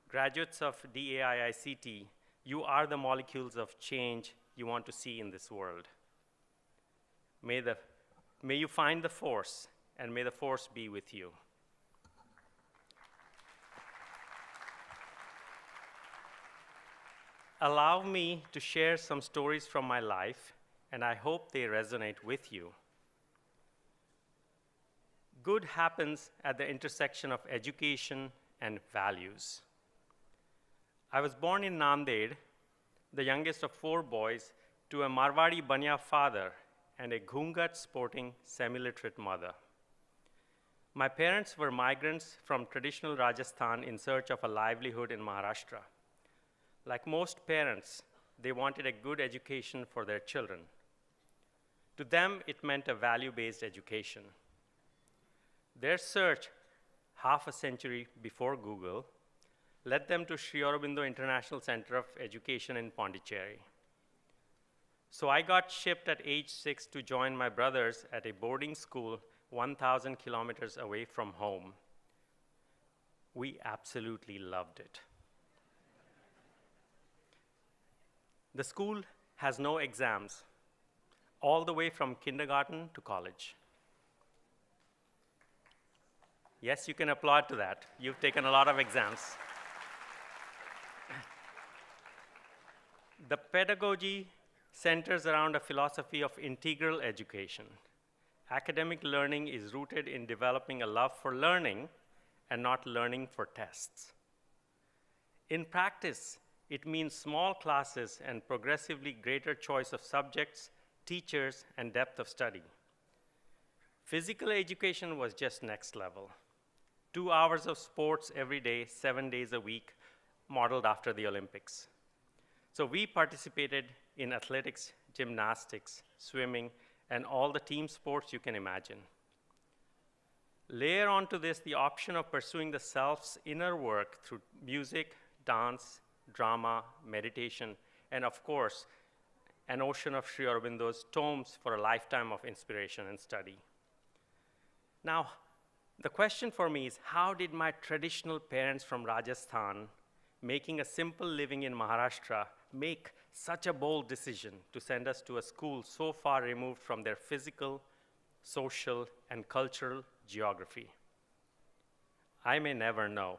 Graduates of DAIICT, you are the molecules of change you want to see in this world. May you find the force, and may the force be with you. Allow me to share some stories from my life, and I hope they resonate with you. Good happens at the intersection of education and values. I was born in Nanded, the youngest of 4 boys, to a Marwadi Banya father and a ghungat-sporting semi-literate mother. My parents were migrants from traditional Rajasthan in search of a livelihood in Maharashtra. Like most parents, they wanted a good education for their children. To them, it meant a value-based education. Their search, half a century before Google, led them to Sri Aurobindo International Center of Education in Pondicherry. So I got shipped at age 6 to join my brothers at a boarding school 1,000 kilometers away from home. We absolutely loved it. The school has no exams, all the way from kindergarten to college. Yes, you can applaud to that. You've taken a lot of exams. The pedagogy centers around a philosophy of integral education. Academic learning is rooted in developing a love for learning and not learning for tests. In practice, it means small classes and progressively greater choice of subjects, teachers, and depth of study. Physical education was just next level. 2 hours of sports every day, 7 days a week, modeled after the Olympics. So we participated in athletics, gymnastics, swimming, and all the team sports you can imagine. Layer onto this the option of pursuing the self's inner work through music, dance, drama, meditation, and of course, an ocean of Sri Aurobindo's tomes for a lifetime of inspiration and study. Now, the question for me is, how did my traditional parents from Rajasthan, making a simple living in Maharashtra, make such a bold decision to send us to a school so far removed from their physical, social, and cultural geography? I may never know.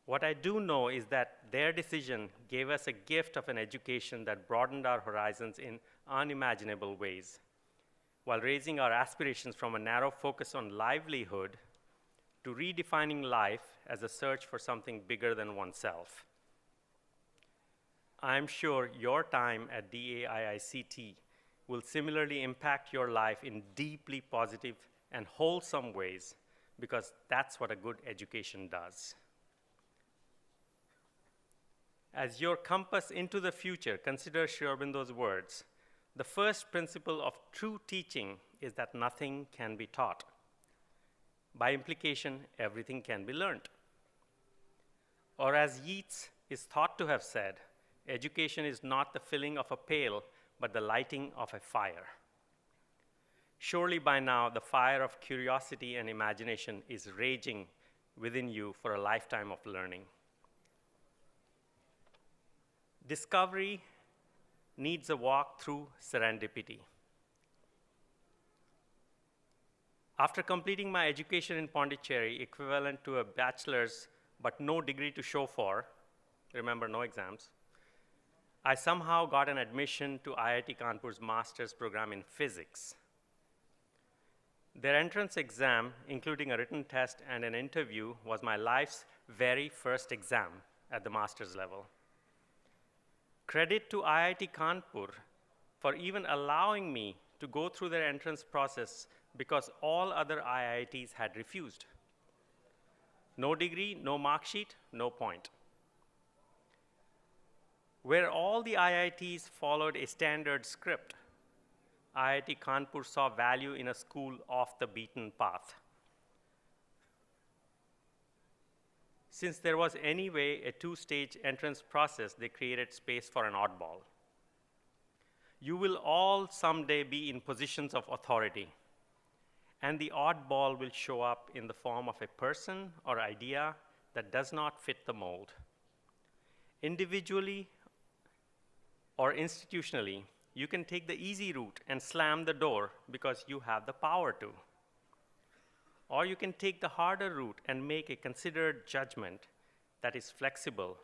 What I do know is that their decision gave us a gift of an education that broadened our horizons in unimaginable ways, while raising our aspirations from a narrow focus on livelihood to redefining life as a search for something bigger than oneself. I'm sure your time at DAIICT will similarly impact your life in deeply positive and wholesome ways, because that's what a good education does. As your compass into the future, consider Sri Aurobindo's words. The first principle of true teaching is that nothing can be taught. By implication, everything can be learned. Or as Yeats is thought to have said, education is not the filling of a pail, but the lighting of a fire. Surely by now, the fire of curiosity and imagination is raging within you for a lifetime of learning. Discovery needs a walk through serendipity. After completing my education in Pondicherry, equivalent to a bachelor's but no degree to show for, remember, no exams, I somehow got an admission to IIT Kanpur's master's program in physics. Their entrance exam, including a written test and an interview, was my life's very first exam at the master's level. Credit to IIT Kanpur for even allowing me to go through their entrance process, because all other IITs had refused. No degree, no mark sheet, no point. Where all the IITs followed a standard script, IIT Kanpur saw value in a school off the beaten path. Since there was anyway a two-stage entrance process, they created space for an oddball. You will all someday be in positions of authority, and the oddball will show up in the form of a person or idea that does not fit the mold. Individually or institutionally, you can take the easy route and slam the door because you have the power to. Or you can take the harder route and make a considered judgment that is flexible,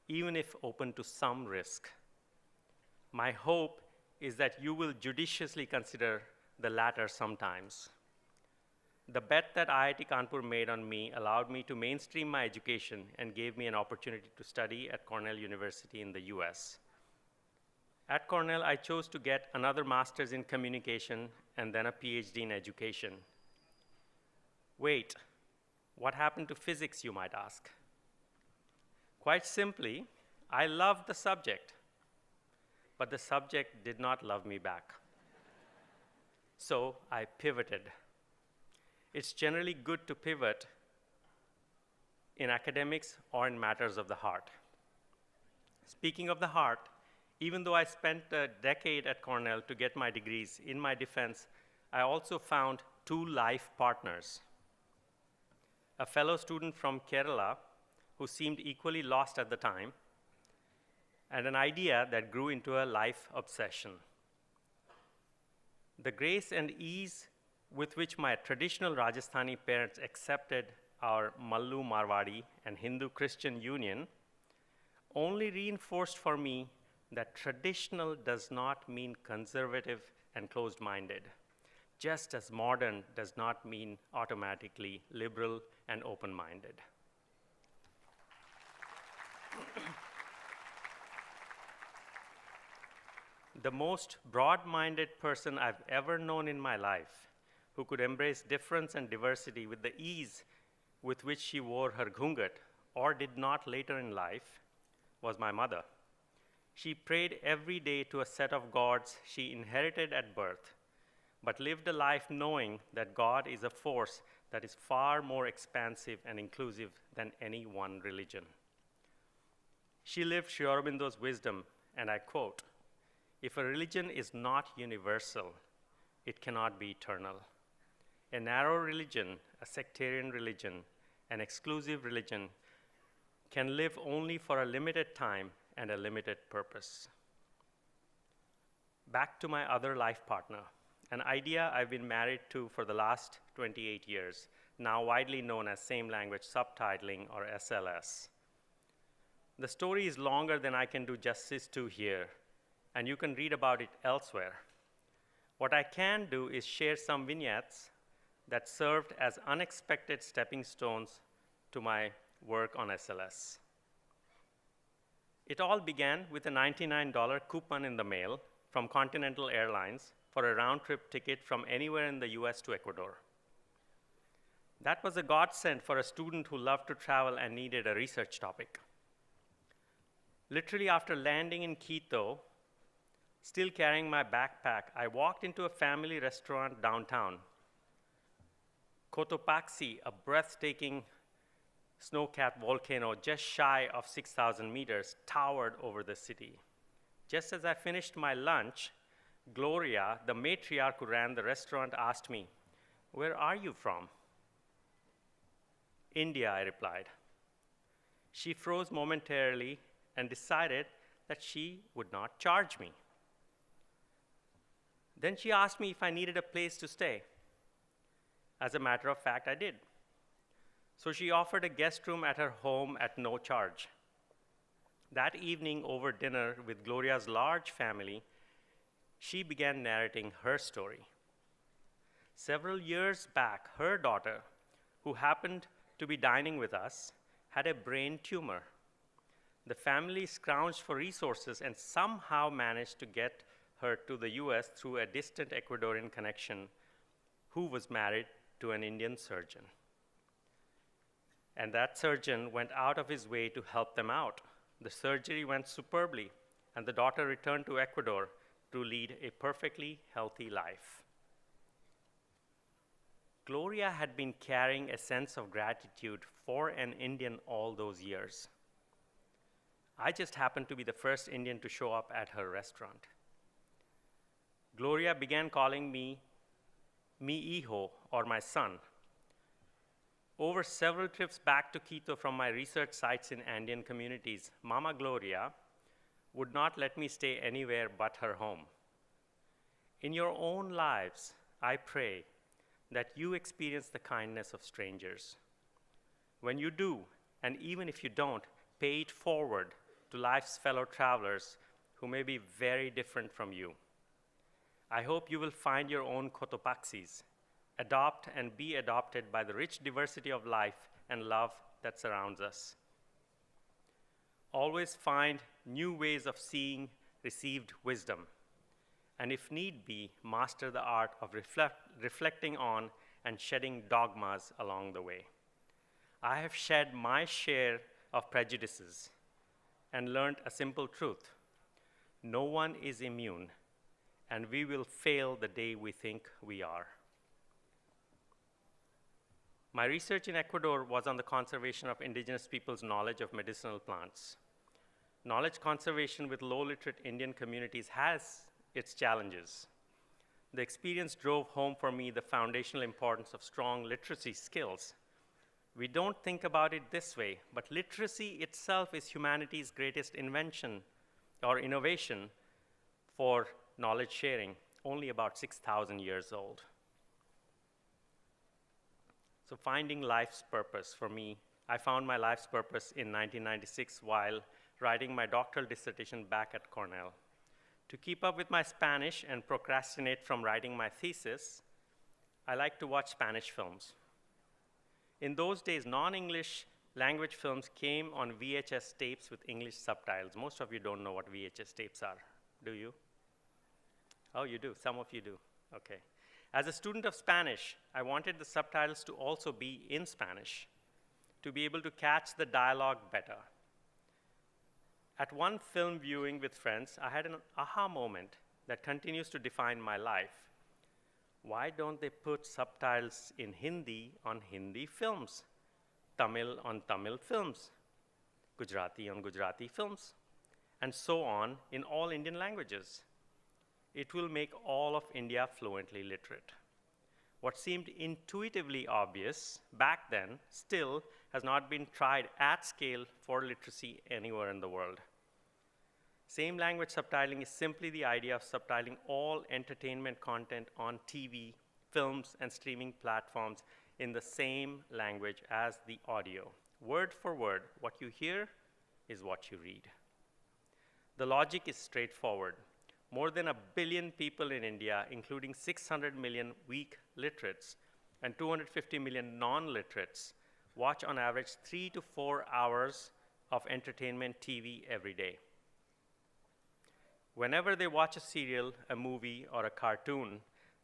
even if open to some risk. My hope is that you will judiciously consider the latter sometimes. The bet that IIT Kanpur made on me allowed me to mainstream my education and gave me an opportunity to study at Cornell University in the US. At Cornell, I chose to get another master's in communication and then a PhD in education. Wait, what happened to physics, you might ask? Quite simply, I loved the subject, but the subject did not love me back. So I pivoted. It's generally good to pivot in academics or in matters of the heart. Speaking of the heart, even though I spent a decade at Cornell to get my degrees, in my defense, I also found 2 life partners. A fellow student from Kerala who seemed equally lost at the time, and an idea that grew into a life obsession. The grace and ease with which my traditional Rajasthani parents accepted our Mallu Marwadi and Hindu-Christian union only reinforced for me that traditional does not mean conservative and closed-minded, just as modern does not mean automatically liberal and open-minded. The most broad-minded person I've ever known in my life, who could embrace difference and diversity with the ease with which she wore her ghungat, or did not later in life, was my mother. She prayed every day to a set of gods she inherited at birth, but lived a life knowing that God is a force that is far more expansive and inclusive than any one religion. She lived Sri Aurobindo's wisdom, and I quote, "If a religion is not universal, it cannot be eternal. A narrow religion, a sectarian religion, an exclusive religion can live only for a limited time and a limited purpose." Back to my other life partner, an idea I've been married to for the last 28 years, now widely known as same language subtitling, or SLS. The story is longer than I can do justice to here, and you can read about it elsewhere. What I can do is share some vignettes that served as unexpected stepping stones to my work on SLS. It all began with a $99 coupon in the mail from Continental Airlines for a round-trip ticket from anywhere in the US to Ecuador. That was a godsend for a student who loved to travel and needed a research topic. Literally after landing in Quito, still carrying my backpack, I walked into a family restaurant downtown. Cotopaxi, a breathtaking snow-capped volcano just shy of 6,000 meters, towered over the city. Just as I finished my lunch, Gloria, the matriarch who ran the restaurant, asked me, "Where are you from?" "India," I replied. She froze momentarily and decided that she would not charge me. Then she asked me if I needed a place to stay. As a matter of fact, I did. So she offered a guest room at her home at no charge. That evening, over dinner with Gloria's large family, she began narrating her story. Several years back, her daughter, who happened to be dining with us, had a brain tumor. The family scrounged for resources and somehow managed to get her to the US through a distant Ecuadorian connection who was married to an Indian surgeon. And that surgeon went out of his way to help them out. The surgery went superbly, and the daughter returned to Ecuador to lead a perfectly healthy life. Gloria had been carrying a sense of gratitude for an Indian all those years. I just happened to be the first Indian to show up at her restaurant. Gloria began calling me mi hijo, or my son. Over several trips back to Quito from my research sites in Andean communities, Mama Gloria would not let me stay anywhere but her home. In your own lives, I pray that you experience the kindness of strangers. When you do, and even if you don't, pay it forward to life's fellow travelers who may be very different from you. I hope you will find your own Cotopaxis, adopt and be adopted by the rich diversity of life and love that surrounds us. Always find new ways of seeing received wisdom, and if need be, master the art of reflecting on and shedding dogmas along the way. I have shed my share of prejudices and learned a simple truth. No one is immune, and we will fail the day we think we are. My research in Ecuador was on the conservation of indigenous people's knowledge of medicinal plants. Knowledge conservation with low-literate Indian communities has its challenges. The experience drove home for me the foundational importance of strong literacy skills. We don't think about it this way, but literacy itself is humanity's greatest invention or innovation for knowledge sharing, only about 6,000 years old. So finding life's purpose for me, I found my life's purpose in 1996 while writing my doctoral dissertation back at Cornell. To keep up with my Spanish and procrastinate from writing my thesis, I like to watch Spanish films. In those days, non-English language films came on VHS tapes with English subtitles. Most of you don't know what VHS tapes are, do you? Oh, you do, some of you do, okay. As a student of Spanish, I wanted the subtitles to also be in Spanish, to be able to catch the dialogue better. At one film viewing with friends, I had an aha moment that continues to define my life. Why don't they put subtitles in Hindi on Hindi films, Tamil on Tamil films, Gujarati on Gujarati films, and so on in all Indian languages? It will make all of India fluently literate. What seemed intuitively obvious back then still has not been tried at scale for literacy anywhere in the world. Same language subtitling is simply the idea of subtitling all entertainment content on TV, films, and streaming platforms in the same language as the audio. Word for word, what you hear is what you read. The logic is straightforward. More than 1 billion people in India, including 600 million weak literates and 250 million non-literates, watch on average 3 to 4 hours of entertainment TV every day. Whenever they watch a serial, a movie, or a cartoon,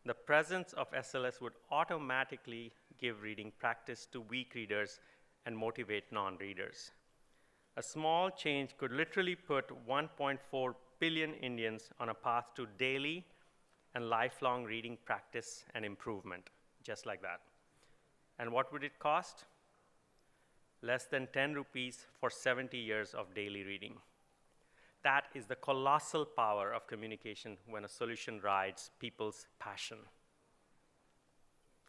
the presence of SLS would automatically give reading practice to weak readers and motivate non-readers. A small change could literally put 1.4 billion Indians on a path to daily and lifelong reading practice and improvement, just like that. And what would it cost? Less than 10 rupees for 70 years of daily reading. That is the colossal power of communication when a solution rides people's passion.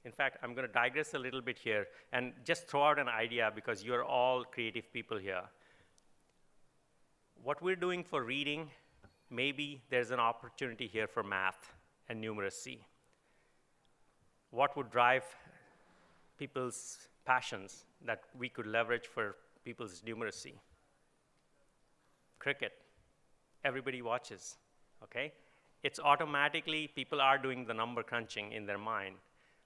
In fact, I'm going to digress a little bit here and just throw out an idea because you're all creative people here. What we're doing for reading, maybe there's an opportunity here for math and numeracy. What would drive people's passions that we could leverage for people's numeracy? Cricket. Everybody watches, okay? It's automatically, people are doing the number crunching in their mind.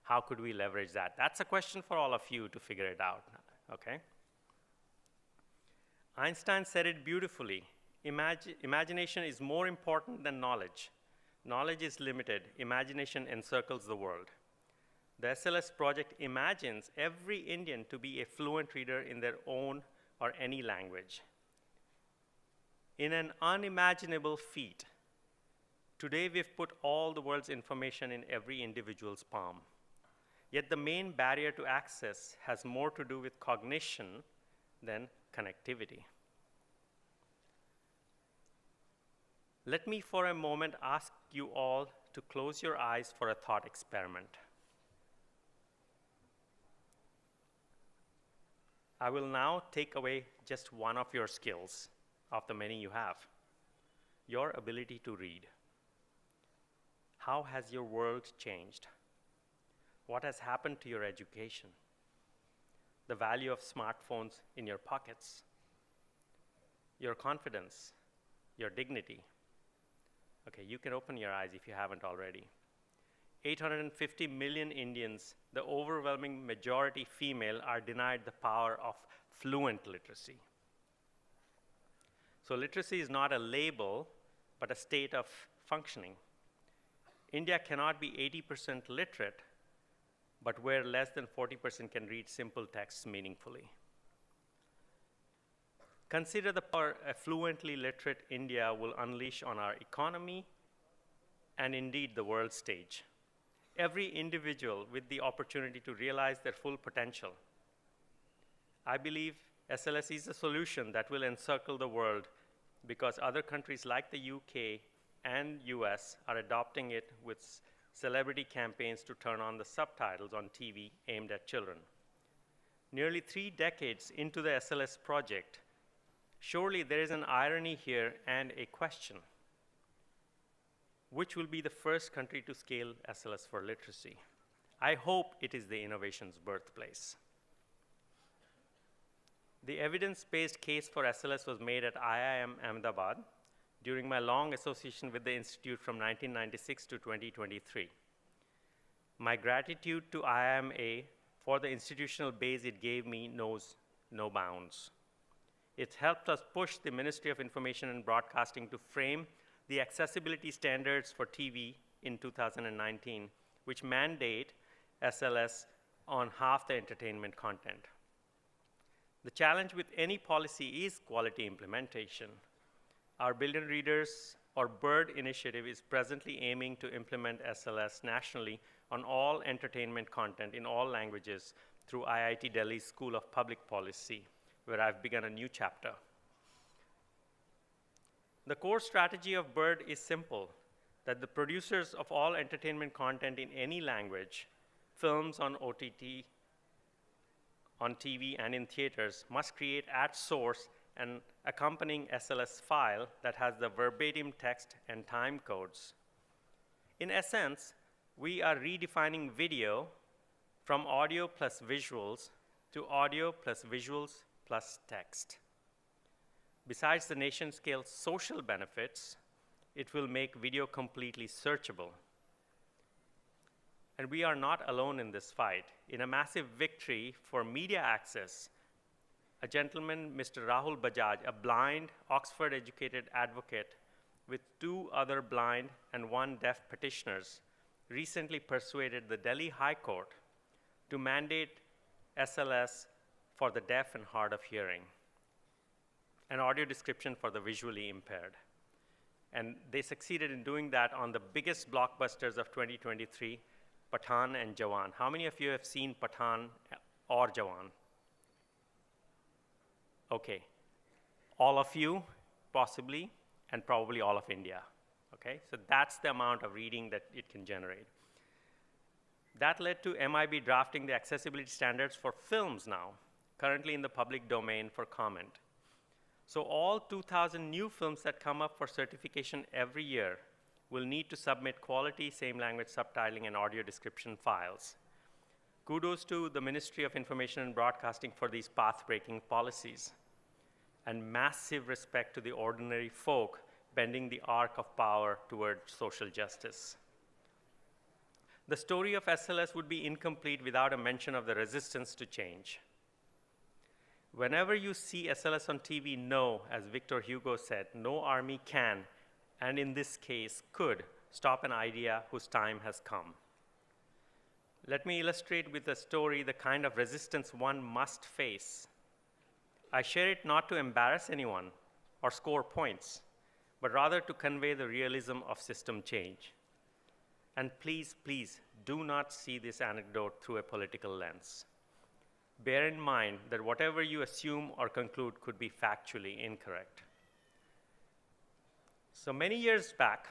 How could we leverage that? That's a question for all of you to figure it out, okay? Einstein said it beautifully. Imagination is more important than knowledge. Knowledge is limited. Imagination encircles the world. The SLS project imagines every Indian to be a fluent reader in their own or any language. In an unimaginable feat, today we've put all the world's information in every individual's palm. Yet the main barrier to access has more to do with cognition than connectivity. Let me for a moment ask you all to close your eyes for a thought experiment. I will now take away just one of your skills of the many you have, your ability to read. How has your world changed? What has happened to your education? The value of smartphones in your pockets, your confidence, your dignity. Okay, you can open your eyes if you haven't already. 850 million Indians, the overwhelming majority female, are denied the power of fluent literacy. So literacy is not a label, but a state of functioning. India cannot be 80% literate, but where less than 40% can read simple texts meaningfully. Consider the power a fluently literate India will unleash on our economy and indeed the world stage. Every individual with the opportunity to realize their full potential. I believe SLS is a solution that will encircle the world because other countries like the UK and US are adopting it with celebrity campaigns to turn on the subtitles on TV aimed at children. Nearly 3 decades into the SLS project, surely there is an irony here and a question. Which will be the first country to scale SLS for literacy? I hope it is the innovation's birthplace. The evidence-based case for SLS was made at IIM Ahmedabad during my long association with the Institute from 1996 to 2023. My gratitude to IIMA for the institutional base it gave me knows no bounds. It helped us push the Ministry of Information and Broadcasting to frame the accessibility standards for TV in 2019, which mandate SLS on half the entertainment content. The challenge with any policy is quality implementation. Our Billion Readers or BIRD initiative is presently aiming to implement SLS nationally on all entertainment content in all languages through IIT Delhi's School of Public Policy, where I've begun a new chapter. The core strategy of BIRD is simple, that the producers of all entertainment content in any language, films on OTT, on TV, and in theaters, must create at source an accompanying SLS file that has the verbatim text and time codes. In essence, we are redefining video from audio plus visuals to audio plus visuals plus text. Besides the nation-scale social benefits, it will make video completely searchable. And we are not alone in this fight. In a massive victory for media access, a gentleman, Mr. Rahul Bajaj, a blind, Oxford-educated advocate with 2 other blind and 1 deaf petitioners, recently persuaded the Delhi High Court to mandate SLS for the deaf and hard of hearing, an audio description for the visually impaired. And they succeeded in doing that on the biggest blockbusters of 2023, Pathan and Jawan. How many of you have seen Pathan or Jawan? Okay, all of you, possibly, and probably all of India. Okay, so that's the amount of reading that it can generate. That led to MIB drafting the accessibility standards for films now, currently in the public domain for comment. So all 2,000 new films that come up for certification every year will need to submit quality same language subtitling and audio description files. Kudos to the Ministry of Information and Broadcasting for these path-breaking policies, and massive respect to the ordinary folk bending the arc of power toward social justice. The story of SLS would be incomplete without a mention of the resistance to change. Whenever you see SLS on TV, know, as Victor Hugo said, no army can, and in this case could, stop an idea whose time has come. Let me illustrate with a story the kind of resistance one must face. I share it not to embarrass anyone or score points, but rather to convey the realism of system change. And please, please, do not see this anecdote through a political lens. Bear in mind that whatever you assume or conclude could be factually incorrect. So many years back,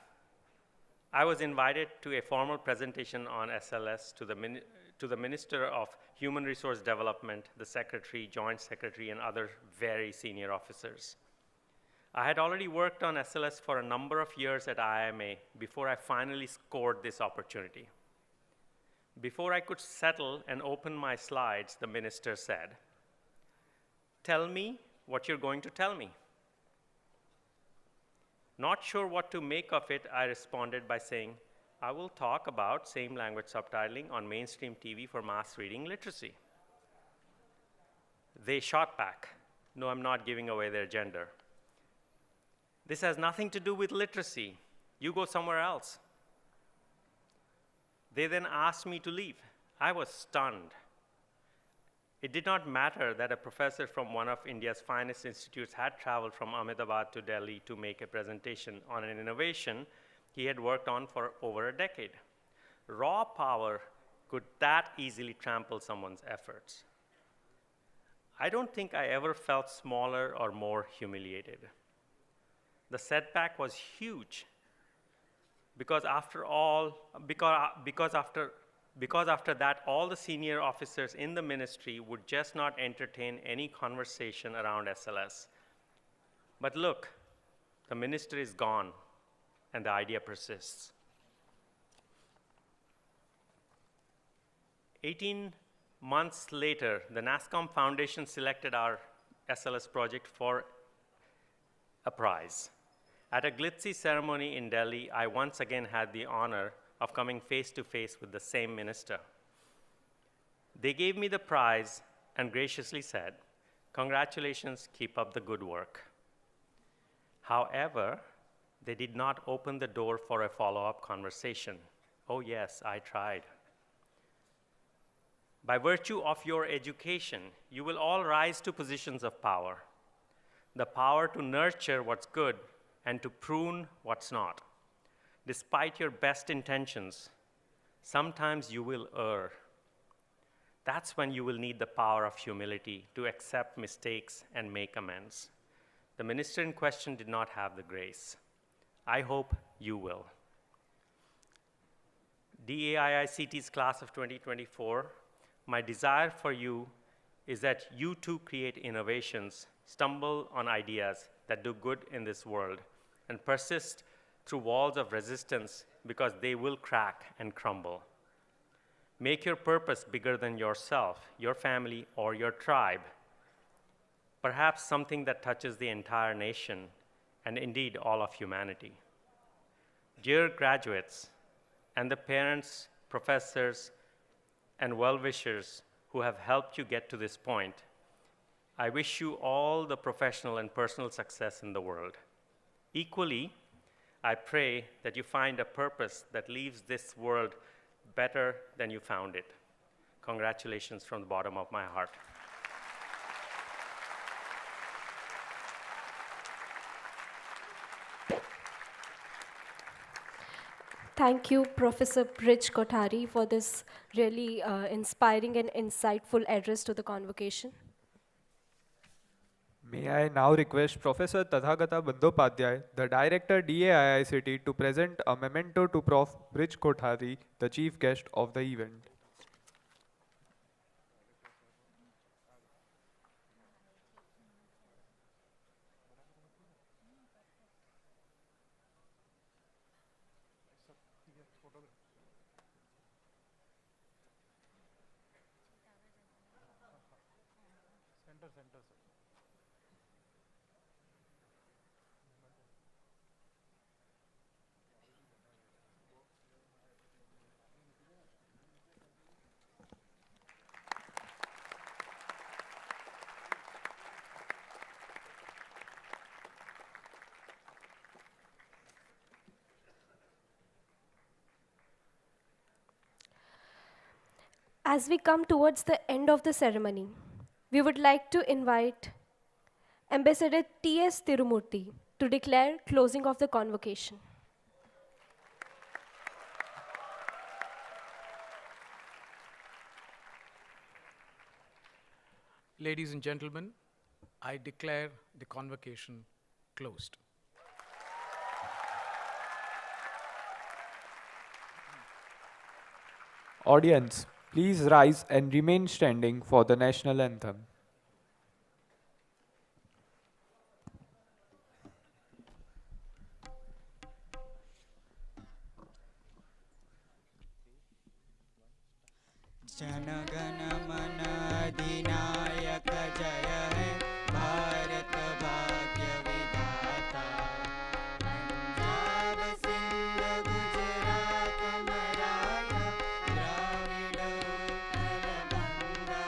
I was invited to a formal presentation on SLS to the Minister of Human Resource Development, the Secretary, Joint Secretary, and other very senior officers. I had already worked on SLS for a number of years at IIMA before I finally scored this opportunity. Before I could settle and open my slides, the minister said, "Tell me what you're going to tell me." Not sure what to make of it, I responded by saying, "I will talk about same language subtitling on mainstream TV for mass reading literacy." They shot back, "No, I'm not giving away their gender. This has nothing to do with literacy. You go somewhere else." They then asked me to leave. I was stunned. It did not matter that a professor from one of India's finest institutes had traveled from Ahmedabad to Delhi to make a presentation on an innovation he had worked on for over a decade. Raw power could that easily trample someone's efforts. I don't think I ever felt smaller or more humiliated. The setback was huge because after that, all the senior officers in the ministry would just not entertain any conversation around SLS. But look, the minister is gone, and the idea persists. 18 months later, the NASCOM Foundation selected our SLS project for a prize. At a glitzy ceremony in Delhi, I once again had the honor of coming face to face with the same minister. They gave me the prize and graciously said, "Congratulations, keep up the good work." However, they did not open the door for a follow-up conversation. Oh yes, I tried. By virtue of your education, you will all rise to positions of power. The power to nurture what's good and to prune what's not. Despite your best intentions, sometimes you will err. That's when you will need the power of humility to accept mistakes and make amends. The minister in question did not have the grace. I hope you will. DAIICT's class of 2024, my desire for you is that you too create innovations, stumble on ideas that do good in this world, and persist through walls of resistance because they will crack and crumble. Make your purpose bigger than yourself, your family, or your tribe. Perhaps something that touches the entire nation and indeed all of humanity. Dear graduates, and the parents, professors, and well-wishers who have helped you get to this point, I wish you all the professional and personal success in the world. Equally, I pray that you find a purpose that leaves this world better than you found it. Congratulations from the bottom of my heart. Thank you, Professor Brij Kothari, for this really inspiring and insightful address to the convocation. May I now request Professor Tathagata Bandyopadhyay, the Director DAIICT, to present a memento to Prof. Brij Kothari, the chief guest of the event. As we come towards the end of the ceremony, we would like to invite Ambassador T.S. Tirumurthy to declare closing of the convocation. Ladies and gentlemen, I declare the convocation closed. Audience, please rise and remain standing for the national anthem. जनगण मन अधिनायक जय हे भारत भाग्य विधाता पंजाब सिंध गुजरात मराठा द्राविड उत्कल बंगा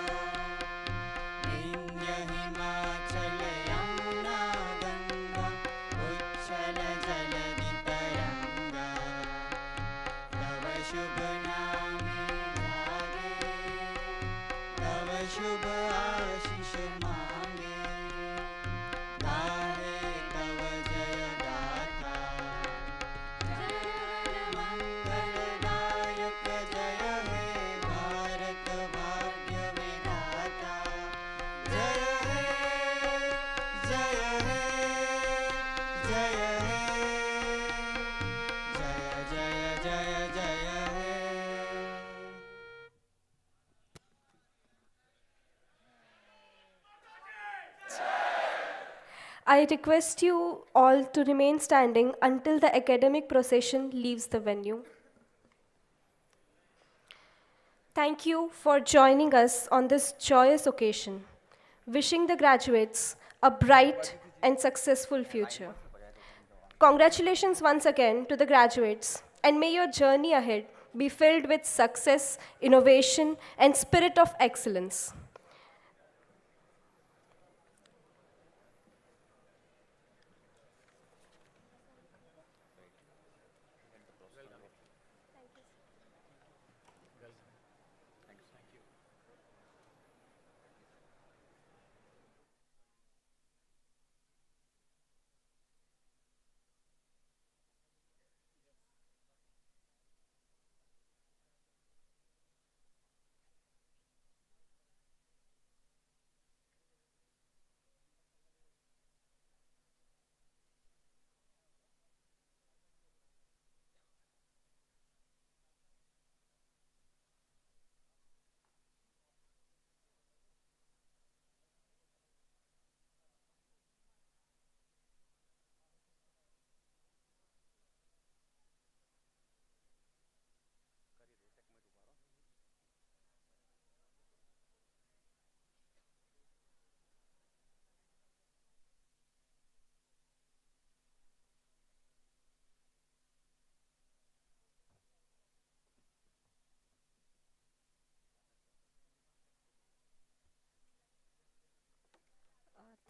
विंध्य हिमाचल यमुना गंगा उच्छल जलधि तरंगा तव शुभ नामे तव शुभ आशीष मांगे गाहे तव जय गाथा जय मंगलदायक जय हे भारत भाग्य विधाता जय हे जय हे जय हे जय जय जय जय हे I request you all to remain standing until the academic procession leaves the venue. Thank you for joining us on this joyous occasion. wishing the graduates a bright and successful future. Congratulations once again to the graduates, and may your journey ahead be filled with success, innovation, and spirit of excellence.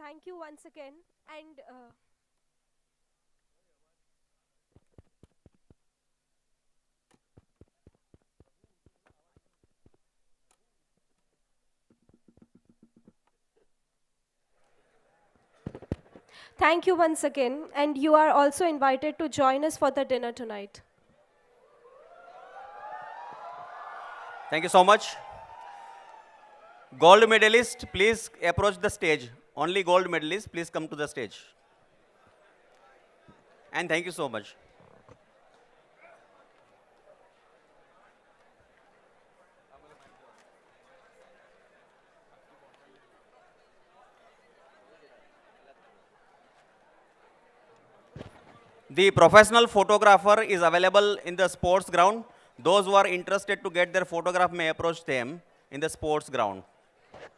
Thank you once again, and thank you once again, and you are also invited to join us for the dinner tonight. Thank you so much. Gold medalist, please approach the stage. Only gold medalists, please come to the stage. And thank you so much. The professional photographer is available in the sports ground. Those who are interested to get their photograph may approach them in the sports ground.